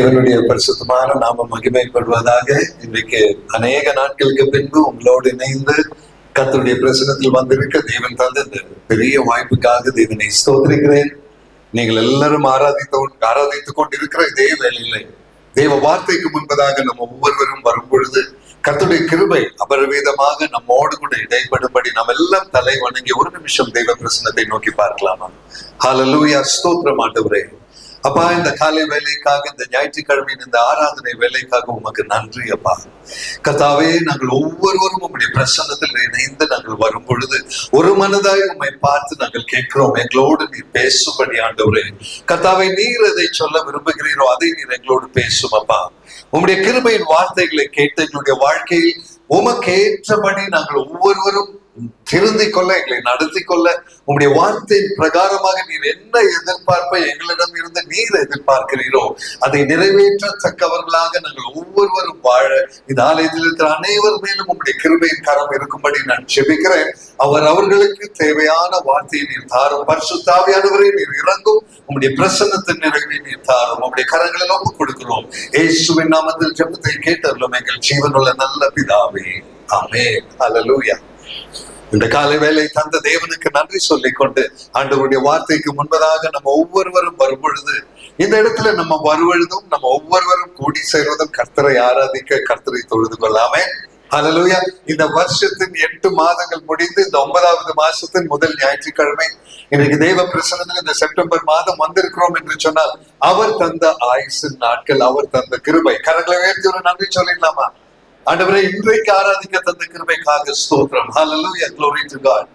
இவனுடைய பரிசுத்தமான நாம மகிமைப்படுவதாக. இன்றைக்கு அநேக நாட்களுக்கு பின்பு உங்களோடு இணைந்து கர்த்தருடைய பிரசனத்தில் வந்திருக்க தேவன் தந்த இந்த பெரிய வாய்ப்புக்காக தேவனை ஸ்தோத்திரிக்கிறேன். நீங்கள் எல்லாரும் ஆராதித்துக் கொண்டிருக்கிற இதே வேளையிலே தேவ வார்த்தைக்கு முன்பதாக நம்ம ஒவ்வொருவரும் வரும் பொழுது கர்த்தருடைய கிருபை அபரிவிதமாக நம்மோடு கூட இடைப்படும்படி நாம் எல்லாம் தலை வணங்கி ஒரு நிமிஷம் தெய்வ பிரசனத்தை நோக்கி பார்க்கலாமா? ஹல்லேலூயா, ஸ்தோத்திரம் ஆண்டவரே. அப்பா, இந்த காலை வேலைக்காக, இந்த ஞாயிற்றுக்கிழமையின் இந்த ஆராதனை வேலைக்காக உமக்கு நன்றி அப்பா. கர்த்தாவே, நாங்கள் ஒவ்வொருவரும் உம்முடைய பிரசன்னத்தில் இணைந்து நாங்கள் வரும் பொழுது ஒரு மனதாய் உம்மை பார்த்து நாங்கள் கேட்கிறோம், எங்களோடு நீர் பேசும்படி ஆண்டவரே. கர்த்தாவே, நீர் எதை சொல்ல விரும்புகிறீரோ அதை நீர் எங்களோடு பேசும் அப்பா. உம்முடைய கிருபையின் வார்த்தைகளை கேட்டு எங்களுடைய வாழ்க்கையில் உமக்கேற்றபடி நாங்கள் ஒவ்வொருவரும் திருந்திக் கொள்ள, எங்களை நடத்தி கொள்ள உங்களுடைய வார்த்தையின் பிரகாரமாக நீர் என்ன எதிர்பார்ப்பை எங்களிடம் இருந்து நீர் எதிர்பார்க்கிறீரோ அதை நிறைவேற்றத்தக்கவர்களாக நாங்கள் ஒவ்வொருவரும் வாழ இந்த ஆலயத்தில் இருக்கிற அனைவர் மேலும் உங்களுடைய கிருபையின் கரம் இருக்கும்படி நான் ஜெபிக்கிறேன். அவர்களுக்கு தேவையான வார்த்தையை நீர் தாரும். பரிசுத்த ஆவியானவரே, நீர் இறங்கும். உங்களுடைய பிரசன்னத்தின் நிறைவை நீர் தாரும். உங்களுடைய கரங்களில் ஒப்புக் கொடுக்கிறோம். இயேசுவின் நாமத்தில் ஜெபத்தை கேட்டருளும் எங்கள் ஜீவனுள்ள நல்ல பிதாவே, ஆமென். ஹல்லேலூயா. இந்த காலை வேலை தந்த தேவனுக்கு நன்றி சொல்லிக் கொண்டு ஆண்டவருடைய வார்த்தைக்கு முன்பதாக நம்ம ஒவ்வொருவரும் வரும் பொழுது இந்த இடத்துல நம்ம வருவதும் நம்ம ஒவ்வொருவரும் கூடி சேர்வதும் கர்த்தரை ஆராதிக்க, கர்த்தரை தொழுது கொள்ளாமே. ஹல்லேலூயா. இந்த வருஷத்தின் 8 மாதங்கள் முடிந்து இந்த 9வது மாசத்தின் முதல் ஞாயிற்றுக்கிழமை இன்னைக்கு தெய்வ பிரசன்னத்தில் இந்த செப்டம்பர் மாதம் வந்திருக்கிறோம் என்று சொன்னால் அவர் தந்த ஆயுசின் நாட்கள், அவர் தந்த கிருபை. கரங்களை உயர்த்தி ஒரு நன்றி சொல்லிடலாமா? ஆண்டவரே, இன்றைக்கு ஆராதிக்க தந்த கிருபைக்காக ஸ்தோத்திரம். ஹல்லேலூயா, glory to God.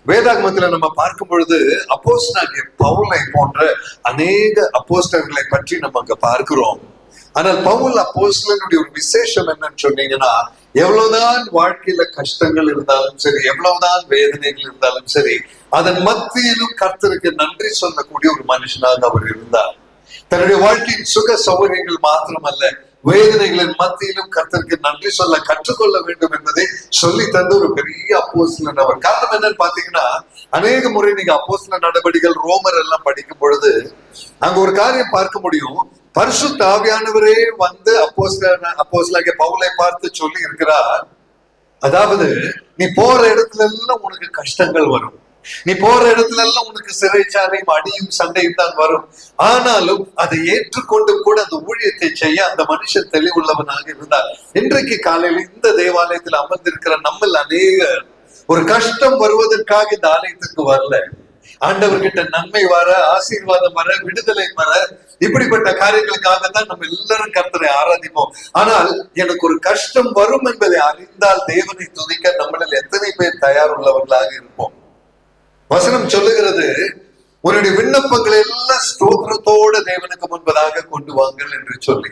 வேதாகமத்துல நம்ம பார்க்கும் பொழுது அப்போஸ்தலனாகிய பவுலை போன்ற அநேக அப்போஸ்தலர்களை பற்றி நம்ம அங்க பார்க்கிறோம். ஆனால் பவுல் அப்போஸ்தலனுடைய ஒரு விசேஷம் என்னன்னு சொன்னீங்கன்னா, எவ்வளவுதான் வாழ்க்கையில கஷ்டங்கள் இருந்தாலும் சரி, எவ்வளவுதான் வேதனைகள் இருந்தாலும் சரி, அதன் மத்தியிலும் கர்த்தருக்கு நன்றி சொல்லக்கூடிய ஒரு மனுஷனாக அவர் இருந்தார். தன்னுடைய வாழ்க்கையின் சுக சௌகரியங்கள் மாத்திரமல்ல, வேதனைகளின் மத்தியிலும் கர்த்தருக்கு நன்றி சொல்ல கற்றுக்கொள்ள வேண்டும் என்பதை சொல்லி தந்த ஒரு பெரிய அப்போஸ்தலன் அவர். காரணம் என்னன்னு பாத்தீங்கன்னா, அநேக முறை நீங்க அப்போஸ்தல நடவடிக்கைகள் ரோமர் எல்லாம் படிக்கும் பொழுது அங்க ஒரு காரியம் பார்க்க முடியும். பரிசுத்த ஆவியானவரே வந்து அப்போஸ்தலனாகிய பவுலை பார்த்து சொல்லி இருக்கிறார், அதாவது நீ போற இடத்துல எல்லாம் உனக்கு கஷ்டங்கள் வரும், நீ போற இடத்துல எல்லாம் உனக்கு சிறைச்சாலையும் அடியும் சண்டையும் தான் வரும். ஆனாலும் அதை ஏற்றுக்கொண்டு கூட அந்த ஊழியத்தை செய்ய அந்த மனுஷன் தெளிவுள்ளவனாக இருந்தார். இன்றைக்கு காலையில் இந்த தேவாலயத்தில் அமர்ந்திருக்கிற நம்மள் அநேகர் ஒரு கஷ்டம் வருவதற்காக இந்த ஆலயத்துக்கு வரல. ஆண்டவர்கிட்ட நன்மை வர, ஆசீர்வாதம் வர, விடுதலை வர, இப்படிப்பட்ட காரியங்களுக்காகத்தான் நம்ம எல்லாரும் கர்த்தரை ஆராதிப்போம். ஆனால் எனக்கு ஒரு கஷ்டம் வரும் என்பதை அறிந்தால் தேவனை துதிக்க நம்மளில் எத்தனை பேர் தயார் உள்ளவர்களாக இருப்போம்? வசனம் சொல்லுகிறது, உன்னுடைய விண்ணப்பங்களை எல்லாம் ஸ்தோத்திரத்தோட தேவனுக்கு முன்பதாக கொண்டு வாங்கள் என்று சொல்லி.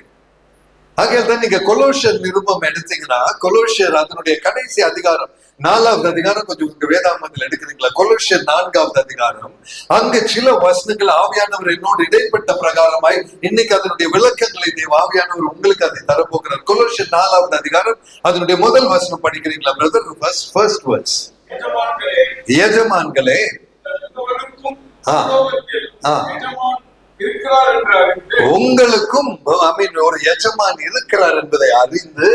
ஆகையால் தான் நீங்க கொலோசியர் நிருபம் எடுத்தீங்கன்னா, கொலோசியர் அதனுடைய கடைசி அதிகாரம் 4வது அதிகாரம், கொஞ்சம் உங்க வேதாகமத்தில் எடுக்கிறீங்களா? கொலோசியர் 4வது அதிகாரம். அங்கு சில வசனங்கள் ஆவியானவர் என்னோடு இடைப்பட்ட பிரகாரமாய் இன்னைக்கு அதனுடைய விளக்கங்களை தேவ ஆவியானவர் உங்களுக்கு அதை தரப்போகிறார். கொலோசியர் 4வது அதிகாரம் அதனுடைய முதல் வசனம் படிக்கிறீங்களா பிரதர்? First verse. எஜமான்களே, உங்களுக்கும் ஒரு எஜமான் இருக்கிறார் என்பதை அறிந்து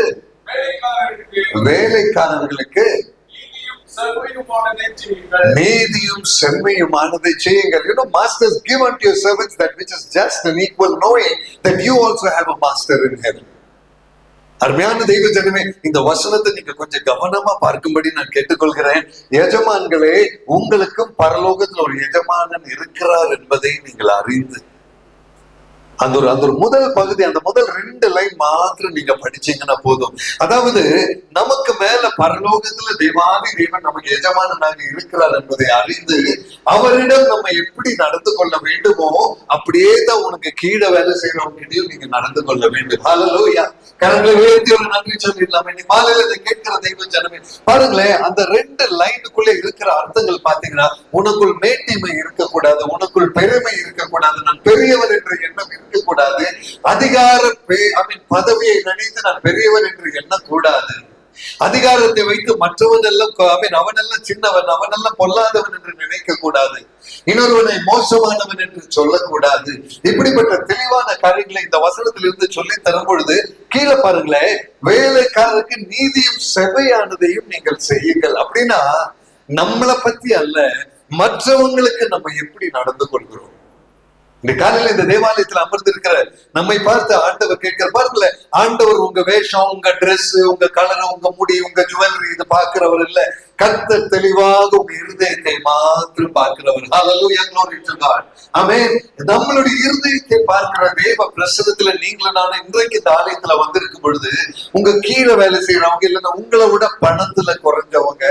வேலைக்காரர்களுக்கு நீதியும் செம்மையுமானதை செய்யுங்கள். You know, masters, give unto your servants that which is just and equal, knowing that you also have a master in heaven. அருமையான தெய்வ ஜனமே, இந்த வசனத்தை நீங்க கொஞ்சம் கவனமா பார்க்கும்படி நான் கேட்டுக்கொள்கிறேன். எஜமான்களே, உங்களுக்கும் பரலோகத்தில் ஒரு எஜமானன் இருக்கிறார் என்பதை நீங்கள் அறிந்து, அந்த ஒரு முதல் பகுதி, அந்த முதல் 2 லைன் மாத்திரம் நீங்க படிச்சீங்கன்னா போதும். அதாவது நமக்கு மேல பரலோகத்துல தேவாதி தேவன் நமக்கு எஜமானனாக இருக்கிறார் என்பதை அறிந்து அவரிடம் நம்ம எப்படி நடந்து கொள்ள வேண்டுமோ அப்படியே தான் உனக்கு கீழே வேலை செய்யறவங்கிட்டையும் நீங்க நடந்து கொள்ள வேண்டும். ஹல்லேலூயா. கரங்களை உயர்த்தி ஒரு நன்றி சொல்லிடலாம். இன்னைக்கு மாலையில இதை கேட்கிற தெய்வ ஜனமே, பாருங்களேன், அந்த 2 லைனுக்குள்ள இருக்கிற அர்த்தங்கள் பாத்தீங்கன்னா, உனக்குள் மேட்டிமை இருக்கக்கூடாது, உனக்குள் பெருமை இருக்கக்கூடாது, நான் பெரியவர் என்ற எண்ணம் இருக்கக்கூடாது, அதிகார பதவியை நினைத்து நான் பெரியவர் என்று எண்ணக்கூடாது. அதிகாரத்தை வைத்து மற்றவன் எல்லாம் அவனெல்லாம் சின்னவன், அவனெல்லாம் பொல்லாதவன் என்று நினைக்க கூடாது, இன்னொருவனை மோசமானவன் என்று சொல்லக்கூடாது. இப்படிப்பட்ட தெளிவான காரியங்களை இந்த வசனத்திலிருந்து சொல்லி தரும் பொழுது கீழே பாருங்களேன், வேலைக்காரருக்கு நீதியும் செவையானதையும் நீங்கள் செய்யுங்கள். அப்படின்னா நம்மளை பத்தி அல்ல, மற்றவங்களுக்கு நம்ம எப்படி நடந்து கொள்கிறோம். இந்த காலையில இந்த தேவாலயத்துல அமர்ந்து இருக்கிற நம்மை பார்த்து ஆண்டவர் கேட்கிற பாருங்கள, ஆண்டவர் உங்க வேஷம், உங்க ட்ரெஸ், உங்க கலர், உங்க முடி, உங்க ஜுவல்லரி இது பார்க்கிறவர் இல்ல. கர்த்தர் தெளிவாக உங்க இருதயத்தை மாத்திரம் பார்க்கிறவர். ஹல்லேலூயா, glory to God. ஆமென். நம்மளுடைய இருதயத்தை பார்க்கிற தேவ பிரசன்னத்துல நீங்களும் நானும் இன்றைக்கு இந்த ஆலயத்துல வந்திருக்கும் பொழுது, உங்க கீழே வேலை செய்யறவங்க, இல்லைன்னா உங்களை விட பணத்துல குறைஞ்சவங்க,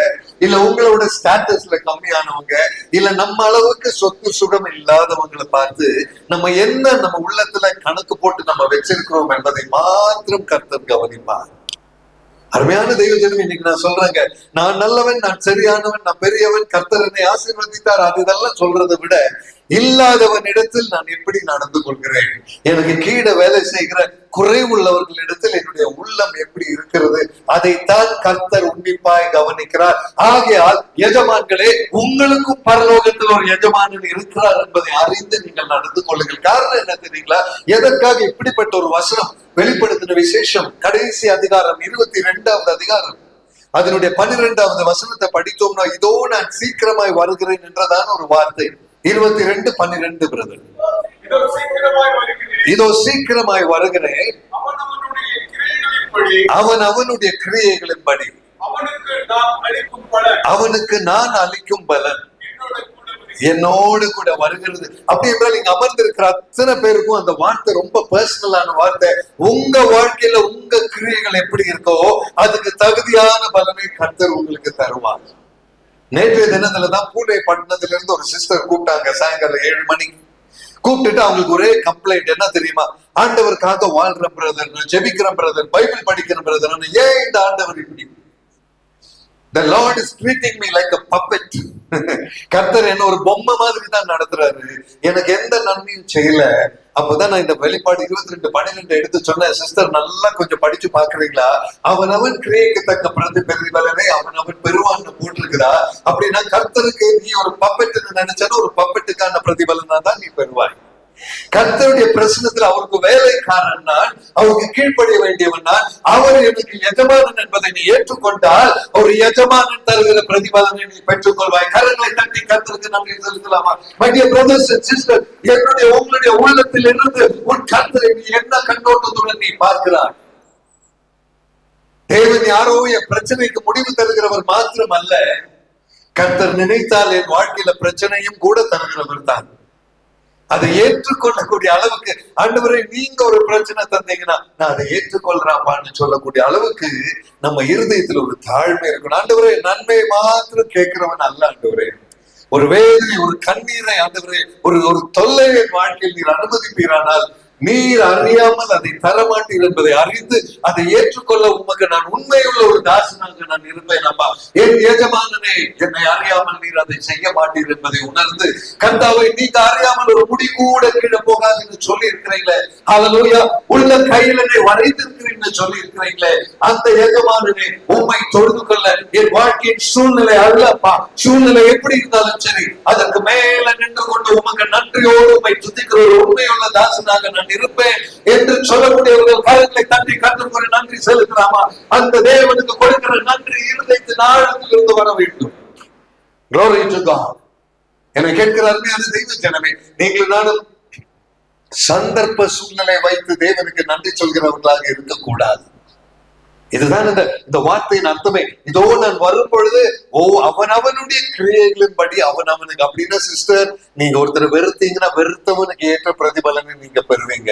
இல்ல உங்களை விட ஸ்டேட்டஸ்ல கம்மியானவங்க, இல்ல நம்ம அளவுக்கு சொத்து சுகம் இல்லாதவங்களை பார்த்து நம்ம என்ன நம்ம உள்ளத்துல கணக்கு போட்டு நம்ம வச்சிருக்கிறோம் என்பதை மாத்திரம் கர்த்தர் கவனிப்பார். அருமையான தெய்வ ஜனம், இன்னைக்கு நான் சொல்றேங்க, நான் நல்லவன், நான் சரியானவன், நான் பெரியவன், கர்த்தர் என்னை ஆசீர்வதித்தார், அது இதெல்லாம் சொல்றதை விட இல்லாதவன் இடத்தில் நான் எப்படி நடந்து கொள்கிறேன், எனக்கு கீழே வேலை செய்கிற குறைவுள்ளவர்களிடத்தில் என்னுடைய உள்ளம் எப்படி இருக்கிறது, அதைத்தான் கர்த்தர் உன்னிப்பாய் கவனிக்கிறார். ஆகையால் எஜமான்களே, உங்களுக்கும் பரலோகத்தில் ஒரு எஜமானன் இருக்கிறார் என்பதை அறிந்து நீங்கள் நடந்து கொள்ளுங்கள். காரணம் என்ன தெரியுங்களா? எதற்காக இப்படிப்பட்ட ஒரு வசனம் வெளிப்படுத்தின விசேஷம்? கடைசி அதிகாரம் 22வது அதிகாரம் அதனுடைய 12வது வசனத்தை படித்தோம்னா, இதோ நான் சீக்கிரமாய் வருகிறேன் என்றதான ஒரு வார்த்தை. 22:12 பிரதர், இதோ சீக்கிரமாய் வருகிறேன், அவன் அவனுடைய கிரியைகளின்படி அவனுக்கு நான் அளிக்கும் பலன் என்னோடு கூட வருகிறது. அப்படி என்றால் இங்க அமர்ந்திருக்கிற அத்தனை பேருக்கும் அந்த வார்த்தை ரொம்ப பர்சனலான வார்த்தை. உங்க வாழ்க்கையில உங்க கிரியைகள் எப்படி இருக்கோ அதுக்கு தகுதியான பலனை கர்த்தர் உங்களுக்கு தருவார். நேற்றைய தினத்துலதான் பூனே பட்டணத்துல இருந்து ஒரு சிஸ்டர் கூப்பிட்டாங்க. சாயங்காலம் 7 மணிக்கு கூப்பிட்டுட்டு அவங்களுக்கு ஒரே கம்ப்ளைண்ட் என்ன தெரியுமா? ஆண்டவருக்காக வாழ்ற பிரதர், ஜெபிக்கிற பிரதர், பைபிள் படிக்கிற பிரதர், ஏன் இந்த ஆண்டவர் இப்படி? The Lord is treating me like a puppet. கர்த்தர் என்ன ஒரு பொம்மை மாதிரி தான் நடத்துறாரு, எனக்கு எந்த நன்மையும் செய்யல. அப்பதான் நான் இந்த வெளிப்பாடு 22:12 எடுத்து சொன்னேன். சிஸ்டர், நல்லா கொஞ்சம் படிச்சு பாக்குறீங்களா? அவன் கிரியைக்கு தக்க பிரதிபலனை அவன் பெறுவான்னு போட்டிருக்கிறா. அப்படின்னா கர்த்தருக்கு நீ ஒரு பப்பெட்டுன்னு நினைச்சாலும் ஒரு பப்பெட்டுக்கான பிரதிபலனா தான் நீ பெறுவாய். கர்த்தருடைய பிரசனத்தில் அவருக்கு வேலைக்காரன் நான், அவருக்கு கீழ்ப்படிய வேண்டியவன் நான், அவர் எனக்கு எஜமானன் என்பதை நீ ஏற்றுக்கொண்டால் ஒரு எஜமானன் தருகிற பிரதிபலனை நீ பெற்றுக்கொள்வாய். கரங்களை தட்டி கர்த்தருக்கு நன்றி செலுத்தலாமா? My dear brothers and sisters, என்னுடைய உங்களுடைய உள்ளத்தில் இருந்து உன் கர்த்தரை நீ என்ன கண்ணோட்டத்துடன் நீ பார்க்கிறாய்? தேவன் யாரோ என் பிரச்சனைக்கு முடிவு தருகிறவர் மாத்திரம் அல்ல, கர்த்தர் நினைத்தால் என் வாழ்க்கையில பிரச்சனையும் கூட தருகிறவர் தான். அதை ஏற்றுக்கொள்ளக்கூடிய அளவுக்கு, ஆண்டவரே நீங்க ஒரு பிரச்சனை தந்தீங்கன்னா நான் அதை ஏற்றுக்கொள்றாப்பான்னு சொல்லக்கூடிய அளவுக்கு நம்ம இருதயத்துல ஒரு தாழ்மை இருக்கணும். ஆண்டவரே நன்மையை மாத்திரம் கேட்கிறவன் அல்ல ஆண்டவரே, ஒரு வேதனை, ஒரு கண்ணீரை ஆண்டவரே, ஒரு தொல்லையை வாழ்க்கையில் நீர் அனுமதிப்பீரானால் நீர் அறியாமல் அதை தரமாட்டீர் என்பதை அறிந்து அதை ஏற்றுக்கொள்ள உமக்கு நான் உண்மையுள்ள ஒரு தாசனாக நான் இருப்பேன். அப்பா, என் எஜமானனே, என்னை அறியாமல் நீர் அதை செய்ய மாட்டீர் என்பதை உணர்ந்து, கர்த்தாவை நீங்க அறியாமல் ஒரு முடி கூட கீழே போகாதுன்னு சொல்லி இருக்கிறீங்களே, ஹல்லேலூயா, உள்ள கையில் என்னை வரைந்திருக்கிறீன்னு சொல்லி இருக்கிறீங்களே, அந்த எஜமானனே உம்மை தொழுது கொள்ள என் வாழ்க்கையின் சூழ்நிலை அல்லப்பா, சூழ்நிலை எப்படி இருந்தாலும் சரி அதற்கு மேல நின்று கொண்டு உமக்கு நன்றியோடு உம்மை துதிக்கிற ஒரு உண்மையுள்ள தாசனாக நான் இருப்பேன் என்று சொல்லக்கூடியவர்கள் கரங்களை தட்டி கர்த்தருக்கு நன்றி செலுத்தலாமா? அந்த தேவனுக்கு கொடுக்கிற நன்றி இருதயத்தின் ஆழத்தில் இருந்து வர வேண்டும். Glory to God. என்னை கேட்கிற அருமையான தெய்வ ஜனமே, நீங்கள் நானும் சந்தர்ப்ப சூழ்நிலை வைத்து தேவனுக்கு நன்றி சொல்கிறவர்களாக இருக்கக்கூடாது. இதுதான் இந்த வார்த்தையின் அர்த்தமே. இதோ நான் வரும் பொழுது அவனுடைய கிரியைகளின் படி அவனுக்கு. அப்படின்னா சிஸ்டர், நீங்க ஒருத்தர் வெறுத்தீங்கன்னா வெறுத்தவனுக்கு ஏற்ற பிரதிபலனை நீங்க பெறுவீங்க.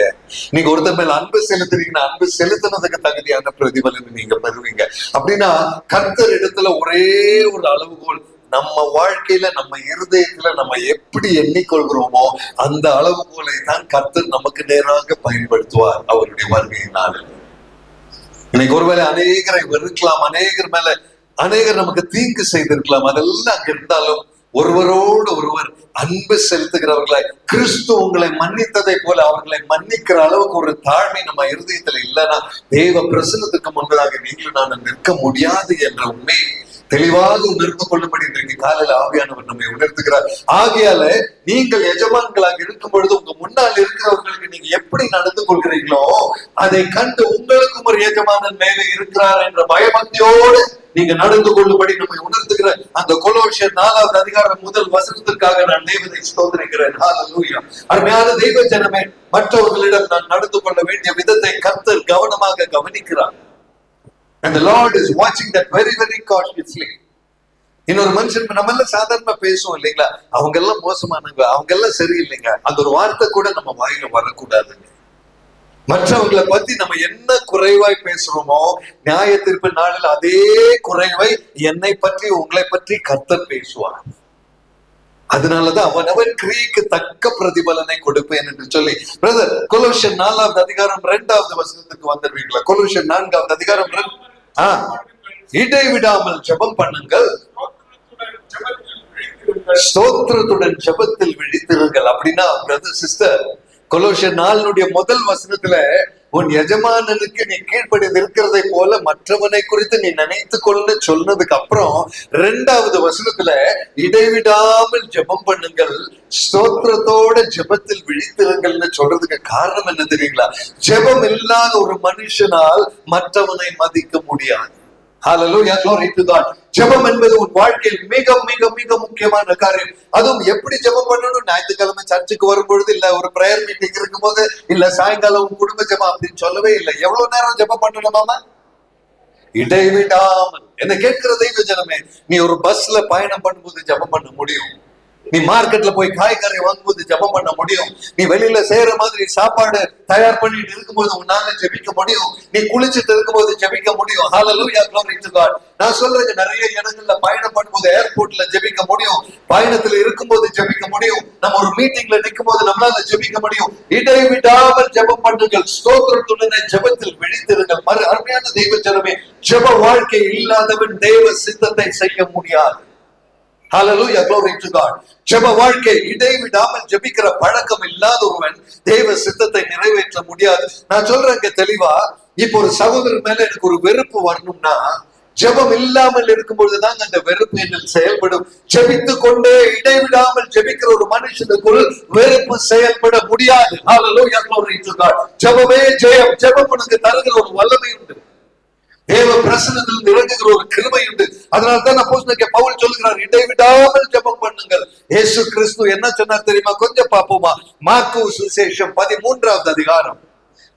நீங்க ஒருத்தர் மேல அன்பு செலுத்துறீங்கன்னா அன்பு செலுத்தினதுக்கு தகுதியான பிரதிபலனை நீங்க பெறுவீங்க. அப்படின்னா கர்த்தர் இடத்துல ஒரே ஒரு அளவுகோல், நம்ம வாழ்க்கையில நம்ம இருதயத்துல நம்ம எப்படி எண்ணிக்கொள்கிறோமோ அந்த அளவுகோலை தான் கர்த்தர் நமக்கு நேராக பயன்படுத்துவார் அவருடைய வருகையினால். இன்னைக்கு ஒருவேளை அநேகரை வெறுக்கலாம், அநேகர் மேல அநேகர் நமக்கு தீங்கு செய்திருக்கலாம், அதெல்லாம் அங்க இருந்தாலும் ஒருவரோடு ஒருவர் அன்பு செலுத்துகிறவர்களாய், கிறிஸ்து உங்களை மன்னித்ததை போல அவர்களை மன்னிக்கிற அளவுக்கு ஒரு தாழ்மை நம்ம இருதயத்துல இல்லைன்னா தேவ பிரசன்னத்துக்கு முன்பதாக நீங்களும் நான் நிற்க முடியாது என்ற உண்மையை தெளிவாக உணர்ந்து கொள்ளும்படி இன்றைக்கு காலையில் ஆவியானவர் நம்மை உணர்த்துகிறார். ஆகையால நீங்கள் எஜமான்களாக இருக்கும் பொழுது உங்க முன்னால் இருக்கிறவர்களுக்கு நீங்க எப்படி நடந்து கொள்கிறீங்களோ அதை கண்டு உங்களுக்கும் ஒரு எஜமானன் மேலே இருக்கிறார் என்ற பயபக்தியோடு நீங்க நடந்து கொள்ளும்படி நம்மை உணர்த்துகிற அந்த கொலோசியர் 4வது அதிகாரம் முதல் வசனத்திற்காக நான் தேவனை ஸ்தோத்திரிக்கிறேன். ஹல்லேலூயா. அருமையான தெய்வ ஜனமே, மற்றவர்களிடம் நான் நடந்து கொள்ள வேண்டிய விதத்தை கர்த்தர் கவனமாக கவனிக்கிறார். And the Lord is watching that very, very cautiously. இன்னொரு மனுஷன் நம்ம எல்லாம் சாதாரண பேசுவோம் இல்லைங்களா, அவங்க எல்லாம் மோசமானவங்க, அவங்க எல்லாம் சரியில்லைங்க, அந்த ஒரு வார்த்தை கூட நம்ம வாயில வரக்கூடாதுங்க. மற்றவங்களை பத்தி நம்ம என்ன குறைவாய் பேசுறோமோ நியாய தீர்ப்பு நாளில் அதே குறைவை என்னை பற்றி உங்களை பற்றி கர்த்தர் பேசுவார். அதனாலதான் அவனவன் கிரியைக்கு தக்க பிரதிபலனை கொடுப்பேன் என்று சொல்லி பிரதர் கொலோசியர் 4வது அதிகாரம் 2வது வசனத்துக்கு வந்துடுவீங்களா? கொலோசியர் 4வது அதிகாரம் இடைவிடாமல் ஜெபம் பண்ணுங்கள், ஸ்தோத்திரத்துடன் ஜெபத்தில் விழித்திருங்கள். அப்படின்னா பிரதர் சிஸ்டர், கொலோசியர் 4னுடைய முதல் வசனத்துல உன் எஜமானனுக்கு நீ கீழ்ப்படிந்து இருக்கிறதை போல மற்றவனை குறித்து நீ நினைத்து கொள்ள சொன்னதுக்கு அப்புறம் 2வது வசனத்துல இடைவிடாமல் ஜெபம் பண்ணுங்கள், ஸ்தோத்திரத்தோட ஜெபத்தில் விழித்திருங்கள்னு சொல்றதுக்கு காரணம் என்ன தெரியுங்களா? ஜெபம் இல்லாத ஒரு மனுஷனால் மற்றவனை மதிக்க முடியாது. Hallelujah, glory to God. ஜெபம் என்பது உன் வாழ்க்கையில் மிக மிக மிக முக்கியமான காரியம். அதுவும் எப்படி ஜெபம் பண்ணணும்? ஞாயிற்றுக்கிழமை சர்ச்சுக்கு வரும்பொழுது, இல்ல ஒரு பிரேயர் மீட்டிங் இருக்கும் போது, இல்ல சாயங்காலம் உன் குடும்ப ஜெபம் அப்படின்னு சொல்லவே இல்லை. எவ்வளவு நேரம் ஜெபம் பண்ணணுமாமா? இடைவிடாமல். என்ன கேட்கிற தெய்வ ஜனமே, நீ ஒரு பஸ்ல பயணம் பண்ணும்போது ஜெபம் பண்ண முடியும், நீ மார்க்கெட்ல போய் காய்கறி வாங்கும்போது ஜெபம் பண்ண முடியும், நீ வெளியில செய்யற மாதிரி சாப்பாடு தயார் பண்ணிட்டு இருக்கும்போது உன்னால ஜெபிக்க முடியும், நீ குளிச்சுட்டு இருக்கும்போது ஜெபிக்க முடியும். ஹல்லேலூயா, glory to God. நான் சொல்றேன், நிறைய இடங்கள்ல பயணம் பண்ணும்போது ஏர்போர்ட்ல ஜெபிக்க முடியும், பயணத்துல இருக்கும்போது ஜெபிக்க முடியும், நம்ம ஒரு மீட்டிங்ல நிற்கும் போது நம்மளால ஜெபிக்க முடியும். இடைவிடாமல் ஜெபம் பண்ணுங்கள், ஸ்தோத்திரத்துடனே ஜெபத்தில் விழித்திருங்கள். அருமையான தெய்வ ஜனமே, ஜெப வாழ்க்கை இல்லாதவன் தேவ சித்தத்தை செய்ய முடியாது. Hallelujah, glory to God. ஜெப வாழ்க்கை இடைவிடாமல் ஜெபிக்கிற பழக்கம் இல்லாத ஒருவன் தேவ சித்தத்தை நிறைவேற்ற முடியாது. நான் சொல்றேன் தெளிவா, இப்போ ஒரு சகோதரர் மேல எனக்கு ஒரு வெறுப்பு வரணும்னா ஜெபம் இல்லாமல் இருக்கும் பொழுதுதான் அந்த வெறுப்பு என்னில் செயல்படும். ஜெபித்து கொண்டே இடைவிடாமல் ஜெபிக்கிற ஒரு மனுஷனுக்குள் வெறுப்பு செயல்பட முடியாது. Hallelujah, glory to God. ஜெபமே ஜெயம். ஜெபம் உனக்கு தருகிற ஒரு வல்லமை உண்டு, தேவ பிரசன்னத்தில் இறங்குகிற ஒரு கிருபை உண்டு. அதனால்தான் அப்போஸ்தலனாகிய பவுல் சொல்லுகிறார், இடைவிடாமல் ஜெபம் பண்ணுங்கள். இயேசு கிறிஸ்து என்ன சொன்னார் தெரியுமா? கொஞ்சம் பாப்போமா? மார்க்கு சுவிசேஷம் 13வது அதிகாரம்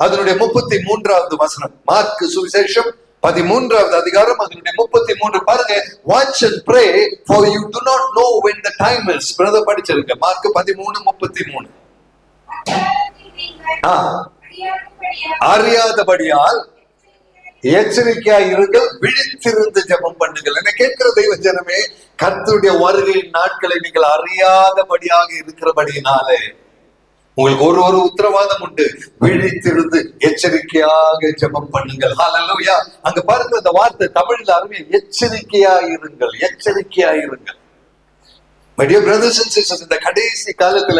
அதனுடைய 33வது வசனம். மார்க்கு சுவிசேஷம் 13வது அதிகாரம் அதனுடைய 33. பாருங்க, watch and pray for you do not know when the time is. Brother படிச்சிருங்க, மார்க்கு 13:33. அறியாதபடியால் எச்சரிக்கையாய் இருங்கள், விழித்திருந்து ஜெபம் பண்ணுங்கள். என்ன கேட்கிற தெய்வ ஜனமே, கர்த்தருடைய வருகையின் நாட்களை நீங்கள் அறியாதபடியாக இருக்கிறபடியினாலே உங்களுக்கு ஒரு உத்தரவாதம் உண்டு, விழித்திருந்து எச்சரிக்கையாக ஜெபம் பண்ணுங்கள். ஹல்லேலூயா. அங்க பாருங்க, அந்த வார்த்தை தமிழ்ல அருமையா, எச்சரிக்கையாய் இருங்கள், எச்சரிக்கையாய் இருங்கள். My dear brothers and sisters, இந்த கடைசி காலத்துல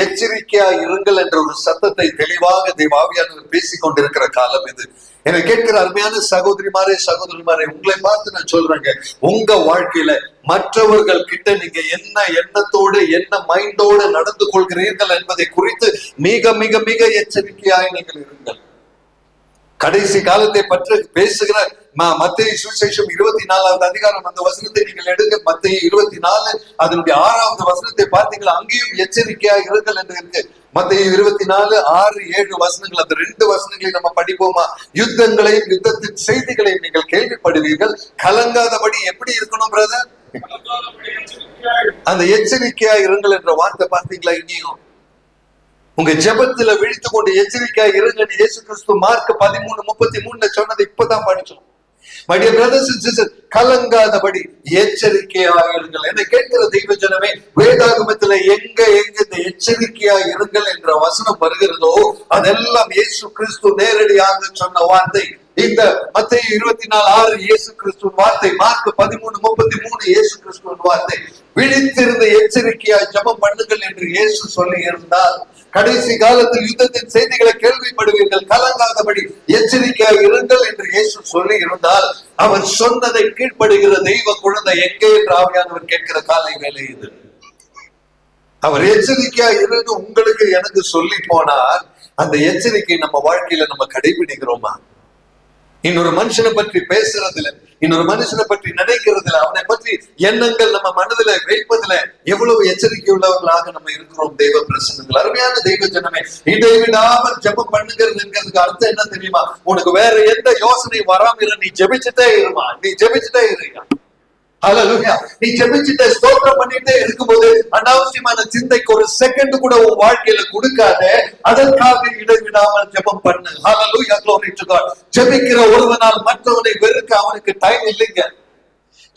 எச்சரிக்கையா இருங்கள் என்ற ஒரு சத்தத்தை தெளிவாக தேவாவியானவர் பேசிக் கொண்டிருக்கிற காலம் இது. என்னை கேட்கிற அருமையான சகோதரிமாரே சகோதரிமாரே, உங்களை பார்த்து நான் சொல்றேங்க, உங்க வாழ்க்கையில மற்றவர்கள் கிட்ட நீங்க என்ன எண்ணத்தோடு என்ன மைண்டோடு நடந்து கொள்கிறீர்கள் என்பதை குறித்து மிக மிக மிக எச்சரிக்கையாய் நீங்கள் இருங்கள். கடைசி காலத்தை பற்றி பேசுகிற மத்தேயு சுவிசேஷம் 24வது அதிகாரம் அந்த வசனத்தை நீங்கள் எடுங்க. மத்தேயு 24 அதனுடைய 6வது வசனத்தை பார்த்தீங்களா? அங்கேயும் எச்சரிக்கையா இருங்கள் என்று இருக்கு. மத்தேயு 24, 6, 7 வசனங்கள், அந்த 2 வசனங்களை நம்ம படிப்போமா? யுத்தங்களையும் யுத்தத்தின் செய்திகளையும் நீங்கள் கேள்விப்படுவீர்கள், கலங்காதபடி எப்படி இருக்கணும் பிரதர்? அந்த எச்சரிக்கையா இருங்கள் என்ற வார்த்தை பார்த்தீங்களா? இங்கேயும் உங்க ஜெபத்துல விழித்து கொண்டு எச்சரிக்கையா இருங்க. இயேசு கிறிஸ்து மார்க் 13:33 சொன்னதை இப்பதான் படிச்சோம். My dear brothers and sisters, கலங்காதபடி எச்சரிக்கையா இருங்கள். என்னை கேட்கிற தெய்வ ஜனமே, வேதாகமத்துல எங்க இந்த எச்சரிக்கையா இருங்கள் என்ற வசனம் வருகிறதோ அதெல்லாம் இயேசு கிறிஸ்து நேரடியாக சொன்ன வார்த்தை. இந்த மத்தேயு 24:6 இயேசு கிறிஸ்துவின் வார்த்தை, மார்க் 13:33 இயேசு கிறிஸ்துவின் வார்த்தை. விழித்திருந்த எச்சரிக்கையாய் ஜெபம் பண்ணுங்கள் என்று இயேசு சொல்லி இருந்தால், கடைசி காலத்தில் யுத்தத்தின் செய்திகளை கேள்விப்படுவீர்கள், கலங்காதபடி எச்சரிக்கையாக இருங்கள் என்று இயேசு சொல்லி இருந்தால், அவர் சொன்னதை கீழ்ப்படுகிற தெய்வ குழந்தை எங்கே என்று ஆவியானவர் கேட்கிற காலை வேலை இது. அவர் எச்சரிக்கையா இருந்து உங்களுக்கு எனக்கு சொல்லி போனார். அந்த எச்சரிக்கை நம்ம வாழ்க்கையில நம்ம கடைபிடிக்கிறோமா? இன்னொரு மனுஷனை பற்றி பேசுறதுல, இன்னொரு மனுஷனை பற்றி நினைக்கிறதுல, அவனை பற்றி எண்ணங்கள் நம்ம மனதில வைப்பதுல எவ்வளவு எச்சரிக்கை உள்ளவர்களாக நம்ம இருக்கிறோம் தெய்வ பிரசன்னங்கள். அருமையான தெய்வ ஜனமே, இடைவிடாமல் ஜெபம் பண்ணுங்கிறதுக்கு அர்த்தம் என்ன தெரியுமா? உனக்கு வேற எந்த யோசனை வராம இரு, நீ ஜெபிச்சுட்டே இருமா, நீ ஜெபிச்சுட்டே இருங்க. ஹல்லேலூயா. நீ ஜெபிச்சுட்டே ஸ்தோத்திரம் பண்ணிட்டே இருக்கும்போது அனாவசியமான சிந்தைக்கு ஒரு செகண்ட் கூட உன் வாழ்க்கையில கொடுக்காத, அதற்காக இடைவிடாமல் ஜெபம் பண்ணு. ஹல்லேலூயா, glory to God. ஜெபிக்கிற ஒருவனால் மற்றவனை வெறுக்க அவனுக்கு டைம் இல்லைங்க.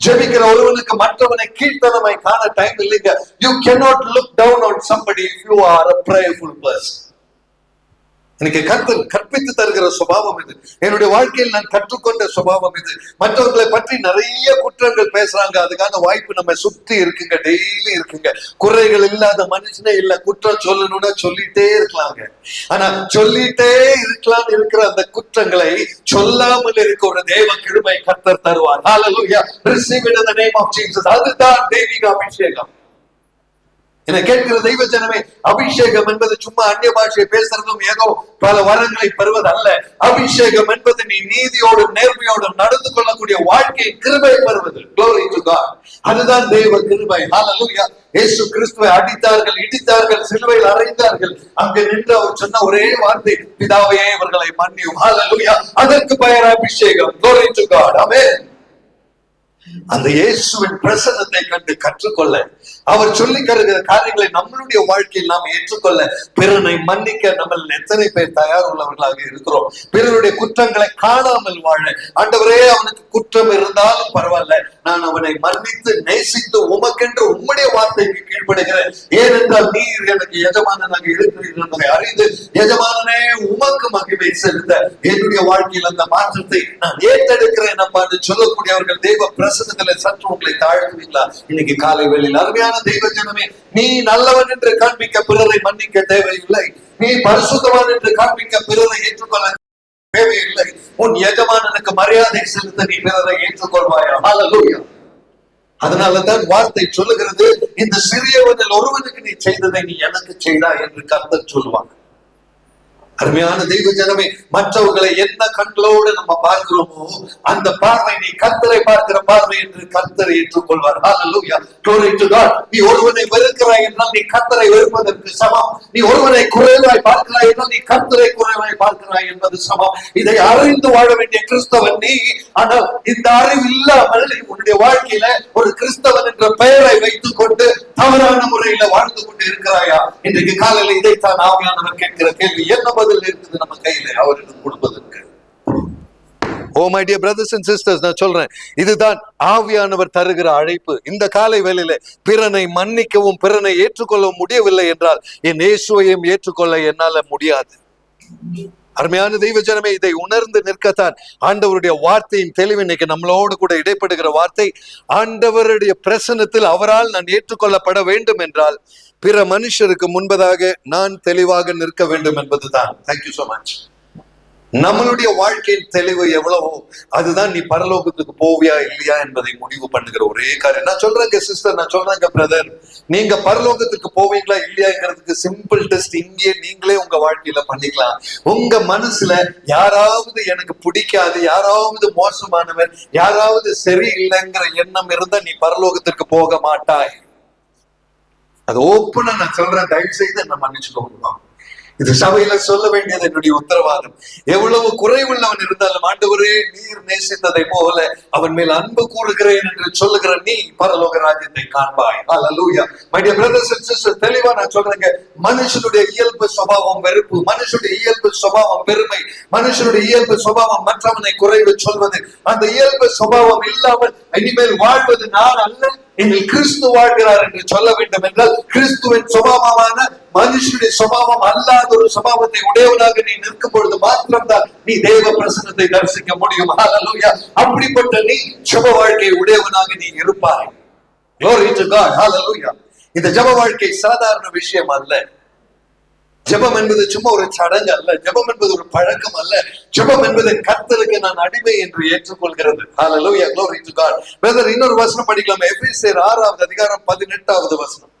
ஜெபிக்கிற ஒருவனுக்கு மற்றவனை கீழ்த்தனமாய் காண டைம் இல்லைங்க. You cannot look down on somebody if you are a prayerful person. எனக்கு கர்த்தர் கற்பித்து தருகிற சுபாவம் இது. என்னுடைய வாழ்க்கையில் நான் கற்றுக்கொண்ட சுபாவம் இது. மற்றவர்களை பற்றி நிறைய குற்றங்கள் பேசுறாங்க, அதுக்கான வாய்ப்பு நம்ம சுத்தி இருக்குங்க, டெய்லி இருக்குங்க. குறைகள் இல்லாத மனுஷனே இல்ல. குற்றம் சொல்லணும்னா சொல்லிட்டே இருக்கலாங்க. ஆனா சொல்லிட்டே இருக்கலாம் இருக்கிற அந்த குற்றங்களை சொல்லாமல் இருக்க ஒரு தேவ கிருபை கர்த்தர் தருவார். ஹல்லேலூயா. Receive it in the name of Jesus. அதுதான் தெய்வீக அபிஷேகம். என கேட்கிற தெய்வ ஜனமே, அபிஷேகம் என்பது சும்மா அந்நிய பாஷையை பேசுறதும் ஏதோ பல வரங்களை பெறுவது அல்ல. அபிஷேகம் என்பது நீ நீதியோடும் நேர்மையோடும் நடந்து கொள்ளக்கூடிய வாழ்க்கையை கிருபை பெறுவது. Glory to God. அதுதான் தெய்வ கிருபை. ஹல்லேலூயா. இயேசு கிறிஸ்துவை அடித்தார்கள், இடித்தார்கள், சிலுவையில் அறைந்தார்கள். அங்கு நின்று அவர் சொன்ன ஒரே வார்த்தை, பிதாவே இவர்களை மன்னியும். ஹல்லேலூயா. அதற்கு பெயர் அபிஷேகம். Glory to God. ஆமென். அந்த இயேசுவின் பிரசன்னத்தை கண்டு கற்றுக்கொள்ள, அவர் சொல்லி தருகிற காரியங்களை நம்மளுடைய வாழ்க்கையில் நாம் ஏற்றுக்கொள்ள, பிறனை மன்னிக்க நம்ம எத்தனை பேர் தயார் உள்ளவர்களாக இருக்கிறோம்? பிறருடைய குற்றங்களை காணாமல் வாழ, ஆண்டவரே அவனுக்கு குற்றம் இருந்தாலும் பரவாயில்ல, நான் அவனை மன்னித்து நேசித்து உமக்கென்று உம்முடைய வார்த்தைக்கு கீழ்ப்படுகிறேன், ஏனென்றால் நீர் எனக்கு எஜமானனாக இருக்கிறீர்கள் என்பதை அறிந்து, எஜமானனே உமக்கு மகிமை செலுத்த என்னுடைய வாழ்க்கையில் அந்த மாற்றத்தை நான் ஏற்றெடுக்கிறேன் என்று சொல்லக்கூடியவர்கள் தெய்வ பிரசன்னத்திலே சற்று உங்களை தாழ்த்துவீங்களா? இன்னைக்கு காலை வேளையில் அருமையான தெய்வ ஜனமே, நீ நல்லவன் என்று காண்பிக்க பிறரை மன்னிக்க தேவையில்லை. நீ பரிசுத்தவான் என்று காண்பிக்க பிறரை ஏற்றுக்கொள்ள தேவையில்லை. உன் எஜமானனுக்கு மரியாதை செலுத்த நீ பிறரை ஏற்றுக்கொள்வாயா? ஹல்லேலூயா. அதனாலதான் வார்த்தை சொல்லுகிறது, இந்த சிறியவனில் ஒருவனுக்கு நீ செய்ததை நீ எனக்கு செய்தா என்று கர்த்தர் சொல்லுவாங்க. அருமையான தெய்வ ஜனமே, மற்றவர்களை என்ன கண்களோடு நம்ம பார்க்கிறோமோ அந்த பார்வை நீ கர்த்தரை பார்க்கிற பார்வை என்று கர்த்தரை ஏற்றுக்கொள்வார். ஹல்லேலூயா. glory to God. நீ ஒருவனை வெறுக்கிறாய் என்றால் நீ கர்த்தரை வெறுப்பதற்கு சமம். நீ ஒருவனை குறைவாய் பார்க்கிறாய் என்றால் நீ கர்த்தரை குறைவாய் பார்க்கிறாய் என்பது சமம். இதை அறிந்து வாழ வேண்டிய கிறிஸ்தவன் நீ. ஆனால் இந்த அறிவு இல்லாமல் உன்னுடைய வாழ்க்கையில ஒரு கிறிஸ்தவன் என்ற பெயரை வைத்துக் கொண்டு தவறான முறையில வாழ்ந்து கொண்டு இருக்கிறாயா? இன்றைக்கு காலையில இதைத்தான் ஆவியானவர் கேட்கிற கேள்வி. என்ன பதில் இருக்குது நம்ம கையில அவரிடம் கொடுப்பதற்கு? Oh my dear brothers and sisters, நான் சொல்றேன், இதுதான் ஆவியானவர் தருகிற அழைப்பு. இந்த காலை வேளையில பிறனை மன்னிக்கவும் பிறனை ஏற்றுக்கொள்ளவும் முடியவில்லை என்றால் என் இயேசுவையும் ஏற்றுக்கொள்ள என்னால முடியாது. அருமையான தெய்வ ஜனமே, இதை உணர்ந்து நிற்கத்தான் ஆண்டவருடைய வார்த்தையின் தெளிவு இன்னைக்கு நம்மளோடு கூட இடைப்படுகிற வார்த்தை. ஆண்டவருடைய பிரசன்னத்தில் அவரால் நான் ஏற்றுக்கொள்ளப்பட வேண்டும் என்றால் பிற மனுஷருக்கு முன்பதாக நான் தெளிவாக நிற்க வேண்டும் என்பதுதான். Thank you so much. நம்மளுடைய வாழ்க்கையின் தெளிவு எவ்வளவோ அதுதான் நீ பரலோகத்துக்கு போவியா இல்லையா என்பதை முடிவு பண்ணுகிற ஒரே காரியம். நான் சொல்றேங்க சிஸ்டர், நான் சொல்றேங்க பிரதர், நீங்க பரலோகத்துக்கு போவீங்களா இல்லையாங்கிறதுக்கு சிம்பிள் டெஸ்ட் இங்கே நீங்களே உங்க வாழ்க்கையில பண்ணிக்கலாம். உங்க மனசுல யாராவது எனக்கு பிடிக்காது, யாராவது மோசமானவர், யாராவது சரியில்லைங்கிற எண்ணம் இருந்தா நீ பரலோகத்திற்கு போக மாட்டாய். அது ஓப்பனா நான் சொல்றேன், தயவு செய்து என்ன மன்னிச்சுக்கோங்க. இது சபையில சொல்ல வேண்டியது என்னுடைய உத்தரவாதம். எவ்வளவு குறைவுள்ளவன் இருந்தாலும் ஆண்டவரே நீர் நேசித்ததை போல அவன் மேல் அன்பு கூறுகிறேன் என்று சொல்லுகிற நீ பரலோக ராஜ்யத்தை காண்பாய். Hallelujah. My dear brothers and sisters, தெளிவா நான் சொல்றேங்க, மனுஷனுடைய இயல்பு சுபாவம் வெறுப்பு, மனுஷனுடைய இயல்பு சுபாவம் பெருமை, மனுஷனுடைய இயல்பு சுபாவம் மற்றவனை குறைவு சொல்வது. அந்த இயல்பு சுபாவம் இல்லாமல் இனிமேல் வாழ்வது நான் அல்ல, எங்கள் கிறிஸ்து வாழ்கிறார் என்று சொல்ல வேண்டும் என்றால் கிறிஸ்துவின் சுபாவமான மனுஷனுடைய சுபாவம் அல்லாத ஒரு சுபாவத்தை உடையவனாக நீ நிற்கும் பொழுது மாத்திரம்தான் நீ தேவ பிரசன்னத்தை தரிசிக்க முடியும். ஹல்லேலூயா. அப்படிப்பட்ட நீ ஜெப வாழ்க்கை உடையவனாக நீ இருப்பாய். Glory to God. Hallelujah. இந்த ஜெப வாழ்க்கை சாதாரண விஷயம் அல்ல. ஜெபம் என்பது சும்மா ஒரு சடங்கு அல்ல. ஜெபம் என்பது ஒரு பழக்கம் அல்ல. ஜெபம் என்பது கர்த்தருக்கு நான் அடிமை என்று ஏற்றுக்கொள்கிறது. Hallelujah. Glory to God. Brother, இன்னொரு வசனம் படிக்கலாம். எபேசியர் 6வது அதிகாரம் 18வது வசனம்.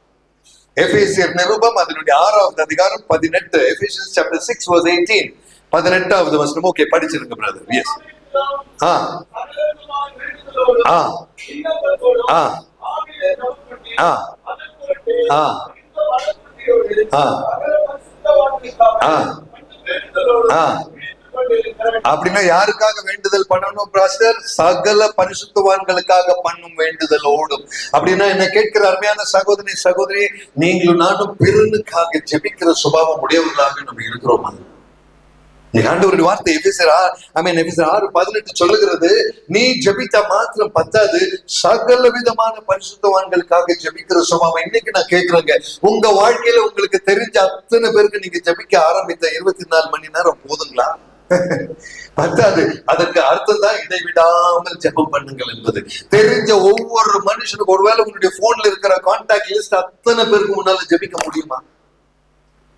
எபேசியர் நிருபம் அதனுடைய 6வது அதிகாரம் 18. Ephesians chapter 6 verse 18. 18வது வசனம். ஓகே, படிச்சிருங்க பிரதர். எஸ். ஆ ஆ ஆ ஆ ஆ ஆ அப்படின்னா யாருக்காக வேண்டுதல் பண்ணணும் பாஸ்டர்? சகல பரிசுத்தவான்களுக்காக பண்ணும் வேண்டுதலோடும். அப்படின்னா என்ன கேட்கிற அருமையான சகோதரி சகோதரி, நீங்களும் நானும் பிறனுக்காக ஜெபிக்கிற சுபாவம் உடையவர்களாக நம்ம இருக்கிறோமா? ஆண்டவருடைய வார்த்தை எபேசியர் 6:18 சொல்லுகிறது, நீ ஜெபித்தா மாத்திரம் பத்தாது, சகல விதமான பரிசுத்தவான்களுக்காக ஜெபிக்கிற சுபாவம். இன்னைக்கு நான் கேட்கிறேங்க, உங்க வாழ்க்கையில உங்களுக்கு தெரிஞ்ச அத்தனை பேருக்கு நீங்க ஜெபிக்க ஆரம்பித்த 24 மணி நேரம் போதுங்களா? பத்தாது. அதற்கு அர்த்தம் தான் இடைவிடாமல் ஜெபம் பண்ணுங்கள் என்பது. தெரிஞ்ச ஒவ்வொரு மனுஷனுக்கு, ஒருவேளை உங்களுடைய போன்ல இருக்கிற கான்டாக்ட் லிஸ்ட் அத்தனை பேருக்கு முன்னால ஜெபிக்க முடியுமா?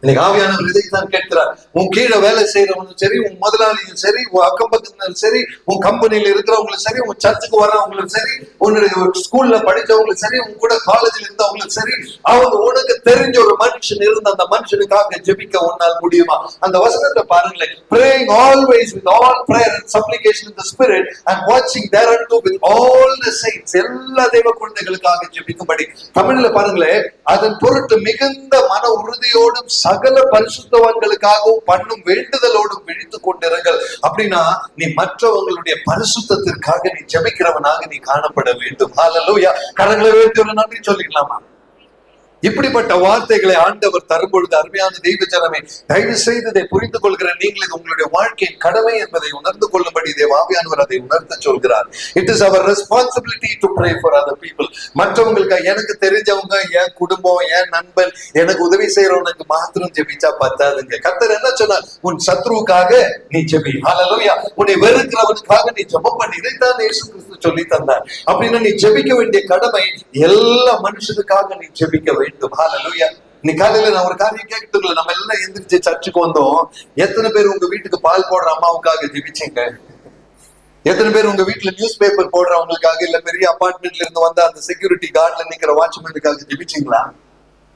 இன்னைக்கு ஆவியானவர் இதைத்தான் கேட்கிறார். உன் கீழே வேலை செய்யறவனும் சரி, உன் முதலாளியும் சரி, உன் அக்கம் பக்கத்தினரும் சரி, உன் கம்பெனியில இருக்கிறவங்களும் சரி, உன் சர்ச்சுக்கு வர்றவங்களும் சரி, உன்னுடைய ஸ்கூல்ல படிச்சவங்களும் சரி, உன் கூட காலேஜ்ல இருந்தவங்களும் சரி, அவங்க உனக்கு தெரிஞ்ச ஒரு மனுஷன் இருந்து அந்த மனுஷனுக்காக ஜெபிக்க உன்னால் முடியுமா? அந்த வசனத்தை பாருங்களேன். praying always with all prayer and supplication in the spirit and watching thereunto with all the saints. எல்லா தேவ குழந்தைகளுக்காக ஜெபிக்கும்படி. தமிழ்ல பாருங்களேன், அதன் பொருட்டு மிகுந்த மன உறுதியோடும் சகல பரிசுத்தவான்களுக்காகவும் பண்ணும் வேண்டுதலோடும் விழித்துக் கொண்டிருங்கள். அப்படின்னா நீ மற்றவங்களுடைய பரிசுத்தத்திற்காக நீ ஜெபிக்கிறவனாக நீ காணப்பட வேண்டும். ஹல்லேலூயா. கரங்களை உயர்த்தி ஒரு நன்றி சொல்லிக்கலாமா? இப்படிப்பட்ட வார்த்தைகளை ஆண்டவர் தரும் பொழுது, அருமையான தெய்வ ஜனமே, தயவு செய்து இதை புரிந்து கொள்கிற நீங்கள் இது உங்களுடைய வாழ்க்கையின் கடமை என்பதை உணர்ந்து கொள்ளும்படி தேவாவியானவர் அதை உணர்த்த சொல்கிறார். It is our responsibility to pray for other people. மற்றவங்களுக்கு, எனக்கு தெரிஞ்சவங்க, என் குடும்பம், என் நண்பன், எனக்கு உதவி செய்யறவனுக்கு மாத்திரம் ஜெபிச்சா பத்தாதுங்க. கர்த்தர் என்ன சொன்னார்? உன் சத்ருவுக்காக நீ ஜெபி. ஹல்லேலூயா. உன்னை வெறுக்கிறவனுக்காக நீ ஜெபம் பண்ணி. இதைத்தான் இயேசு கிறிஸ்து சொல்லி தந்தார். அப்படின்னா நீ ஜெபிக்க வேண்டிய கடமை எல்லா மனுஷனுக்காக நீ ஜெபிக்க வேண்டும். ஹல்லேலூயா. நீ காலையில நான் ஒரு காரியம் கேட்கல, நம்ம எல்லாம் எந்திரிச்சு சர்ச்சுக்கு வந்தோம். எத்தனை பேர் உங்க வீட்டுக்கு பால் போடுற அம்மாவுக்காக ஜெபிச்சீங்க? எத்தனை பேர் உங்க வீட்டுல நியூஸ் பேப்பர் போடுறவங்களுக்காக, இல்ல பெரிய அபார்ட்மெண்ட்ல இருந்து வந்த அந்த செக்யூரிட்டி கார்டுல நிக்கிற வாட்ச்மேனுக்காக ஜெபிச்சீங்களா?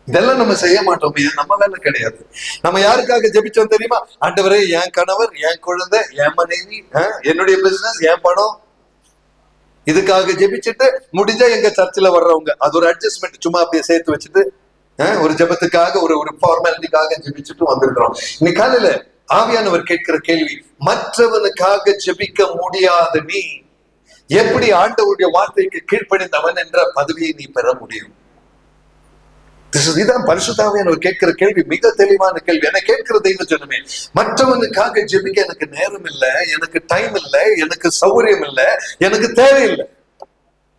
இதெல்லாம் நம்ம செய்ய மாட்டோமே. நம்ம வேலை கிடையாது. நம்ம யாருக்காக ஜெபிச்சோம் தெரியுமா? ஆண்டவரே, என் கணவர், என் குழந்தை, என் மனைவி, என்னுடைய பிசினஸ், என் பணம், இதுக்காக ஜெபிச்சுட்டு முடிஞ்சா எங்க சர்ச்சில் வர்றவங்க அது ஒரு அட்ஜஸ்ட்மெண்ட் சும்மா அப்படியே சேர்த்து வச்சுட்டு ஒரு ஜெபத்துக்காக ஒரு ஃபார்மாலிட்டிக்காக ஜெபிச்சுட்டு வந்திருக்கிறோம். இன்னைக்கு காலையில ஆவியானவர் கேட்கிற கேள்வி, மற்றவனுக்காக ஜெபிக்க முடியாத நீ எப்படி ஆண்டவருடைய வார்த்தைக்கு கீழ்ப்படிந்தவன் என்ற பதவியை நீ பெற முடியும்? இதுதான் பரிசுத்தாவியானவர் கேட்கிற கேள்வி. மிக தெளிவான கேள்வி. என்ன கேட்கிற தெய்வ ஜனமே, மற்றவனுக்காக ஜெபிக்க எனக்கு நேரம் இல்லை, எனக்கு டைம் இல்லை, எனக்கு சௌகரியம் இல்லை, எனக்கு தேவையில்லை,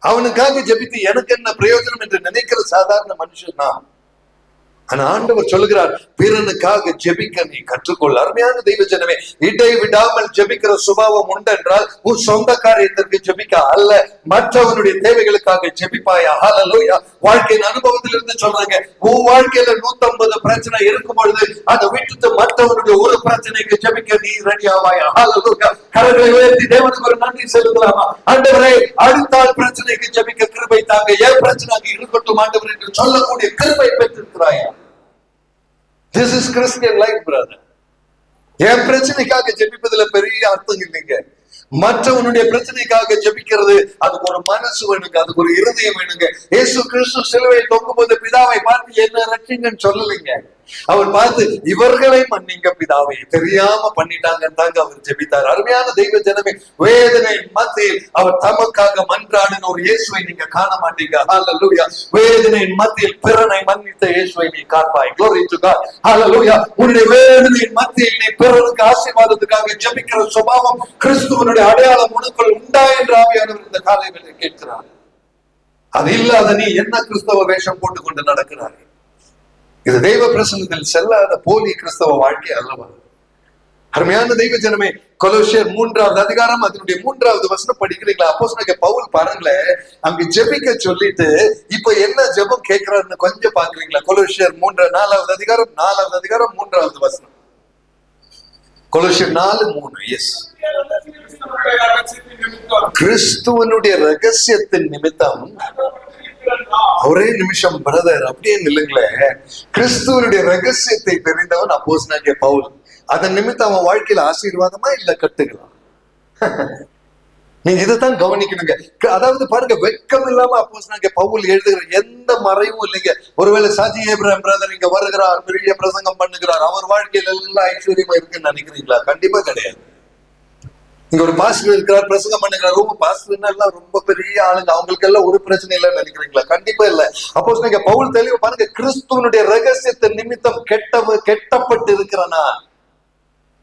அவனுக்காக ஜெபித்து எனக்கு என்ன பிரயோஜனம் என்று நினைக்கிற சாதாரண மனுஷன் நான். ஆனா ஆண்டவர் சொல்லுகிறார், பிறனுக்காக ஜெபிக்க நீ கற்றுக்கொள். அருமையான தெய்வ ஜனமே, இடை விடாமல் ஜெபிக்கிற சுபாவம் உண்டென்றால் உன் சொந்த காரியத்திற்கு ஜெபிக்க அல்ல, மற்றவனுடைய தேவைகளுக்காக ஜெபிப்பாயா? ஹல்லேலூயா. வாழ்க்கையின் அனுபவத்திலிருந்து சொல்றாங்க, உன் வாழ்க்கையில 150 பிரச்சனை இருக்கும் பொழுது அதை விட்டுட்டு மற்றவனுடைய ஒரு பிரச்சனைக்கு ஜெபிக்க நீ ரெடி ஆவாயா? ஹல்லேலூயா. கரங்களை உயர்த்தி தேவனுக்கு ஒரு நன்றி செலுத்தலாமா? ஆண்டவரே, அடுத்த பிரச்சனைக்கு ஜெபிக்க கிருபை தாங்க, என் பிரச்சனை இருக்கட்டும் ஆண்டவர் என்று சொல்லக்கூடிய கிருபை பெற்றிருக்கிறாயா? This is Christian life, brother. என் பிரச்சனைக்காக ஜெபிப்பதுல பெரிய அர்த்தம் இல்லைங்க. மற்றவனுடைய பிரச்சனைக்காக ஜெபிக்கிறது, அதுக்கு ஒரு மனசு வேணுங்க, அதுக்கு ஒரு இருதயம் வேணுங்க. இயேசு கிறிஸ்து சிலுவையில் தொங்கும்போது பிதாவை பார்த்து என்ன ரட்சிங்கன்னு சொல்லலைங்க. அவர் பார்த்து இவர்களை மன்னிங்க பிதாவை, தெரியாம பண்ணிட்டாங்கன்னு தாங்க அவர் ஜெபித்தார். அருமையான தெய்வ ஜனமே, வேதனை மத்தியில் அவர் தமக்காக மன்றாடின ஒரு இயேசுவை நீங்க காண மாட்டீங்க. ஹல்லேலூயா. வேதனையின் மத்தியில் பிறனை மன்னித்த இயேசுவை நீ காண்பாய். Glory to God. ஹல்லேலூயா. உன்னுடைய வேதனையின் மத்தியில் நீ பிறருக்கு ஆசீர்வாதத்துக்காக ஜெபிக்கிற சுபாவம் கிறிஸ்துவனுடைய அடையாளம் உனக்குள் உண்டா என்று ஆவியானவர் இந்த காலையில கேட்கிறார். அது இல்லாத நீ என்ன கிறிஸ்தவ வேஷம் போட்டுக்கொண்டு நடக்கிறாய்? இது தெய்வ பிரசன்னத்தில் செல்லாத போலி கிறிஸ்தவ வாழ்க்கை அல்லவா? அருமையான தெய்வ ஜனமே, கொலோசியர் 3வது அதிகாரம் அதனுடைய 3வது வசனம் படிக்கிறீங்களா? அப்போஸ்தலனாகிய பவுல் பாருங்களேன், அங்க ஜெபிக்க சொல்லிட்டு இப்ப என்ன ஜெபம் கேட்கிறாருன்னு கொஞ்சம் பாக்குறீங்களா? கொலோசியர் 4வது அதிகாரம் 3வது வசனம். கொலோசியர் 4:3. எஸ், கிறிஸ்துவனுடைய ரகசியத்தின் நிமித்தம். ஒரே நிமிஷம் பிரதர், அப்படியே நில்லுங்களேன். கிறிஸ்துவனுடைய ரகசியத்தை தெரிந்தவன் அப்போஸ்தலனாகிய பவுல். அதன் நிமித்தம் அவன் வாழ்க்கையில ஆசீர்வாதமா இல்ல கட்டுகளா? நீங்க இதைத்தான் கவனிக்கணுங்க. அதாவது பாருங்க, வெட்கம் இல்லாம அப்போஸ்தலனாகிய பவுல் எழுதுகிற எந்த மறைவும் இல்லைங்க. ஒருவேளை சாஜி ஏப்ரஹாம் பிரதர் இங்க வருகிறார், பெரிய பிரசங்கம் பண்ணுகிறார், அவர் வாழ்க்கையில எல்லாம் ஐஸ்வர்யமா இருக்குன்னு நினைக்கிறீங்களா? கண்டிப்பா கிடையாது. இங்க ஒரு பாஸ்டர் இருக்கிறார், பிரசங்கம் பண்ணுகிறார், ரொம்ப பாஸ்டர்னா எல்லாம் ரொம்ப பெரிய ஆளுங்க, அவங்களுக்கு எல்லாம் ஒரு பிரச்சனை இல்லைன்னு நினைக்கிறீங்களா? கண்டிப்பா இல்ல. அப்போஸ்தலனாகிய பவுல் தெளிவா பாருங்க, கிறிஸ்துவனுடைய ரகசியத்தின் நிமித்தம் கெட்டப்பட்டு இருக்கிறனா.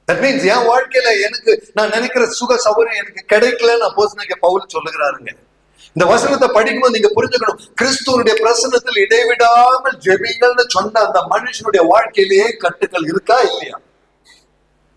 That means என் வாழ்க்கையில எனக்கு நான் நினைக்கிற சுக சௌகரியம் எனக்கு கிடைக்கலன்னு அப்போஸ்தலனாகிய பவுல் சொல்லுகிறாருங்க. இந்த வசனத்தை படிக்கும்போது நீங்க புரிஞ்சுக்கணும், கிறிஸ்துவனுடைய பிரசன்னத்தில் இடைவிடாமல் ஜெபிங்கள்னு சொன்ன அந்த மனுஷனுடைய வாழ்க்கையிலேயே கட்டுக்கள் இருக்கா இல்லையா?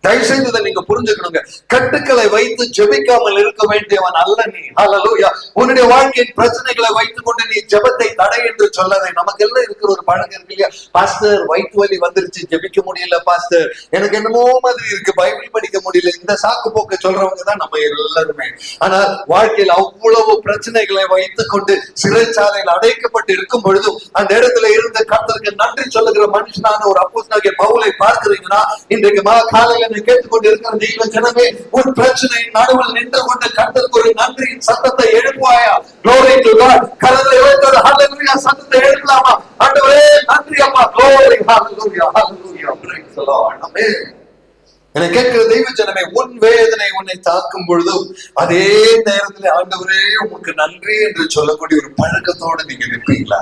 தயவு செய்து இதை நீங்க புரிஞ்சுக்கணுங்க. கட்டுக்களை வைத்து ஜெபிக்காமல் இருக்க வேண்டியவன் அல்ல நீ. ஹல்லேலூயா. உன்னுடைய வாழ்க்கையின் பிரச்சனைகளை வைத்துக் கொண்டு நீ ஜெபத்தை தடை என்று சொல்லாதே. நமக்கு எல்லாம் இருக்கிற ஒரு பழக்கம் இருக்கு இல்லையா? பாஸ்டர், வயிற்று வலி வந்துருச்சு, ஜெபிக்க முடியல பாஸ்டர், எனக்கு என்னமோ மாதிரி இருக்கு, பைபிள் படிக்க முடியல, இந்த சாக்கு போக்க சொல்றவங்க தான் நம்ம எல்லாருமே. ஆனா வாழ்க்கையில் அவ்வளவு பிரச்சனைகளை வைத்துக் கொண்டு சிறைச்சாலையில் அடைக்கப்பட்டு இருக்கும் பொழுதும் அந்த இடத்துல இருந்து கர்த்தருக்கு நன்றி சொல்லுகிற மனுஷனான ஒரு அப்போஸ்தலனாகிய பவுலை பார்க்கிறீங்கன்னா, இன்றைக்கு காலையில கேட்டுக்கொண்டு இருக்கிற தெய்வ ஜனமே, உன் பிரச்சனையின் நடுவில் நின்று கொண்டு கர்த்தருக்கு ஒரு நன்றியின் சத்தத்தை எழுப்புவாயா? Glory to God. கரங்களை உயர்த்தி ஹல்லேலூயா சத்தத்தை எழுப்பலாமா? ஆண்டவரே நன்றி அப்பா. Glory, hallelujah, hallelujah. Praise the Lord. Amen. என்னை கேட்கிற தெய்வ ஜனமே, உன் வேதனை உன்னை தாக்கும் பொழுதும் அதே நேரத்தில் ஆண்டவரே உமக்கு நன்றி என்று சொல்லக்கூடிய ஒரு பழக்கத்தோடு நீங்க நிற்பீங்களா?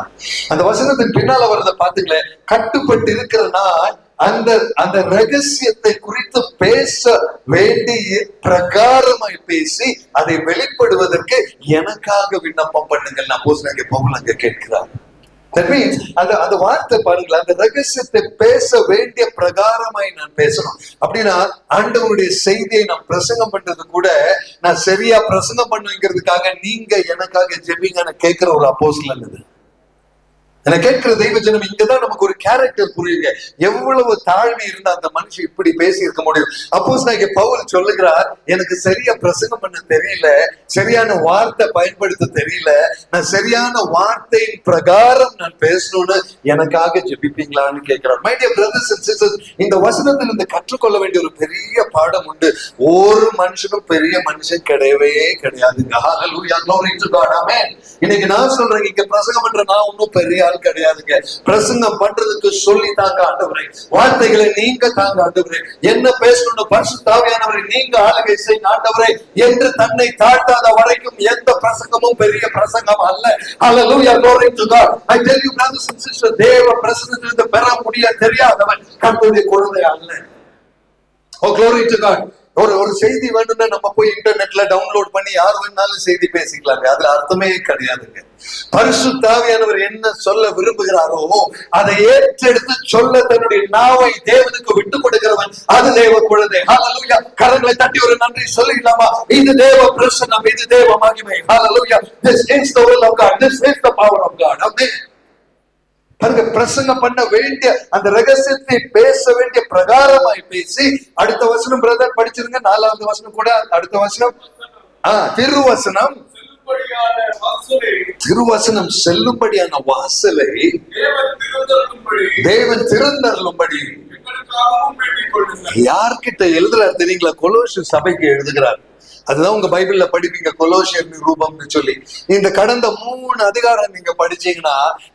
அந்த வசனத்தின் பின்னால வரதை பாத்துங்களேன். கட்டுப்பட்டு இருக்கிற நான் அந்த ரகசியத்தை குறித்து பேச வேண்டிய பிரகாரமாய் பேசி அதை வெளிப்படுவதற்கு எனக்காக விண்ணப்பம் பண்ணுங்கள் அப்போஸ்தலனாகிய பவுல் அங்க கேட்கிறார். That means அந்த வார்த்தை பாருங்களா, அந்த ரகசியத்தை பேச வேண்டிய பிரகாரமாய் நான் பேசணும். அப்படின்னா ஆண்டவருடைய செய்தியை நான் பிரசங்கம் பண்றது கூட நான் சரியா பிரசங்கம் பண்ணுங்கிறதுக்காக நீங்க எனக்காக ஜெபிங்கன்னு கேட்கிற ஒரு அப்போஸ்தலன் இது. என கேட்கிற தெய்வ ஜனம், இங்கதான் நமக்கு ஒரு கேரக்டர் புரியுங்க. எவ்வளவு தாழ்மை இருந்தா அந்த மனுஷன் இப்படி பேசி இருக்க முடியும்? அப்போஸ்தலனாகிய பவுல் சொல்லுகிறார், எனக்கு சரியா பிரசங்கம் பண்ண தெரியல, சரியான வார்த்தை பயன்படுத்த தெரியல, நான் சரியான வார்த்தையின் பிரகாரம் நான் பேசணும்னு எனக்காக ஜெபிப்பீங்களான்னு கேட்கிறார். My dear brothers and sisters, இந்த வசனத்தில் இருந்து கற்றுக்கொள்ள வேண்டிய ஒரு பெரிய பாடம் உண்டு. ஒரு மனுஷனும் பெரிய மனுஷன் கிடையவே கிடையாதுங்க. ஹல்லேலூயா, glory to God. ஆமென். இன்னைக்கு நான் சொல்றேன், இங்க பிரசங்கம் பண்ற நான் ஒன்னும் பெரிய கிடையாதுங்க. பிரசங்கம் பண்றதுக்கு சொல்லி தாங்க ஆண்டவரே, வார்த்தைகளை நீங்க தாங்க ஆண்டவரே, என்ன பேசணும் பரிசுத்த ஆவியானவரே நீங்க ஆளுகை செய்யுங்க ஆண்டவரே என்று தன்னை தாழ்த்தாத வரைக்கும் எந்த பிரசங்கமும் பெரிய பிரசங்கம் அல்ல. ஹல்லேலூயா, glory to God. I tell you brothers and sisters, தேவ பிரசன்னத்திலிருந்து பெற முடிய தெரியாதவன் கர்த்தருடைய குழந்தை அல்ல. Oh, glory to God. ஒரு செய்தி வேணும்னா நம்ம போய் இன்டர்நெட்ல டவுன்லோட் பண்ணி யார் வேணாலும் செய்தி பேசிக்கலாங்க. அதுல அர்த்தமே கிடையாதுங்க. பரிசுத்த ஆவியானவர் என்ன சொல்ல விரும்புகிறாரோ அதை ஏற்றெடுத்து சொல்ல தன்னுடைய நாவை தேவனுக்கு விட்டு கொடுக்கிறவன் அது தேவ குழந்தை. ஹல்லேலூயா. கரங்களை தட்டி ஒரு நன்றி சொல்லிடலாமா? இது தேவ பிரசன்னம், இது தேவ மகிமை. ஹல்லேலூயா. This is the will of God. This is the power of God. Amen. பிரசங்கம் பண்ண வேண்டிய அந்த ரகசியத்தை பேச வேண்டிய பிரகாரமாய் பேசி, அடுத்த வசனம் பிரதர் படிச்சிருங்க, 4வது வசனம் கூட. அடுத்த வசனம் திருவசனம் செல்லும்படியான வாசலை தேவன் திறந்தருளும்படி யார்கிட்ட எழுதுறாரு தெரியுங்களா? கொலோசியர் சபைக்கு எழுதுகிறார். அதுதான் உங்க பைபிள்ல படிப்பீங்க, கொலோசியர் நிரூபம்னு சொல்லி. இந்த கடந்த 3 அதிகாரம் நீங்க படிச்சீங்கன்னா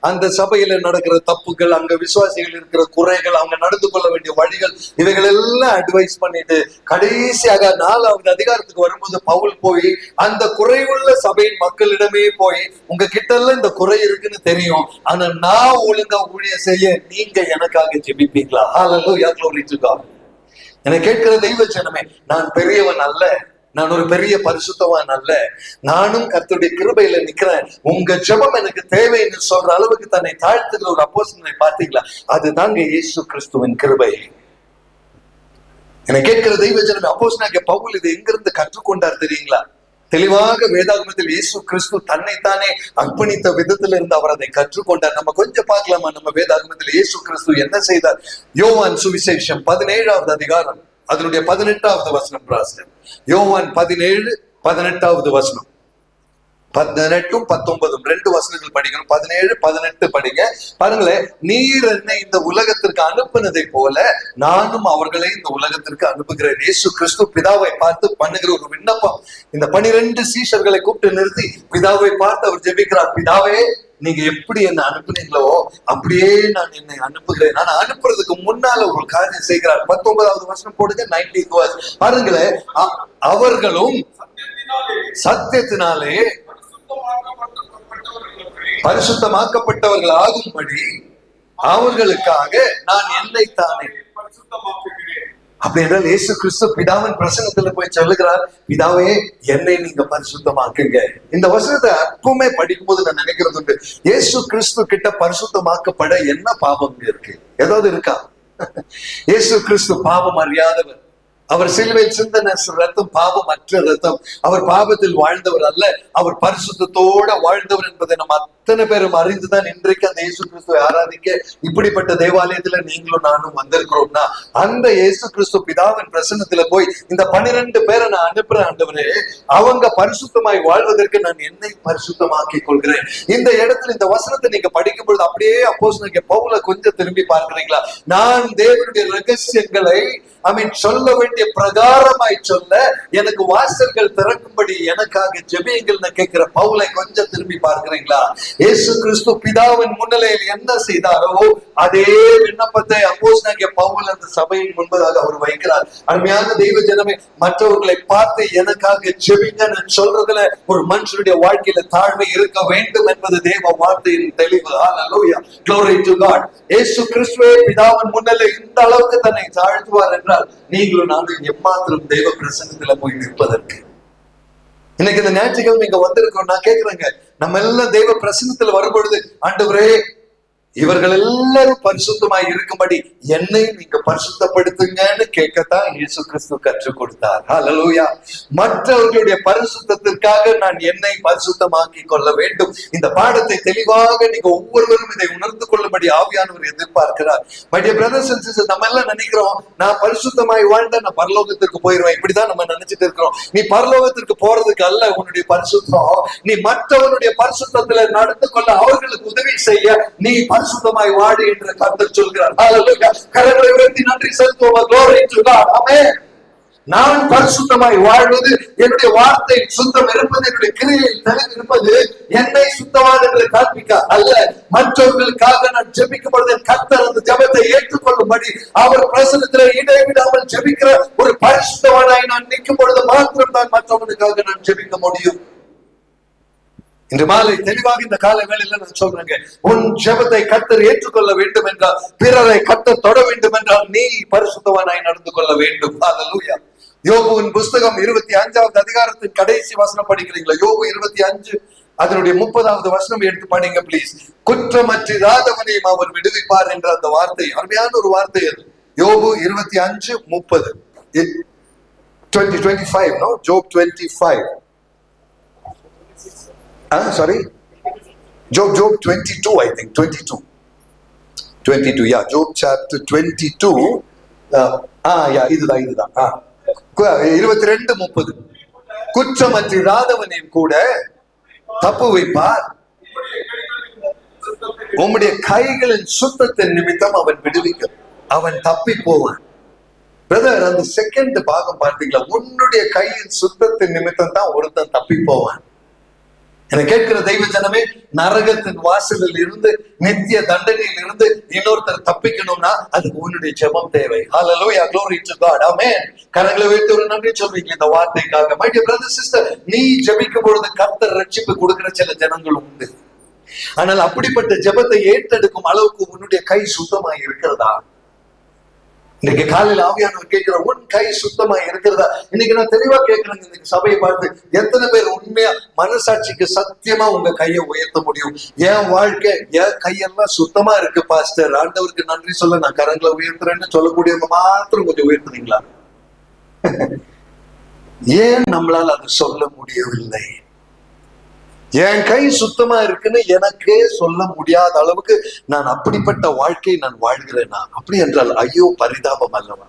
அந்த சபையில நடக்கிற தப்புகள், அங்க விசுவாசிகள் இருக்கிற குறைகள், அவங்க நடந்து கொள்ள வேண்டிய வழிகள், இவைகள் எல்லாம் அட்வைஸ் பண்ணிட்டு கடைசியாக 4வது அதிகாரத்துக்கு வரும்போது பவுல் போய் அந்த குறைவுள்ள சபையின் மக்களிடமே போய், உங்க கிட்ட எல்லாம் இந்த குறை இருக்குன்னு தெரியும், ஆனா நான் ஒழுங்கா ஊழியம் செய்ய நீங்க எனக்காக ஜெபிப்பீங்களா? ஹல்லேலூயா, glory to God. என்னை கேட்கிற தெய்வ ஜனமே, நான் பெரியவன் அல்ல, நான் ஒரு பெரிய பரிசுத்தவான் அல்ல, நானும் கர்த்தருடைய கிருபையில நிக்கிறேன். உங்க ஜெபம் எனக்கு தேவைன்னு சொல்ற அளவுக்கு தன்னை தாழ்த்துகிற ஒரு அப்போஸ்தலனை பார்த்தீங்களா? அதுதாங்க இயேசு கிறிஸ்துவின் கிருபை. என்னை கேட்கிற தெய்வ ஜனமே, அப்போஸ்தலனாகிய பவுல் இதை எங்கிருந்து கற்றுக்கொண்டார் தெரியுங்களா? தெளிவாக வேதாகமத்தில் இயேசு கிறிஸ்து தன்னைத்தானே அர்ப்பணித்த விதத்துல இருந்து அவர் அதை கற்றுக்கொண்டார். நம்ம கொஞ்சம் பார்க்கலாமா? நம்ம வேதாகமத்தில் இயேசு கிறிஸ்து என்ன செய்தார்? யோவான் சுவிசேஷம் 17வது அதிகாரம் அதனுடைய 18வது வசனம் பிராஸ்டர். யோவான் 17:18 வசனம். 18, 19 2 வசனங்கள் படிக்கணும். 17, 18 படிங்க. பாருங்களேன், நீர் என்னை இந்த உலகத்திற்கு அனுப்பினதை போல நானும் அவர்களை இந்த உலகத்திற்கு அனுப்புகிறேன். இயேசு கிறிஸ்து பிதாவை பார்த்து பண்ணுகிற ஒரு விண்ணப்பம். இந்த 12 சீஷர்களை கூப்பிட்டு நிறுத்தி பிதாவை பார்த்து அவர் ஜெபிக்கிறார். பிதாவே, நீங்க எப்படி என்ன அனுப்புனீங்களோ அப்படியே நான் என்னை அனுப்புகிறேன். நான் அனுப்புறதுக்கு முன்னால ஒரு காரியம் செய்கிறார். 19வது வசனம் போடுங்க. 19th verse பாருங்களேன். அவர்களும் சத்தியத்தினாலே பரிசுத்தமாக்கப்பட்டவர்கள் ஆகும்படி அவர்களுக்காக நான் என்னை தானே. அப்படி என்றால் இயேசு கிறிஸ்து பிதாவின் பிரசன்னத்துல போய் சொல்லுகிறார், பிதாவே என்னை நீங்க பரிசுத்தமாக்குங்க. இந்த வசனத்தை அப்பவுமே படிக்கும்போது நான் நினைக்கிறது உண்டு, இயேசு கிறிஸ்து கிட்ட பரிசுத்தமாக்கப்பட என்ன பாவம் இருக்கு? ஏதாவது இருக்கா? இயேசு கிறிஸ்து பாவம் அறியாதவர். அவர் சிலுவையில் சிந்தின ரத்தம் பாவமற்ற ரத்தம். அவர் பாவத்தில் வாழ்ந்தவர் அல்ல, அவர் பரிசுத்தத்தோட வாழ்ந்தவர் என்பதை நம்ம அத்தனை பேரும் அறிந்துதான் இன்றைக்கு அந்த இயேசு கிறிஸ்துவை ஆராதிக்க இப்படிப்பட்ட தேவாலயத்துல நீங்களும் நானும் வந்திருக்கிறோம்னா, அந்த இயேசு கிறிஸ்து பிதாவின் பிரசன்னத்துல போய் இந்த 12 பேரை நான் அனுப்புறேன் ஆண்டவரே, அவங்க பரிசுத்தமாய் வாழ்வதற்கு நான் என்னை பரிசுத்தமாக்கி கொள்கிறேன். இந்த இடத்துல இந்த வசனத்தை நீங்க படிக்கும் பொழுது அப்படியே அப்போஸ்தலனாகிய பவுலை கொஞ்சம் திரும்பி பார்க்கிறீங்களா? நான் தேவனுடைய ரகசியங்களை சொல்ல வேண்டிய பிரகாரமாய் சொல்ல எனக்கு வாசல்கள் திறக்கும்படி எனக்காக ஜெபியுங்கள் கேட்கிற பவுலை கொஞ்சம் திரும்பி பார்க்கிறீங்களா? இயேசு கிறிஸ்து பிதாவின் முன்னிலையில் என்ன செய்தாரோ அதே விண்ணப்பத்தை அப்போஸ்தலனாகிய பவுல் அந்த சபையின் முன்பதாக அவர் வைக்கிறார். அருமையான தெய்வ ஜனமே, மற்றவர்களை பார்த்து எனக்காக ஜெபிங்கன்னு சொல்றதுல ஒரு மனுஷனுடைய வாழ்க்கையில தாழ்மை இருக்க வேண்டும் என்பது தேவ வார்த்தையின் தெளிவு. ஹல்லேலூயா, glory to God. இயேசு கிறிஸ்துவே பிதாவின் முன்னிலை இந்த அளவுக்கு தன்னை தாழ்த்துவார் என்றால் நீங்களும் நானும் எம்மாத்திரம் தெய்வ பிரசன்னத்துல போய் நிற்பதற்கு. இன்னைக்கு இந்த ஞாயிற்றுக்கிழமை இங்க வந்திருக்கோம். நான் கேட்கிறேங்க, நம்ம எல்லாம் தெய்வ பிரசன்னத்துல வரும்பொழுது ஆண்டவரே இவர்கள் எல்லாரும் பரிசுத்தமாய் இருக்கும்படி என்னை நீங்க பரிசுத்தப்படுத்துங்கன்னு கேட்கத்தான் இயேசு கிறிஸ்து கற்றுக் கொடுத்தார். ஹல்லேலூயா. மற்றவர்களுடைய பரிசுத்தத்திற்காக நான் என்னை பரிசுத்தமாக்கி கொள்ள வேண்டும். இந்த பாடத்தை தெளிவாக நீங்க ஒவ்வொருவரும் இதை உணர்ந்து கொள்ளும்படி ஆவியானவர் எதிர்பார்க்கிறார். My dear brothers and sisters, நம்ம எல்லாம் நினைக்கிறோம் நான் பரிசுத்தமாய் வாழ்ந்தா நான் பரலோகத்திற்கு போயிடுவேன். இப்படிதான் நம்ம நினைச்சிட்டு இருக்கிறோம். நீ பரலோகத்திற்கு போறதுக்கு அல்ல உன்னுடைய பரிசுத்தம், நீ மற்றவனுடைய பரிசுத்தத்துல நடந்து கொள்ள அவர்களுக்கு உதவி செய்ய நீ பரிசுத்தமாய் வாடு என்று கர்த்தர் சொல்கிறார். ஹல்லேலூயா. கரங்களை உயர்த்தி நன்றி செலுத்துவோம். glory to God. ஆமென். நான் பரிசுத்தமாய் வாழ்வது, என்னுடைய வார்த்தை சுத்தம் இருப்பது, என்னுடைய கிரியையில் தெளிவு இருப்பது என்னை சுத்தவான் என்று காண்பிக்க அல்ல, மற்றவர்களுக்காக நான் ஜெபிக்கப்படுது. கர்த்தர் அந்த ஜெபத்தை ஏற்றுக்கொள்ளும்படி அவர் பிரசன்னத்திலே இடைவிடாமல் ஜெபிக்கிற ஒரு பரிசுத்தவானாய் நான் நிற்கும் பொழுது மாத்திரம் தான் மற்றவனுக்காக நான் ஜெபிக்க முடியும். இன்று மாலை தெளிவாக இந்த கால வேளையில நான் சொல்றேங்க, உன் ஜெபத்தை கர்த்தர் ஏற்றுக்கொள்ள வேண்டும் என்றால், பிறரை கர்த்தர் தொட வேண்டும் என்றால் நீ பரிசுத்தவானாய் நடந்து கொள்ள வேண்டும். ஹல்லேலூயா. யோபுவின் புஸ்தகம் 25வது அதிகாரத்தின் கடைசி வசனம் படிக்கிறீங்களா? யோபு 25 அதனுடைய 30வது வசனம் எடுத்து படிங்க ப்ளீஸ். குற்றமற்றிராதவனையும் அவர் விடுவிப்பார் என்ற அந்த வார்த்தை அருமையான ஒரு வார்த்தை. அது யோபு 25:30. 25 no? Job 25. Sorry, Job 22, I think 22, yeah, Job chapter 22. இதுதான் 22:30. குற்றமற்றிராதவனையும் கூட தப்பு வைப்பார், உம்முடைய கைகளின் சுத்தத்தின் நிமித்தம் அவன் விடுவிக்கும், அவன் தப்பி போவான். பிரதர், அந்த செகண்ட் பாகம் பார்த்தீங்களா? உன்னுடைய கையின் சுத்தத்தின் நிமித்தம் தான் ஒருத்தன் தப்பி போவான். என கேட்கிற தெய்வ ஜனமே, நரகத்தின் வாசலில் இருந்து நித்திய தண்டனையில் இருந்து இன்னொருத்தர் தப்பிக்கணும்னா அதுக்கு உன்னுடைய ஜெபம் தேவை. ஹல்லேலூயா, glory to God. ஆமென். கரங்களை வைத்து ஒரு நன்றி சொல்வீங்க இந்த வார்த்தைக்காக. மை டியர் பிரதர் சிஸ்டர், நீ ஜெபிக்கும் பொழுது கர்த்தர் ரட்சிப்பு கொடுக்கிற சில ஜனங்கள் உண்டு. ஆனால் அப்படிப்பட்ட ஜெபத்தை ஏற்றெடுக்கும் அளவுக்கு உன்னுடைய கை சுத்தமாய் இருக்கிறதா? இன்னைக்கு காலையில் ஆவியானவர் கேட்கிற, உன் கை சுத்தமா இருக்கிறதா? இன்னைக்கு நான் தெளிவா கேட்கிறேன். இன்னைக்கு சபையை பார்த்து எத்தனை பேர் உண்மையா மனசாட்சிக்கு சத்தியமா உங்க கையை உயர்த்த முடியும்? என் வாழ்க்கை, என் கையெல்லாம் சுத்தமா இருக்கு பாஸ்டர், ஆண்டவருக்கு நன்றி சொல்ல நான் கரங்களை உயர்த்துறேன்னு சொல்லக்கூடியவங்க மாத்திரம் கொஞ்சம் உயர்த்துறீங்களா? ஏன் நம்மளால் அது சொல்ல முடியவில்லை? என் கை சுத்தமா இருக்குன்னு எனக்கே சொல்ல முடியாத அளவுக்கு நான் அப்படிப்பட்ட வாழ்க்கை நான் வாழ்கிறேனா? அப்படி என்றால் ஐயோ பரிதாபம் அல்லவா?